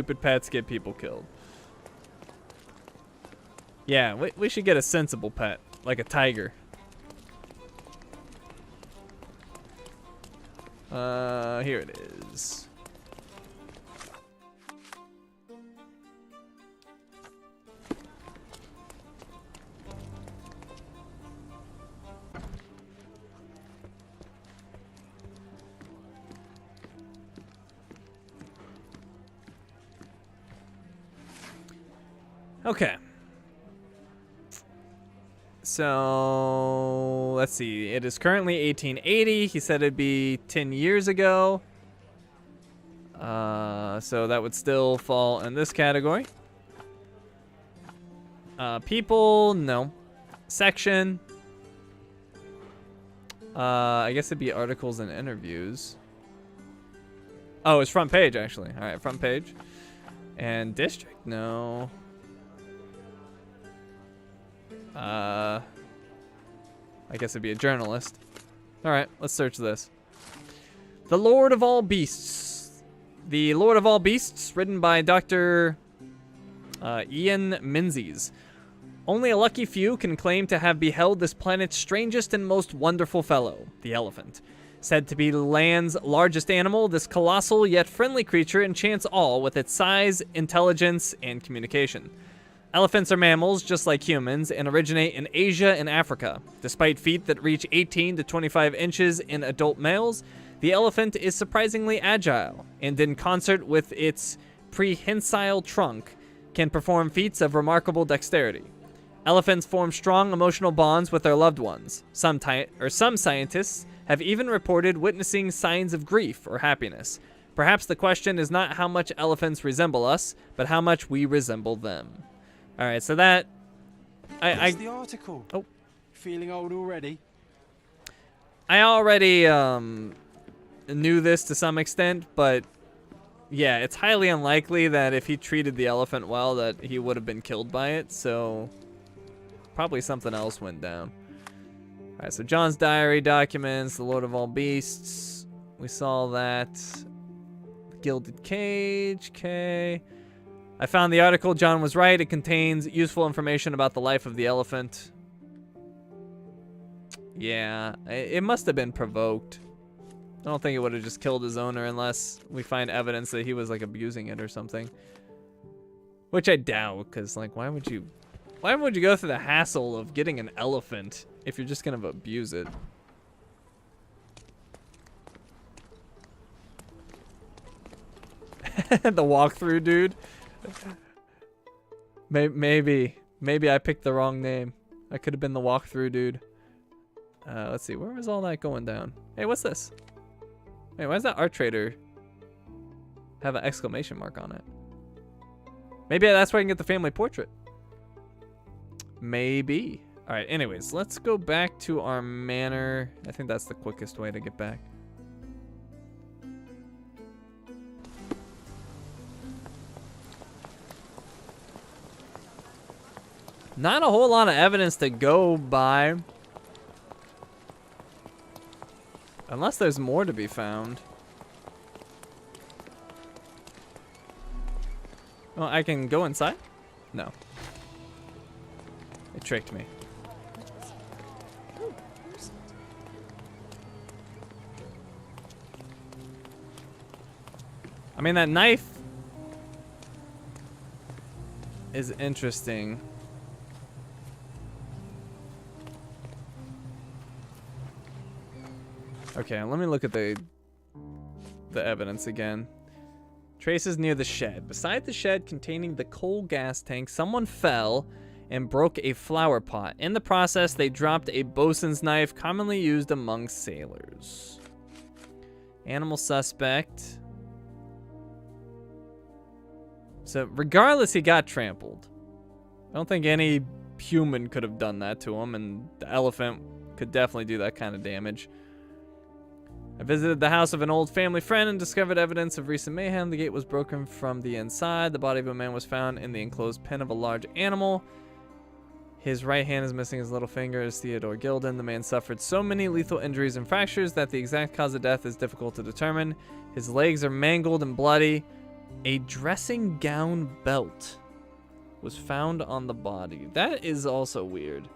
get people killed. Yeah, we should get a sensible pet, like a tiger. Here it is. Okay. So, let's see. It is currently 1880. He said it'd be 10 years ago. So that would still fall in this category. People, no. Section. I guess it'd be articles and interviews. Oh, it's front page, actually. All right, front page. And district, no. I guess it'd be a journalist. Alright, let's search this. The Lord of All Beasts. The Lord of All Beasts, written by Dr. Ian Menzies. Only a lucky few can claim to have beheld this planet's strangest and most wonderful fellow, the elephant. Said to be land's largest animal, this colossal yet friendly creature enchants all with its size, intelligence, and communication. Elephants are mammals, just like humans, and originate in Asia and Africa. Despite feet that reach 18 to 25 inches in adult males, the elephant is surprisingly agile, and in concert with its prehensile trunk, can perform feats of remarkable dexterity. Elephants form strong emotional bonds with their loved ones. Some scientists have even reported witnessing signs of grief or happiness. Perhaps the question is not how much elephants resemble us, but how much we resemble them. All right, so that That's the article. Oh, feeling old already? I already knew this to some extent, but yeah, it's highly unlikely that if he treated the elephant well that he would have been killed by it, so probably something else went down. All right, so John's diary documents, the Lord of all beasts. We saw that. Gilded cage, okay. I found the article. John was right. It contains useful information about the life of the elephant. Yeah, it must have been provoked. I don't think it would have just killed his owner unless we find evidence that he was like abusing it or something. Which I doubt, because like why would you go through the hassle of getting an elephant if you're just gonna abuse it? The walkthrough dude. Maybe I picked the wrong name. I could have been the walkthrough dude. Let's see, where was all that going down? Hey, what's this? Hey, why does that art trader have an exclamation mark on it? Maybe that's where I can get the family portrait. Maybe. All right, anyways, let's go back to our manor. I think that's the quickest way to get back. Not a whole lot of evidence to go by. Unless there's more to be found. Well, I can go inside? No. It tricked me. I mean, that knife is interesting. Okay, let me look at the evidence again. Traces near the shed. Beside the shed containing the coal gas tank, someone fell and broke a flower pot. In the process, they dropped a Boson's knife commonly used among sailors. Animal suspect. So regardless, he got trampled. I don't think any human could have done that to him, and the elephant could definitely do that kind of damage. I visited the house of an old family friend and discovered evidence of recent mayhem. The gate was broken from the inside. The body of a man was found in the enclosed pen of a large animal. His right hand is missing his little finger, is Theodore Gilden. The man suffered so many lethal injuries and fractures that the exact cause of death is difficult to determine. His legs are mangled and bloody. A dressing gown belt was found on the body. That is also weird.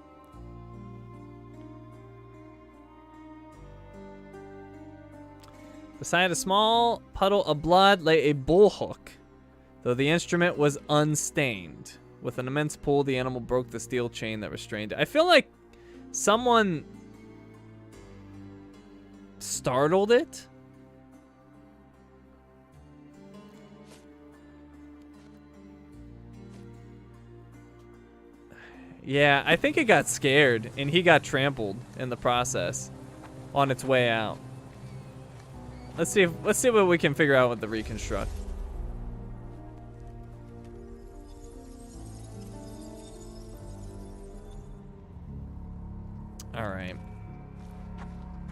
Beside a small puddle of blood lay a bullhook, though the instrument was unstained. With an immense pull, the animal broke the steel chain that restrained it. I feel like someone startled it. Yeah, I think it got scared and he got trampled in the process on its way out. Let's see what we can figure out with the reconstruct. All right.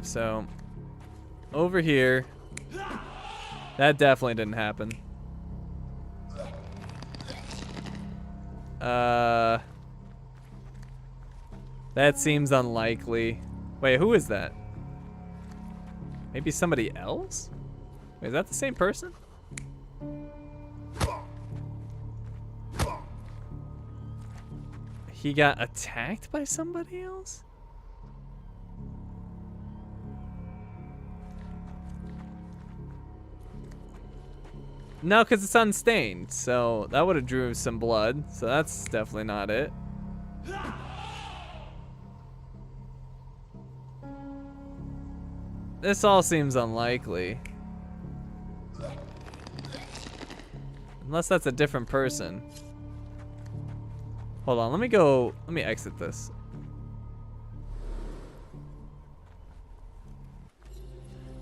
So over here, that definitely didn't happen. That seems unlikely. Wait, who is that? Maybe somebody else? Wait, is that the same person? He got attacked by somebody else? No, because it's unstained. So that would have drew some blood. So that's definitely not it. This all seems unlikely. Unless that's a different person. Hold on, let me exit this.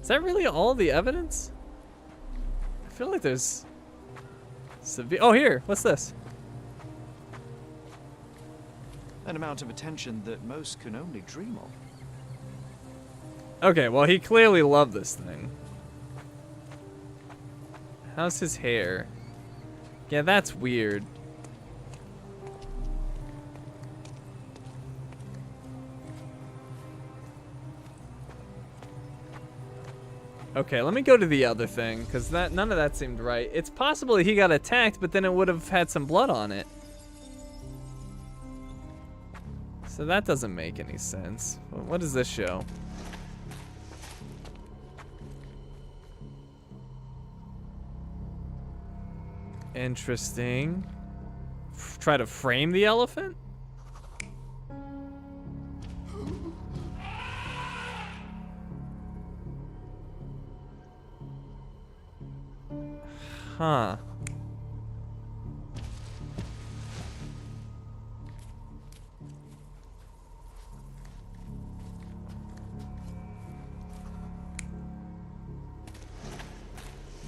Is that really all the evidence? I feel like there's severe. Oh, here, what's this? An amount of attention that most can only dream of. Okay, well, he clearly loved this thing. How's his hair? Yeah, that's weird. Okay, let me go to the other thing, because none of that seemed right. It's possible he got attacked, but then it would have had some blood on it. So that doesn't make any sense. What does this show? Interesting. Try to frame the elephant? Huh.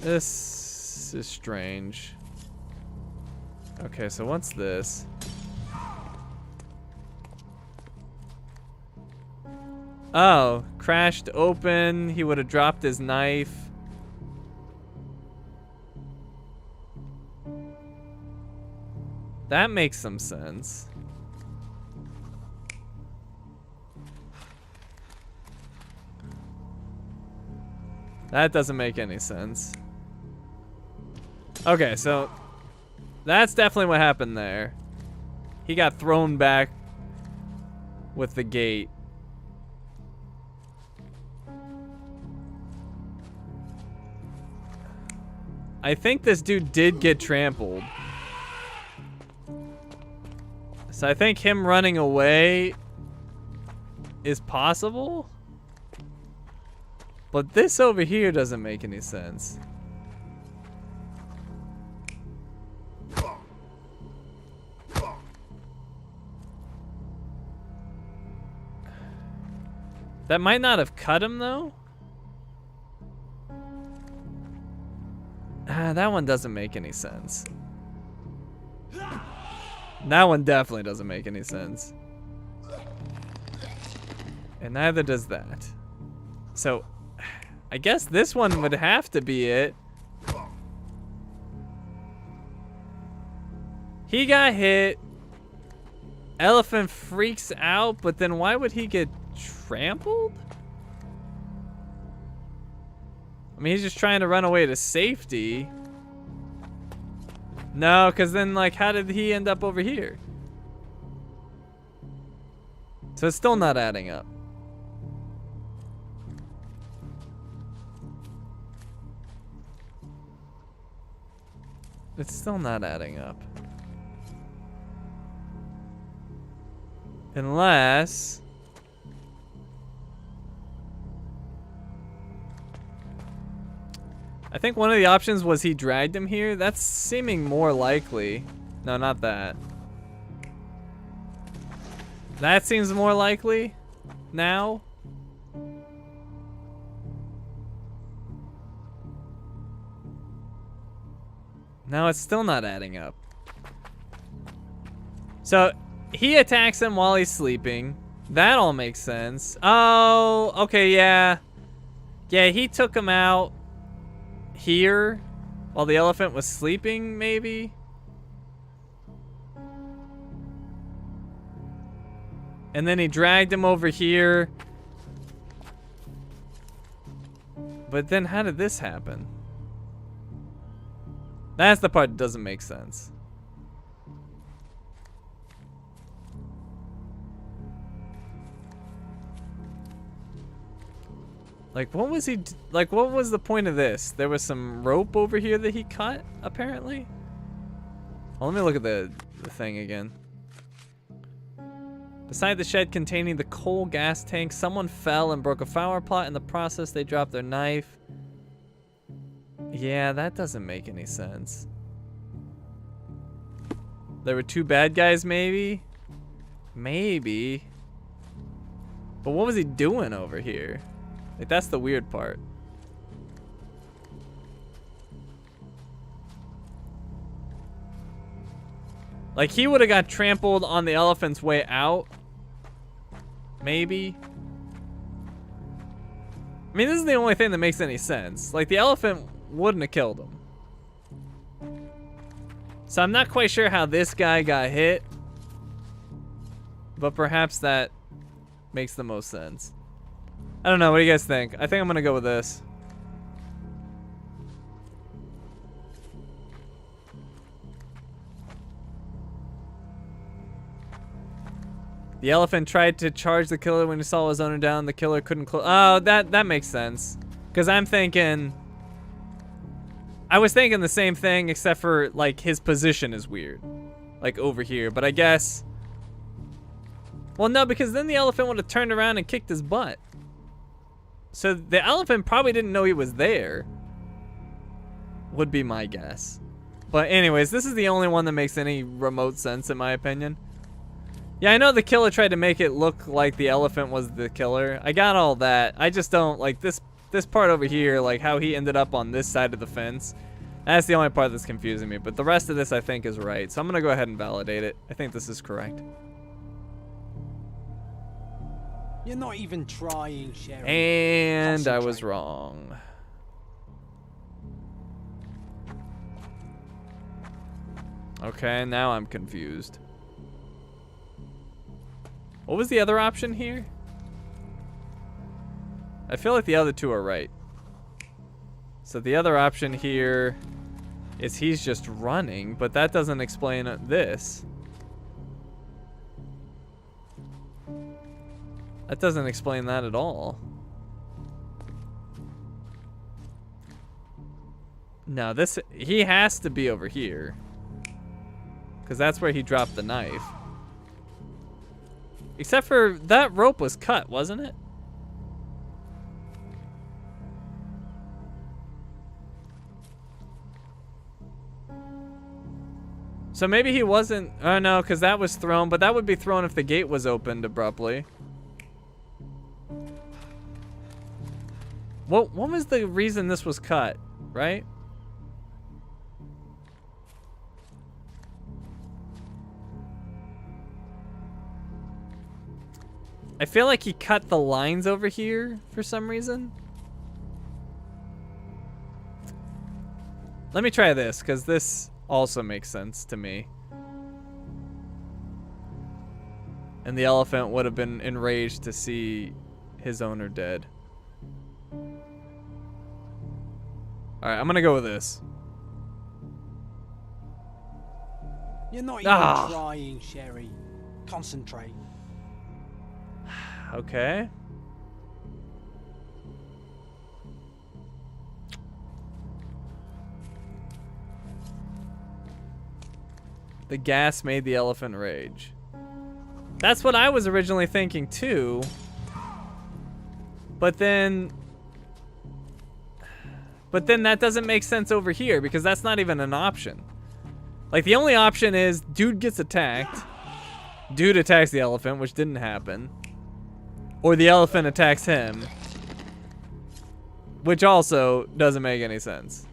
This is strange. Okay, so what's this? Oh, crashed open. He would have dropped his knife. That makes some sense. That doesn't make any sense. Okay, so that's definitely what happened there. He got thrown back with the gate. I think this dude did get trampled. So I think him running away is possible. But this over here doesn't make any sense. That might not have cut him though. That one doesn't make any sense. That one definitely doesn't make any sense. And neither does that. So, I guess this one would have to be it. He got hit. Elephant freaks out, but then why would he get trampled? I mean, he's just trying to run away to safety. No, because then, like, how did he end up over here? So it's still not adding up. It's still not adding up. Unless... I think one of the options was he dragged him here. That's seeming more likely. No, not that. That seems more likely now. No, it's still not adding up. So, he attacks him while he's sleeping. That all makes sense. Oh, okay, yeah. Yeah, he took him out here while the elephant was sleeping, maybe? And then he dragged him over here. But then how did this happen? That's the part that doesn't make sense. Like, what was he, like, what was the point of this? There was some rope over here that he cut, apparently? Well, let me look at the thing again. Beside the shed containing the coal gas tank, someone fell and broke a flower pot. In the process, they dropped their knife. Yeah, that doesn't make any sense. There were two bad guys, maybe? Maybe. But what was he doing over here? Like, that's the weird part. Like, he would have got trampled on the elephant's way out. Maybe. I mean, this is the only thing that makes any sense. Like, the elephant wouldn't have killed him. So I'm not quite sure how this guy got hit. But perhaps that makes the most sense. I don't know. What do you guys think? I think I'm going to go with this. The elephant tried to charge the killer when he saw his owner down. The killer couldn't close. Oh, that makes sense. Because I'm thinking... I was thinking the same thing, except for, like, his position is weird. Like, over here. But I guess... Well, no, because then the elephant would have turned around and kicked his butt. So the elephant probably didn't know he was there. Would be my guess. But anyways, this is the only one that makes any remote sense, in my opinion. Yeah, I know the killer tried to make it look like the elephant was the killer. I got all that. I just don't like this part over here, like how he ended up on this side of the fence. That's the only part that's confusing me. But the rest of this I think is right. So I'm going to go ahead and validate it. I think this is correct. You're not even trying, Sherry. And I was wrong. Okay, now I'm confused. What was the other option here? I feel like the other two are right. So the other option here is he's just running, but that doesn't explain this. That doesn't explain that at all. No, he has to be over here. Because that's where he dropped the knife. Except for that rope was cut, wasn't it? So maybe he wasn't... Oh no, because that was thrown, but that would be thrown if the gate was opened abruptly. What was the reason this was cut, right? I feel like he cut the lines over here for some reason. Let me try this, because this also makes sense to me. And the elephant would have been enraged to see his owner dead. Alright, I'm gonna go with this. You're not even trying, Sherry. Concentrate. Okay. The gas made the elephant rage. That's what I was originally thinking too. But then that doesn't make sense over here because that's not even an option. Like the only option is dude gets attacked. Dude attacks the elephant, which didn't happen. Or the elephant attacks him. Which also doesn't make any sense.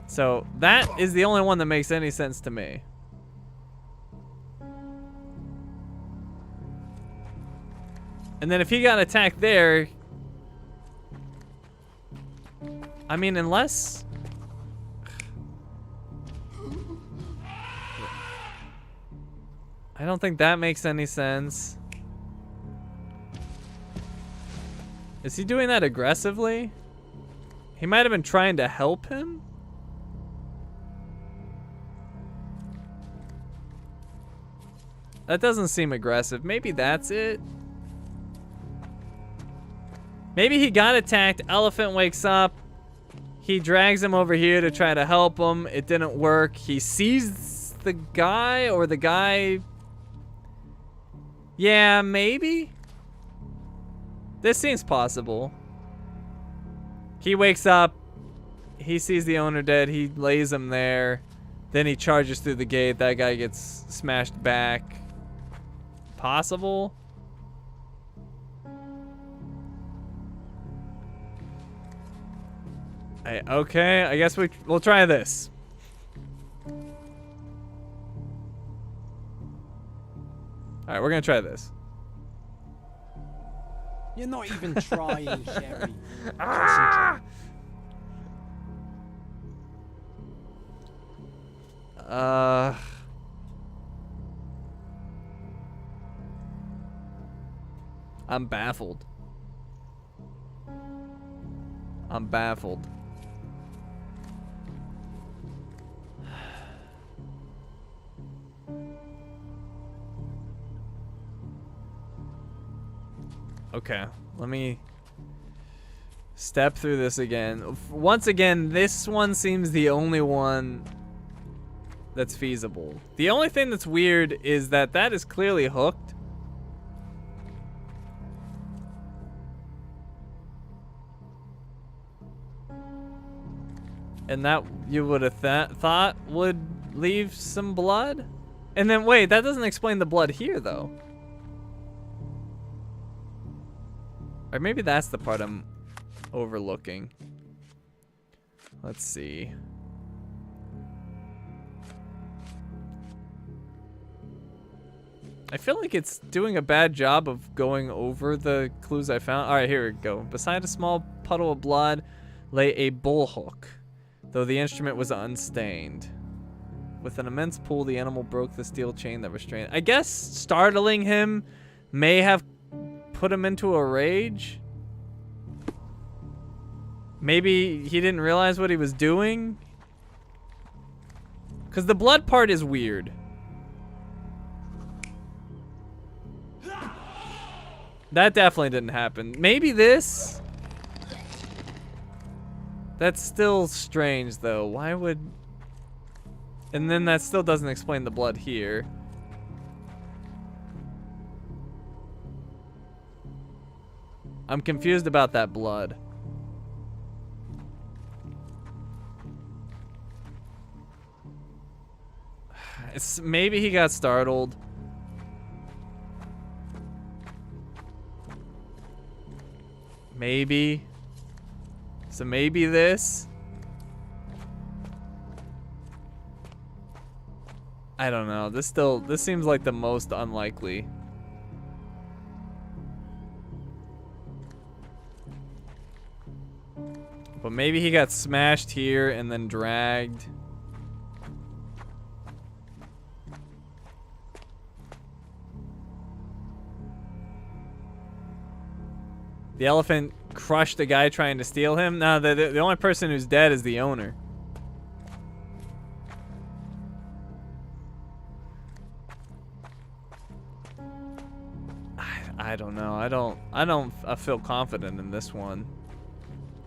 So that is the only one that makes any sense to me. And then if he got attacked there, I mean, unless... I don't think that makes any sense. Is he doing that aggressively? He might have been trying to help him? That doesn't seem aggressive. Maybe that's it. Maybe he got attacked. Elephant wakes up. He drags him over here to try to help him. It didn't work. He sees the guy, or the guy... Yeah, maybe? This seems possible. He wakes up. He sees the owner dead. He lays him there. Then he charges through the gate. That guy gets smashed back. Possible? Okay, I guess we'll try this. Alright, we're gonna try this. You're not even trying, Sherry. Ah! I'm baffled. I'm baffled. Okay, let me step through this again. Once again, this one seems the only one that's feasible. The only thing that's weird is that that is clearly hooked. And that you would have thought would leave some blood. And then wait, that doesn't explain the blood here though. Or maybe that's the part I'm overlooking. Let's see. I feel like it's doing a bad job of going over the clues I found. All right, here we go. Beside a small puddle of blood lay a bullhook, though the instrument was unstained. With an immense pull, the animal broke the steel chain that restrained. I guess startling him may have put him into a rage. Maybe he didn't realize what he was doing. Because the blood part is weird. That definitely didn't happen. Maybe this? That's still strange though. Why would... And then that still doesn't explain the blood here. I'm confused about that blood. Maybe he got startled. Maybe. So maybe this. I don't know. This seems like the most unlikely. But maybe he got smashed here and then dragged. The elephant crushed the guy trying to steal him? No, the only person who's dead is the owner. I don't know. I don't feel confident in this one.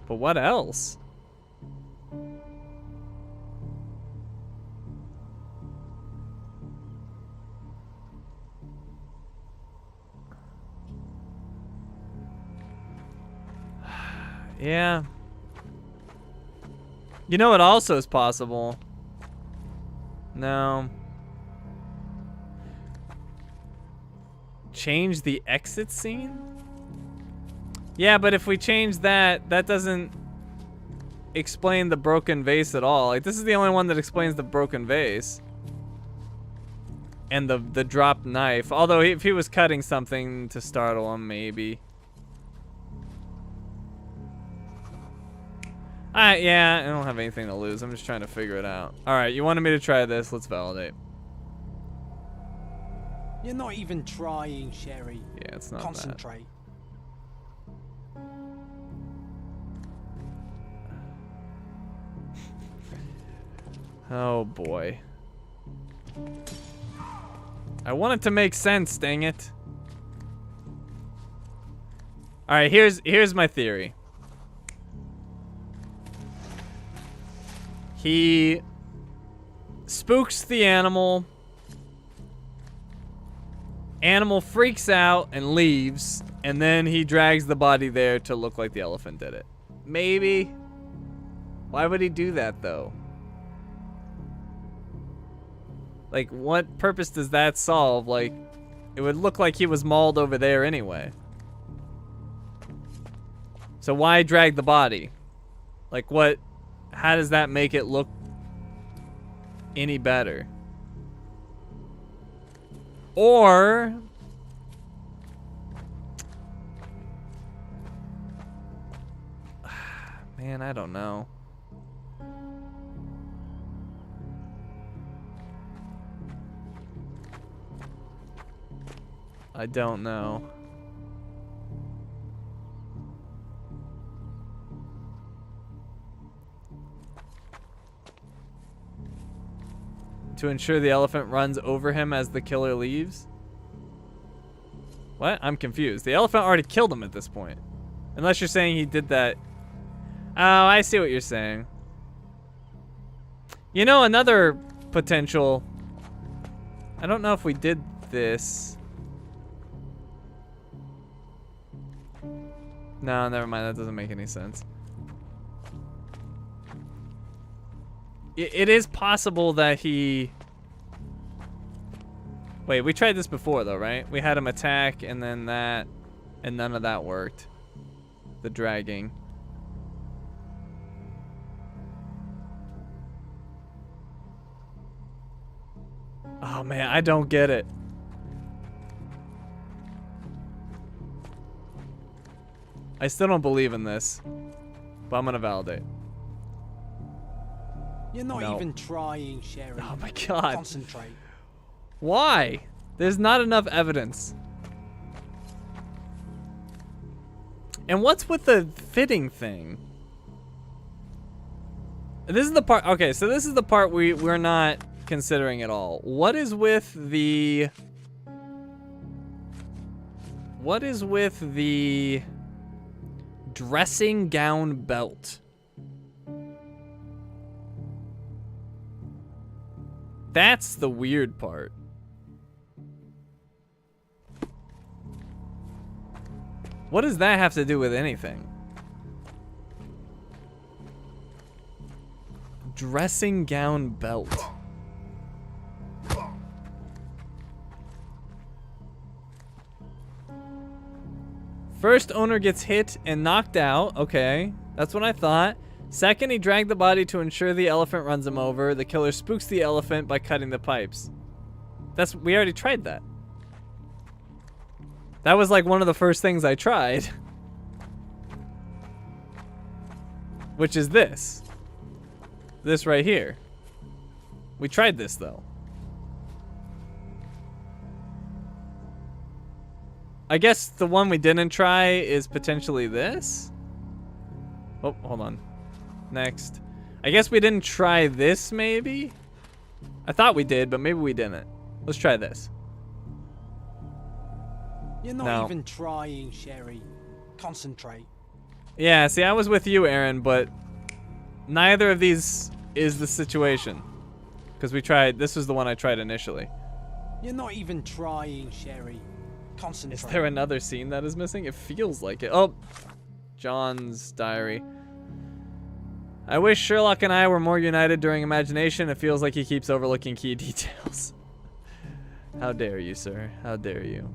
But what else? Yeah. You know what also is possible? No. Change the exit scene? Yeah, but if we change that, that doesn't explain the broken vase at all. Like, this is the only one that explains the broken vase. And the dropped knife. Although, if he was cutting something to startle him, maybe. Yeah, I don't have anything to lose. I'm just trying to figure it out. Alright, you wanted me to try this. Let's validate. You're not even trying, Sherry. Yeah, it's not Concentrate. Oh, boy. I want it to make sense, dang it. All right, here's my theory. He spooks the animal. Animal freaks out and leaves, and then he drags the body there to look like the elephant did it. Maybe. Why would he do that though? Like, what purpose does that solve? Like, it would look like he was mauled over there anyway. So why drag the body? Like, what? How does that make it look any better? Or man, I don't know. I don't know. To ensure the elephant runs over him as the killer leaves? What? I'm confused. The elephant already killed him at this point. Unless you're saying he did that. Oh, I see what you're saying. You know, another potential. I don't know if we did this. No, never mind. That doesn't make any sense. It is possible that he... Wait, we tried this before though, right? We had him attack and then that, and none of that worked. The dragging. Oh man, I don't get it. I still don't believe in this, but I'm gonna validate. You're not even trying, Sherry. Oh my god. Concentrate. Why? There's not enough evidence. And what's with the fitting thing? This is the part. Okay, so this is the part we're not considering at all. What is with the... What is with the dressing gown belt? That's the weird part. What does that have to do with anything? Dressing gown belt. First owner gets hit and knocked out. Okay, that's what I thought. Second, he dragged the body to ensure the elephant runs him over. The killer spooks the elephant by cutting the pipes. We already tried that. That was like one of the first things I tried. Which is this. This right here. We tried this though. I guess the one we didn't try is potentially this. Oh, hold on. Next. I guess we didn't try this, maybe? I thought we did, but maybe we didn't. Let's try this. You're not even trying, Sherry. Concentrate. Yeah, see, I was with you, Aaron, but neither of these is the situation. Because we tried, this was the one I tried initially. You're not even trying, Sherry. Concentrate. Is there another scene that is missing? It feels like it. Oh, John's diary. I wish Sherlock and I were more united during imagination. It feels like he keeps overlooking key details. How dare you, sir? How dare you?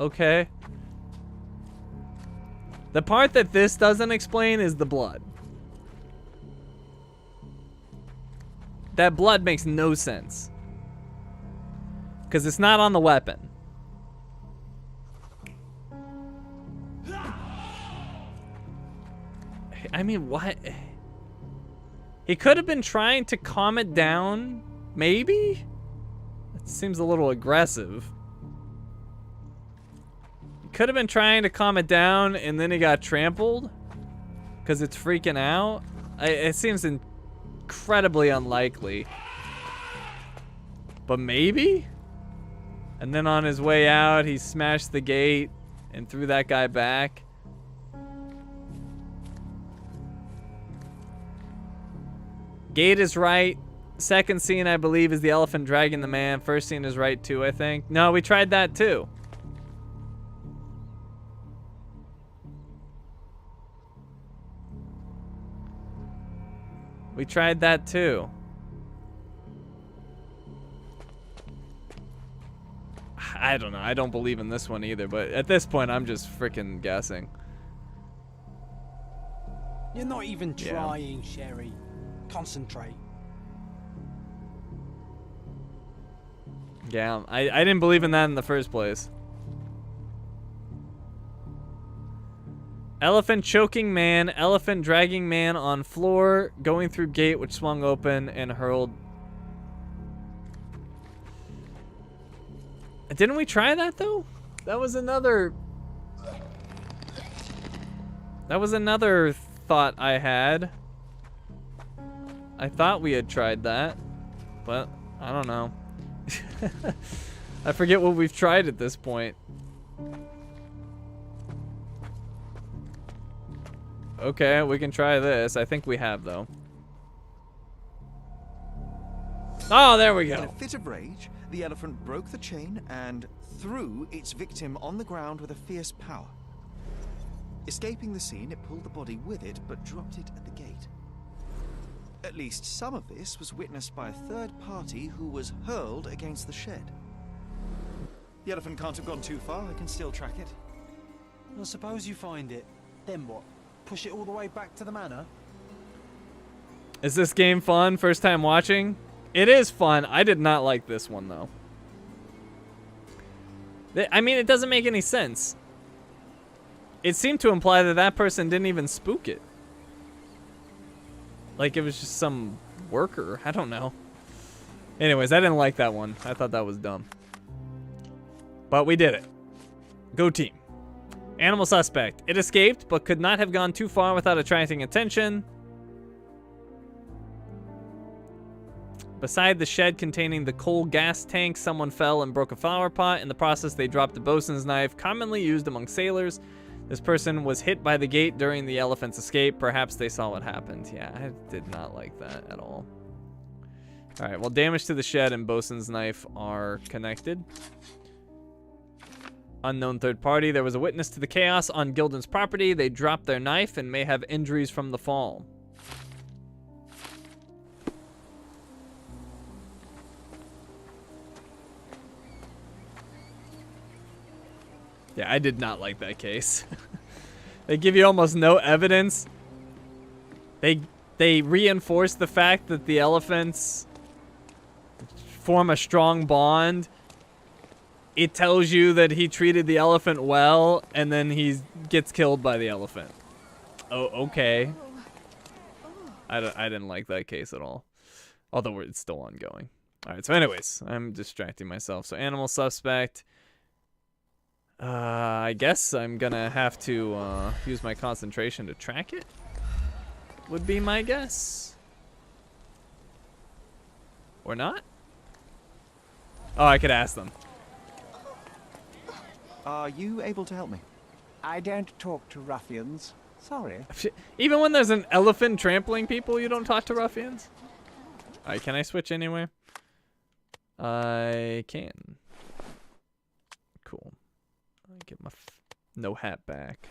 Okay. The part that this doesn't explain is the blood. That blood makes no sense. Because it's not on the weapon. I mean, what? He could have been trying to calm it down, maybe? It seems a little aggressive. He could have been trying to calm it down and then he got trampled because it's freaking out. It seems incredibly unlikely. But maybe? And then on his way out, he smashed the gate and threw that guy back. Gate is right. Second scene, I believe, is the elephant dragging the man. First scene is right too, I think. No, we tried that too. We tried that too. I don't know. I don't believe in this one either, but at this point, I'm just freaking guessing. You're not even trying, Sherry. Concentrate. Yeah, I didn't believe in that in the first place. Elephant choking man, elephant dragging man on floor, going through gate which swung open and hurled. Didn't we try that though? That was another thought I had. I thought we had tried that, but I don't know. I forget what we've tried at this point. Okay, we can try this. I think we have, though. Oh, there we go. In a fit of rage, the elephant broke the chain and threw its victim on the ground with a fierce power. Escaping the scene, it pulled the body with it, but dropped it at the gate. At least some of this was witnessed by a third party who was hurled against the shed. The elephant can't have gone too far. I can still track it. Well, suppose you find it. Then what? Push it all the way back to the manor? Is this game fun? First time watching? It is fun. I did not like this one, though. I mean, it doesn't make any sense. It seemed to imply that that person didn't even spook it. Like it was just some worker. I don't know. Anyways, I didn't like that one. I thought that was dumb. But we did it. Go team. Animal suspect. It escaped, but could not have gone too far without attracting attention. Beside the shed containing the coal gas tank, someone fell and broke a flower pot. In the process, they dropped the bosun's knife, commonly used among sailors. This person was hit by the gate during the elephant's escape. Perhaps they saw what happened. Yeah, I did not like that at all. All right, well, damage to the shed and bosun's knife are connected. Unknown third party. There was a witness to the chaos on Gilden's property. They dropped their knife and may have injuries from the fall. Yeah, I did not like that case. They give you almost no evidence. They reinforce the fact that the elephants form a strong bond. It tells you that he treated the elephant well, and then he gets killed by the elephant. Oh, okay. I didn't like that case at all. Although it's still ongoing. All right, so anyways, I'm distracting myself. So animal suspect. I guess I'm gonna have to use my concentration to track it. Would be my guess. Or not? Oh, I could ask them. Are you able to help me? I don't talk to ruffians. Sorry. Even when there's an elephant trampling people, you don't talk to ruffians? Alright, can I switch anyway? I can. Cool. Get my no hat back.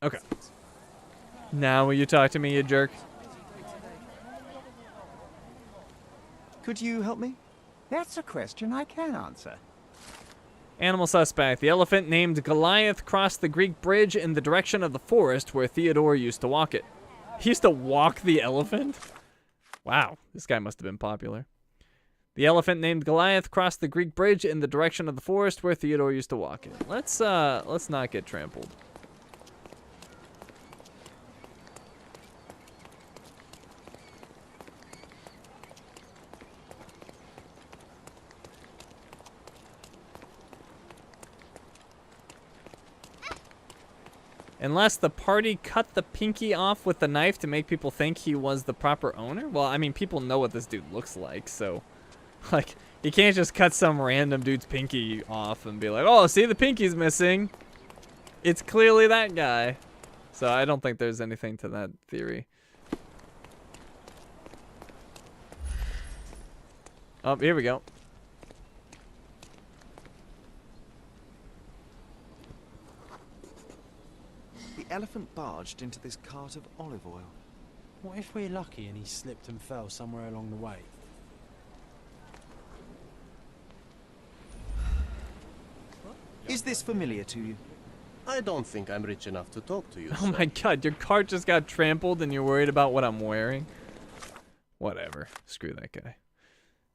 Okay. Now will you talk to me, you jerk? Could you help me? That's a question I can answer. Animal suspect. The elephant named Goliath crossed the Greek bridge in the direction of the forest where Theodore used to walk it. He used to walk the elephant? Wow, this guy must have been popular. The elephant named Goliath crossed the Greek bridge in the direction of the forest where Theodore used to walk it. Let's not get trampled. Unless the party cut the pinky off with the knife to make people think he was the proper owner? Well, I mean, people know what this dude looks like, so... Like, You can't just cut some random dude's pinky off and be like, oh, see, the pinky's missing. It's clearly that guy. So I don't think there's anything to that theory. Oh, here we go. The elephant barged into this cart of olive oil. What if we're lucky and he slipped and fell somewhere along the way? Is this familiar to you? I don't think I'm rich enough to talk to you, Oh my god, your cart just got trampled and you're worried about what I'm wearing? Whatever. Screw that guy.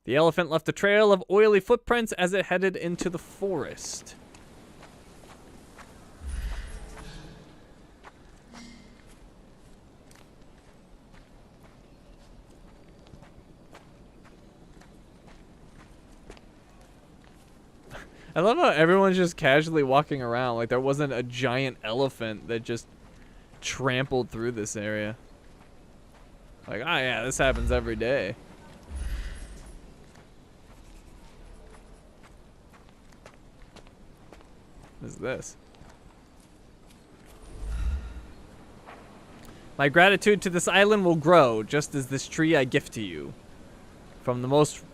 The elephant left a trail of oily footprints as it headed into the forest. I love how everyone's just casually walking around like there wasn't a giant elephant that just trampled through this area. Like, oh yeah, this happens every day. What is this? My gratitude to this island will grow, just as this tree I gift to you. From the most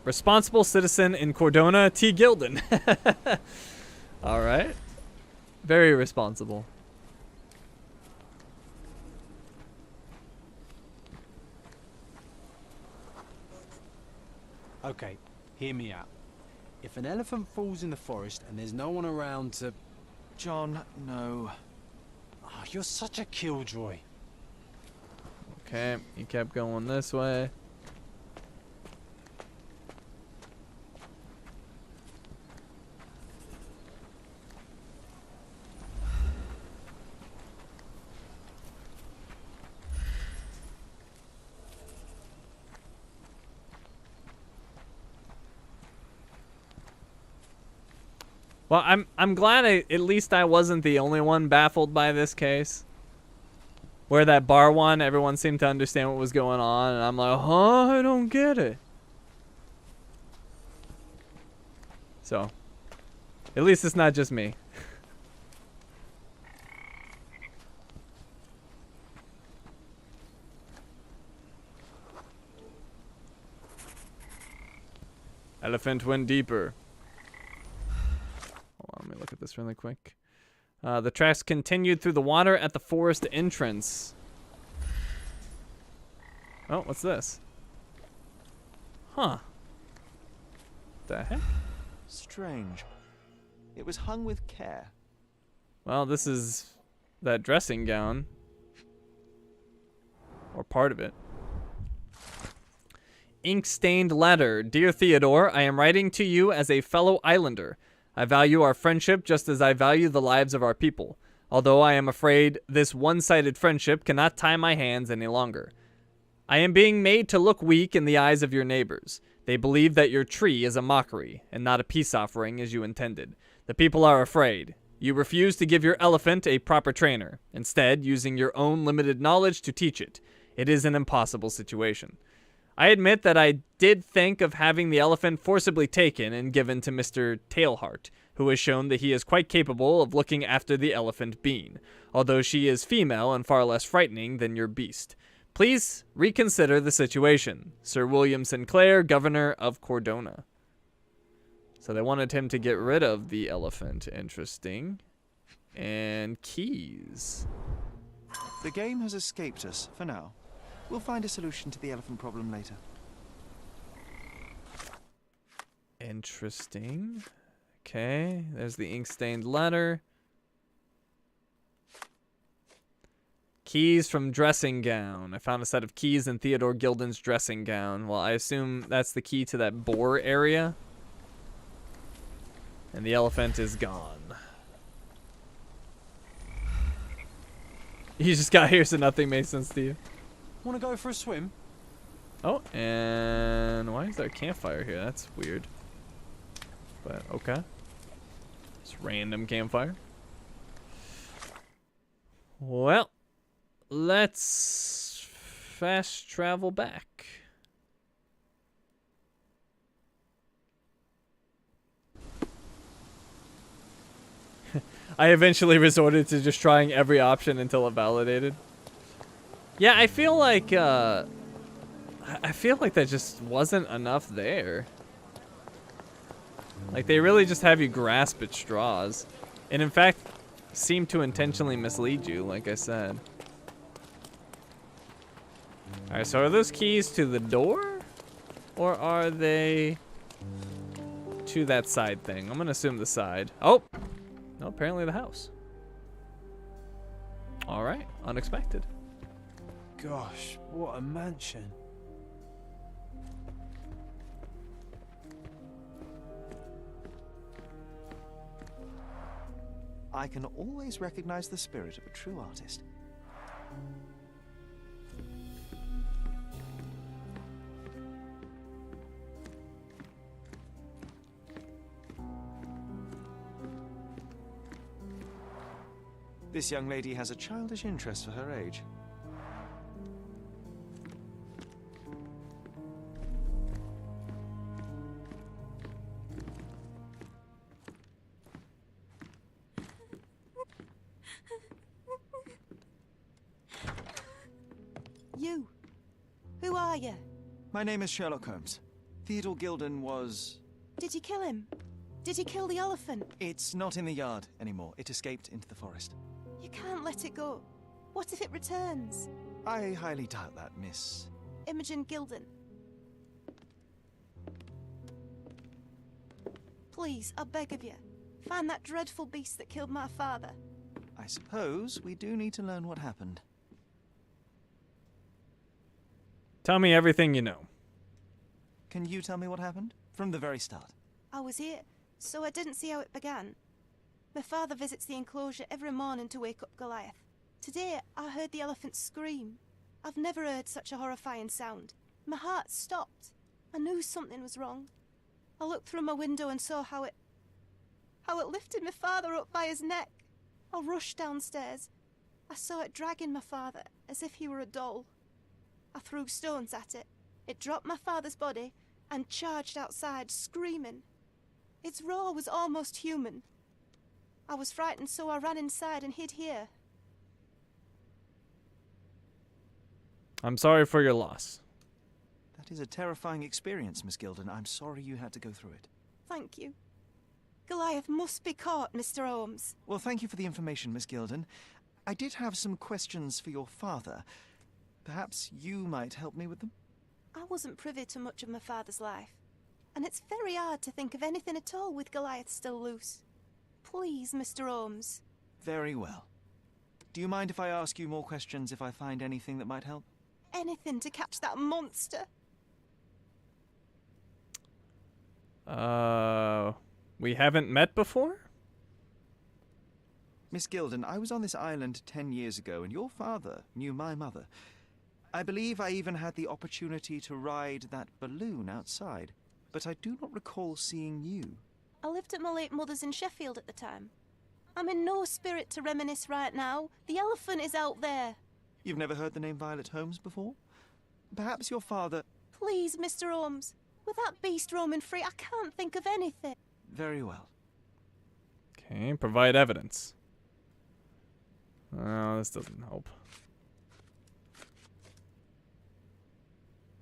responsible citizen in Cordona, T. Gilden. Alright. Very responsible. Okay, hear me out. If an elephant falls in the forest and there's no one around to... John, no. Oh, you're such a killjoy. Okay, he kept going this way. Well, I'm glad at least I wasn't the only one baffled by this case. Where that bar one, everyone seemed to understand what was going on, and I'm like, huh? I don't get it. So, at least it's not just me. Elephant went deeper. Hold on, let me look at this really quick. The tracks continued through the water at the forest entrance. Oh, what's this? Huh. The heck? Strange. It was hung with care. Well, this is that dressing gown. Or part of it. Ink-stained letter. Dear Theodore, I am writing to you as a fellow islander. I value our friendship just as I value the lives of our people, although I am afraid this one-sided friendship cannot tie my hands any longer. I am being made to look weak in the eyes of your neighbors. They believe that your tree is a mockery, and not a peace offering as you intended. The people are afraid. You refuse to give your elephant a proper trainer, instead using your own limited knowledge to teach it. It is an impossible situation. I admit that I did think of having the elephant forcibly taken and given to Mr. Tailheart, who has shown that he is quite capable of looking after the elephant bean, although she is female and far less frightening than your beast. Please reconsider the situation. Sir William Sinclair, Governor of Cordona. So they wanted him to get rid of the elephant. Interesting. And keys. The game has escaped us for now. We'll find a solution to the elephant problem later. Interesting. Okay, there's the ink-stained letter. Keys from dressing gown. I found a set of keys in Theodore Gilden's dressing gown. Well, I assume that's the key to that boar area. And the elephant is gone. You just got here so nothing made sense to you. Want to go for a swim? Oh, and why is there a campfire here? That's weird. But okay. It's random campfire. Well, let's fast travel back. I eventually resorted to just trying every option until it validated. Yeah, I feel like that just wasn't enough there. Like, they really just have you grasp at straws. And in fact, seem to intentionally mislead you, like I said. Alright, so are those keys to the door? Or are they to that side thing? I'm gonna assume the side. Oh! No, apparently the house. Alright, unexpected. Gosh, what a mansion. I can always recognize the spirit of a true artist. This young lady has a childish interest for her age. You. Who are you? My name is Sherlock Holmes. Theodore Gilden was... Did you kill him? Did you kill the elephant? It's not in the yard anymore. It escaped into the forest. You can't let it go. What if it returns? I highly doubt that, Miss... Imogen Gilden. Please, I beg of you, find that dreadful beast that killed my father. I suppose we do need to learn what happened. Tell me everything you know. Can you tell me what happened? From the very start. I was here, so I didn't see how it began. My father visits the enclosure every morning to wake up Goliath. Today, I heard the elephant scream. I've never heard such a horrifying sound. My heart stopped. I knew something was wrong. I looked through my window and saw how it lifted my father up by his neck. I rushed downstairs. I saw it dragging my father as if he were a doll. I threw stones at it. It dropped my father's body and charged outside, screaming. Its roar was almost human. I was frightened, so I ran inside and hid here. I'm sorry for your loss. That is a terrifying experience, Miss Gilden. I'm sorry you had to go through it. Thank you. Goliath must be caught, Mr. Holmes. Well, thank you for the information, Miss Gilden. I did have some questions for your father. Perhaps you might help me with them? I wasn't privy to much of my father's life, and it's very hard to think of anything at all with Goliath still loose. Please, Mr. Holmes. Very well. Do you mind if I ask you more questions if I find anything that might help? Anything to catch that monster. We haven't met before? Miss Gilden, I was on this island 10 years ago, and your father knew my mother. I believe I even had the opportunity to ride that balloon outside, but I do not recall seeing you. I lived at my late mother's in Sheffield at the time. I'm in no spirit to reminisce right now. The elephant is out there. You've never heard the name Violet Holmes before? Perhaps your father... Please, Mr. Holmes. With that beast roaming free, I can't think of anything. Very well. Okay, provide evidence. Oh, this doesn't help.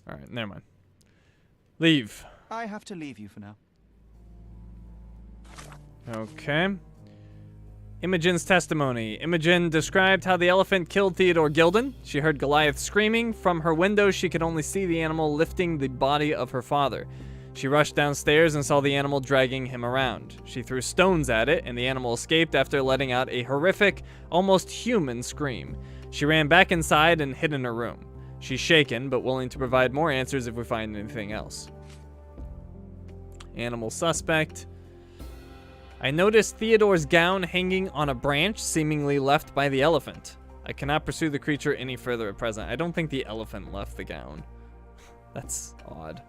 Alright, never mind. Leave. I have to leave you for now. Okay. Imogen's testimony. Imogen described how the elephant killed Theodore Gilden. She heard Goliath screaming. From her window, she could only see the animal lifting the body of her father. She rushed downstairs and saw the animal dragging him around. She threw stones at it, and the animal escaped after letting out a horrific, almost human scream. She ran back inside and hid in her room. She's shaken, but willing to provide more answers if we find anything else. Animal suspect. I noticed Theodore's gown hanging on a branch, seemingly left by the elephant. I cannot pursue the creature any further at present. I don't think the elephant left the gown. That's odd.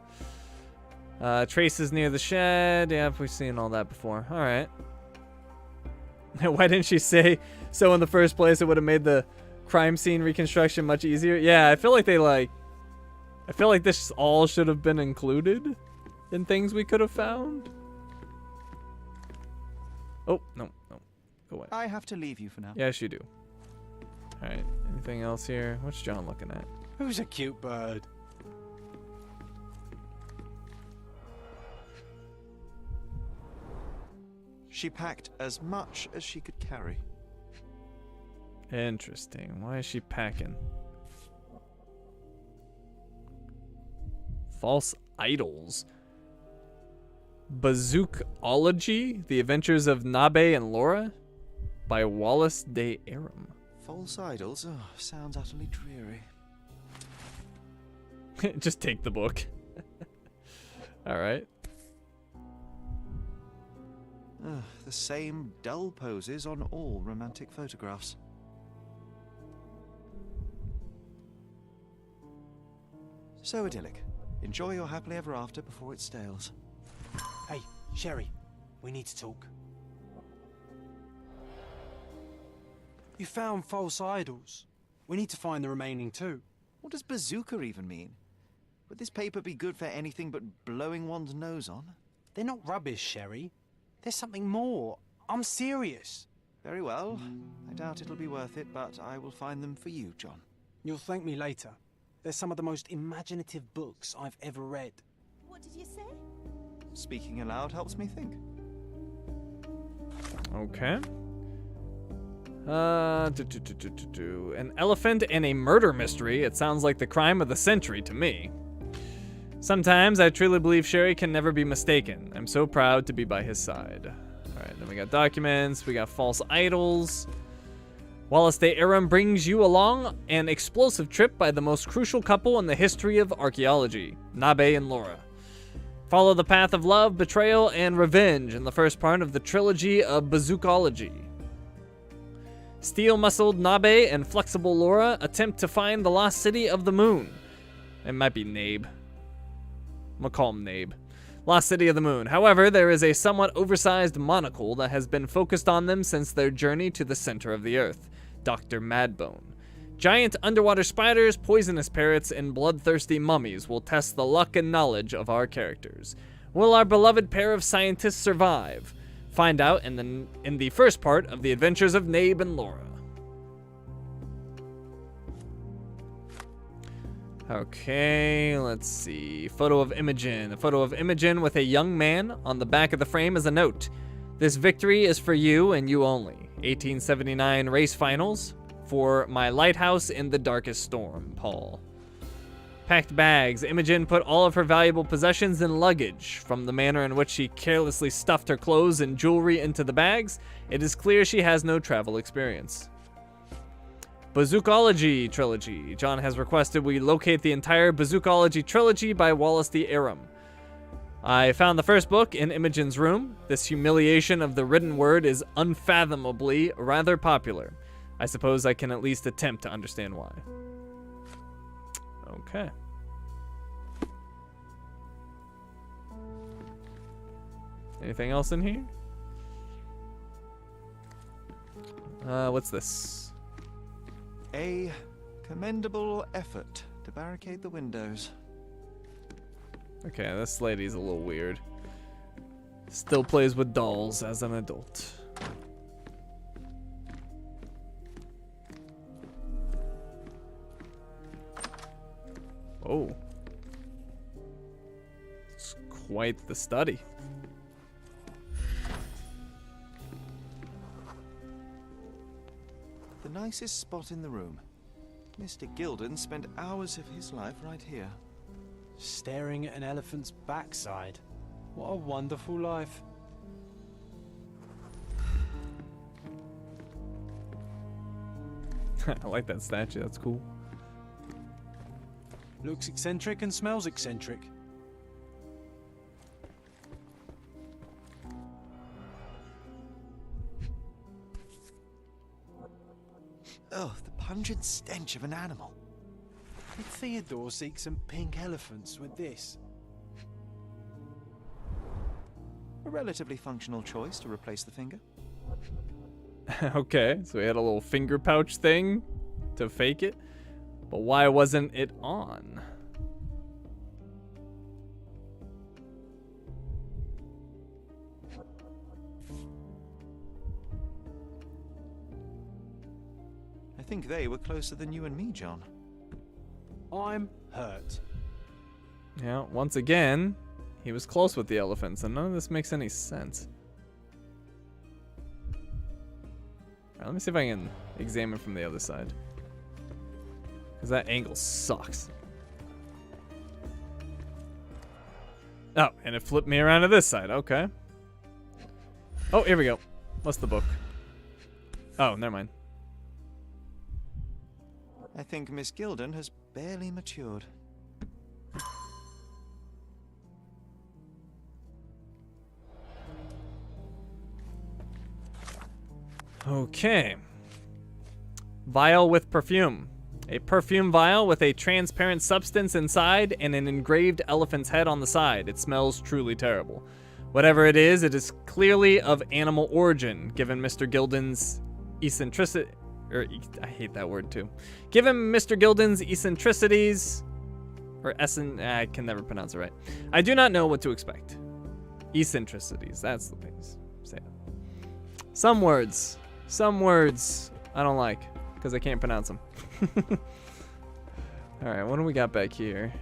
Traces near the shed. Yeah, we've seen all that before. All right. Why didn't she say so in the first place? It would have made the crime scene reconstruction much easier. Yeah, I feel like I feel like this all should have been included in things we could have found. Oh, no. Go away. I have to leave you for now. Yes, you do. All right. Anything else here? What's John looking at? Who's a cute bird? She packed as much as she could carry. Interesting. Why is she packing? False idols. Bazookology: The Adventures of Nabe and Laura by Wallace de Aram. False idols? Oh, sounds utterly dreary. Just take the book. All right. The same dull poses on all romantic photographs. So idyllic. Enjoy your happily ever after before it stales. Hey, Sherry, we need to talk. You found false idols. We need to find the remaining two. What does bazooka even mean? Would this paper be good for anything but blowing one's nose on? They're not rubbish, Sherry. There's something more. I'm serious. Very well. I doubt it'll be worth it, but I will find them for you, John. You'll thank me later. They're some of the most imaginative books I've ever read. What did you say? Speaking aloud helps me think. Okay. An elephant and a murder mystery. It sounds like the crime of the century to me. Sometimes I truly believe Sherry can never be mistaken. I'm so proud to be by his side. Alright, then we got documents, we got false idols. Wallace de Aram brings you along an explosive trip by the most crucial couple in the history of archaeology, Nabe and Laura. Follow the path of love, betrayal, and revenge in the first part of the trilogy of Bazookology. Steel-muscled Nabe and flexible Laura attempt to find the lost city of the moon. It might be Nabe. I'm gonna call him Nabe. Lost City of the Moon. However, there is a somewhat oversized monocle that has been focused on them since their journey to the center of the Earth, Dr. Madbone. Giant underwater spiders, poisonous parrots, and bloodthirsty mummies will test the luck and knowledge of our characters. Will our beloved pair of scientists survive? Find out in the first part of The Adventures of Nabe and Laura. Okay, let's see. Photo of Imogen. A photo of Imogen with a young man. On the back of the frame is a note. This victory is for you and you only. 1879 race finals for my lighthouse in the darkest storm, Paul. Packed bags. Imogen put all of her valuable possessions in luggage. From the manner in which she carelessly stuffed her clothes and jewelry into the bags, it is clear she has no travel experience. Bazookology trilogy. John has requested we locate the entire Bazookology trilogy by Wallace de Aram. I found the first book in Imogen's room. This humiliation of the written word is unfathomably rather popular. I suppose I can at least attempt to understand why. Okay. Anything else in here? What's this? A commendable effort to barricade the windows. Okay, this lady's a little weird. Still plays with dolls as an adult. Oh. It's quite the study. The nicest spot in the room. Mr. Gilden spent hours of his life right here. Staring at an elephant's backside. What a wonderful life. I like that statue, that's cool. Looks eccentric and smells eccentric. Oh, the pungent stench of an animal. Did Theodore seek some pink elephants with this? A relatively functional choice to replace the finger. Okay, so we had a little finger pouch thing to fake it. But why wasn't it on? think they were closer than you and me, John. I'm hurt. Yeah, once again, he was close with the elephants, and none of this makes any sense. Alright, let me see if I can examine from the other side. Because that angle sucks. Oh, and it flipped me around to this side. Okay. Oh, here we go. What's the book? Oh, never mind. I think Miss Gilden has barely matured. Okay. Vial with perfume. A perfume vial with a transparent substance inside and an engraved elephant's head on the side. It smells truly terrible. Whatever it is clearly of animal origin, given Mr. Gilden's eccentricity. I hate that word too. Given Mr. Gilden's eccentricities, I can never pronounce it right. I do not know what to expect. Eccentricities, that's the way to say it. Some words I don't like, because I can't pronounce them. Alright, what do we got back here?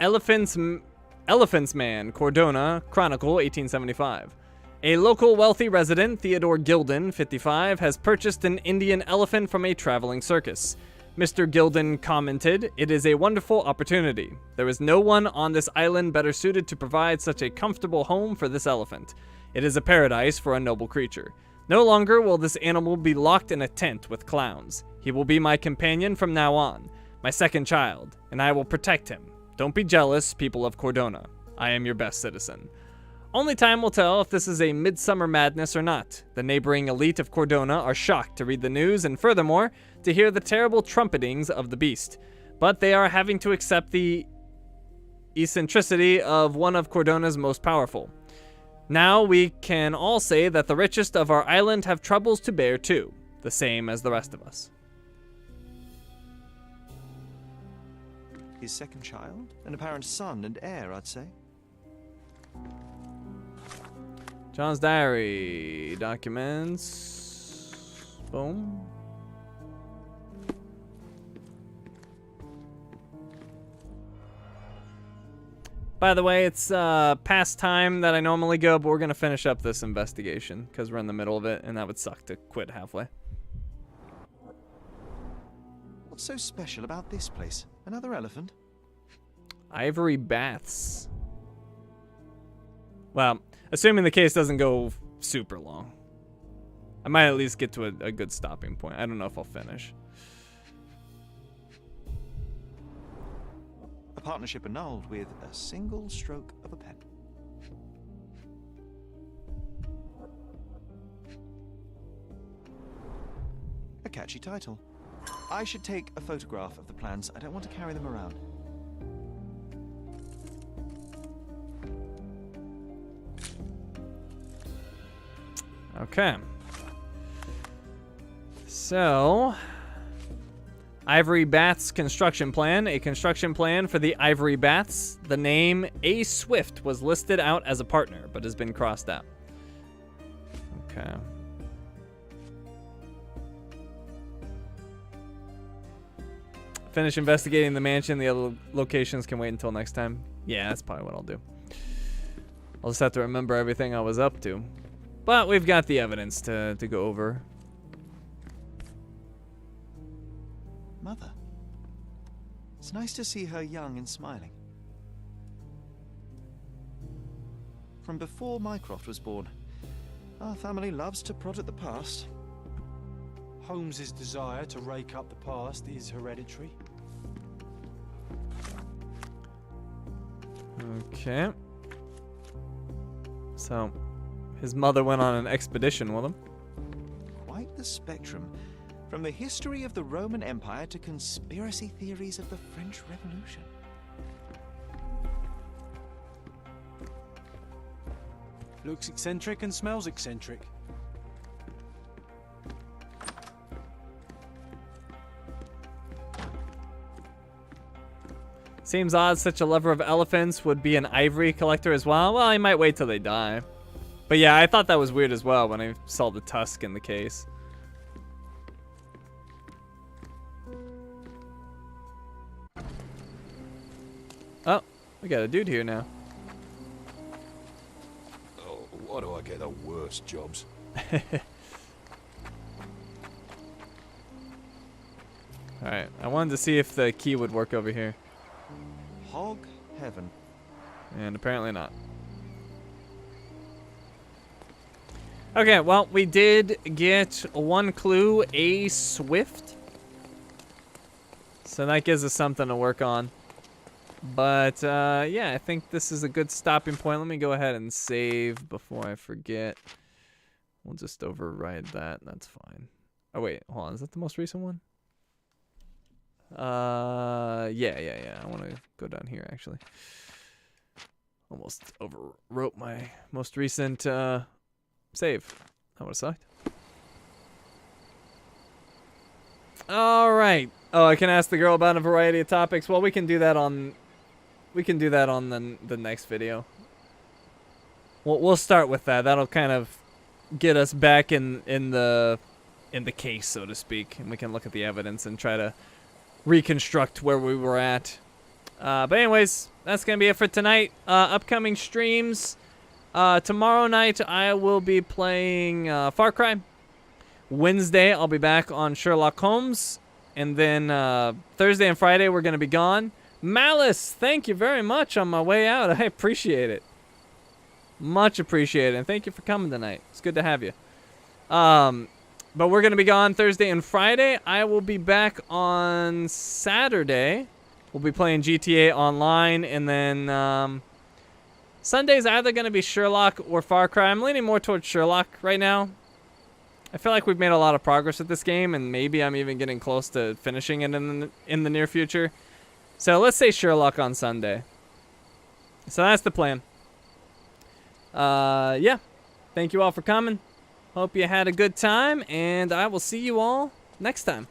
Elephants Man, Cordona, Chronicle, 1875. A local wealthy resident, Theodore Gilden, 55, has purchased an Indian elephant from a traveling circus. Mr. Gilden commented, "It is a wonderful opportunity. There is no one on this island better suited to provide such a comfortable home for this elephant. It is a paradise for a noble creature. No longer will this animal be locked in a tent with clowns. He will be my companion from now on, my second child, and I will protect him. Don't be jealous, people of Cordona. I am your best citizen." Only time will tell if this is a midsummer madness or not. The neighboring elite of Cordona are shocked to read the news and furthermore, to hear the terrible trumpetings of the beast. But they are having to accept the eccentricity of one of Cordona's most powerful. Now we can all say that the richest of our island have troubles to bear too, the same as the rest of us. His second child? An apparent son and heir, I'd say. John's diary, documents, boom. By the way, it's past time that I normally go, but we're going to finish up this investigation because we're in the middle of it, and that would suck to quit halfway. What's so special about this place? Another elephant? Ivory baths. Well, assuming the case doesn't go super long. I might at least get to a good stopping point. I don't know if I'll finish. A partnership annulled with a single stroke of a pen. A catchy title. I should take a photograph of the plans. I don't want to carry them around. Okay. So, Ivory Baths construction plan. A construction plan for the Ivory Baths. The name A. Swift was listed out as a partner, but has been crossed out. Okay. Finish investigating the mansion. The other locations can wait until next time. Yeah, that's probably what I'll do. I'll just have to remember everything I was up to. But we've got the evidence to go over. Mother. It's nice to see her young and smiling. From before Mycroft was born, our family loves to prod at the past. Holmes's desire to rake up the past is hereditary. Okay. So, his mother went on an expedition with him. Quite the spectrum. From the history of the Roman Empire to conspiracy theories of the French Revolution. Looks eccentric and smells eccentric. Seems odd such a lover of elephants would be an ivory collector as well. Well, he might wait till they die. But yeah, I thought that was weird as well when I saw the tusk in the case. Oh, we got a dude here now. Oh, why do I get the worst jobs? Alright, I wanted to see if the key would work over here. Hog heaven. And apparently not. Okay, well, we did get one clue, a Swift. So that gives us something to work on. But, yeah, I think this is a good stopping point. Let me go ahead and save before I forget. We'll just override that. That's fine. Oh, wait. Hold on. Is that the most recent one? Yeah. I want to go down here, actually. Almost overwrote my most recent, save. That would have sucked. All right. Oh, I can ask the girl about a variety of topics. Well, we can do that on the next video. We'll start with that. That'll kind of get us back in the case, so to speak, and we can look at the evidence and try to reconstruct where we were at. But anyways, that's gonna be it for tonight. Upcoming streams. Tomorrow night I will be playing Far Cry. Wednesday I'll be back on Sherlock Holmes, and then Thursday and Friday we're gonna be gone. Malice, thank you very much on my way out. I appreciate it. Much appreciated, and thank you for coming tonight. It's good to have you. But we're gonna be gone Thursday and Friday. I will be back on Saturday. We'll be playing GTA Online, and then Sunday's either gonna be Sherlock or Far Cry. I'm leaning more towards Sherlock right now. I feel like we've made a lot of progress with this game, and maybe I'm even getting close to finishing it in the near future. So let's say Sherlock on Sunday. So that's the plan. Yeah. Thank you all for coming. Hope you had a good time, and I will see you all next time.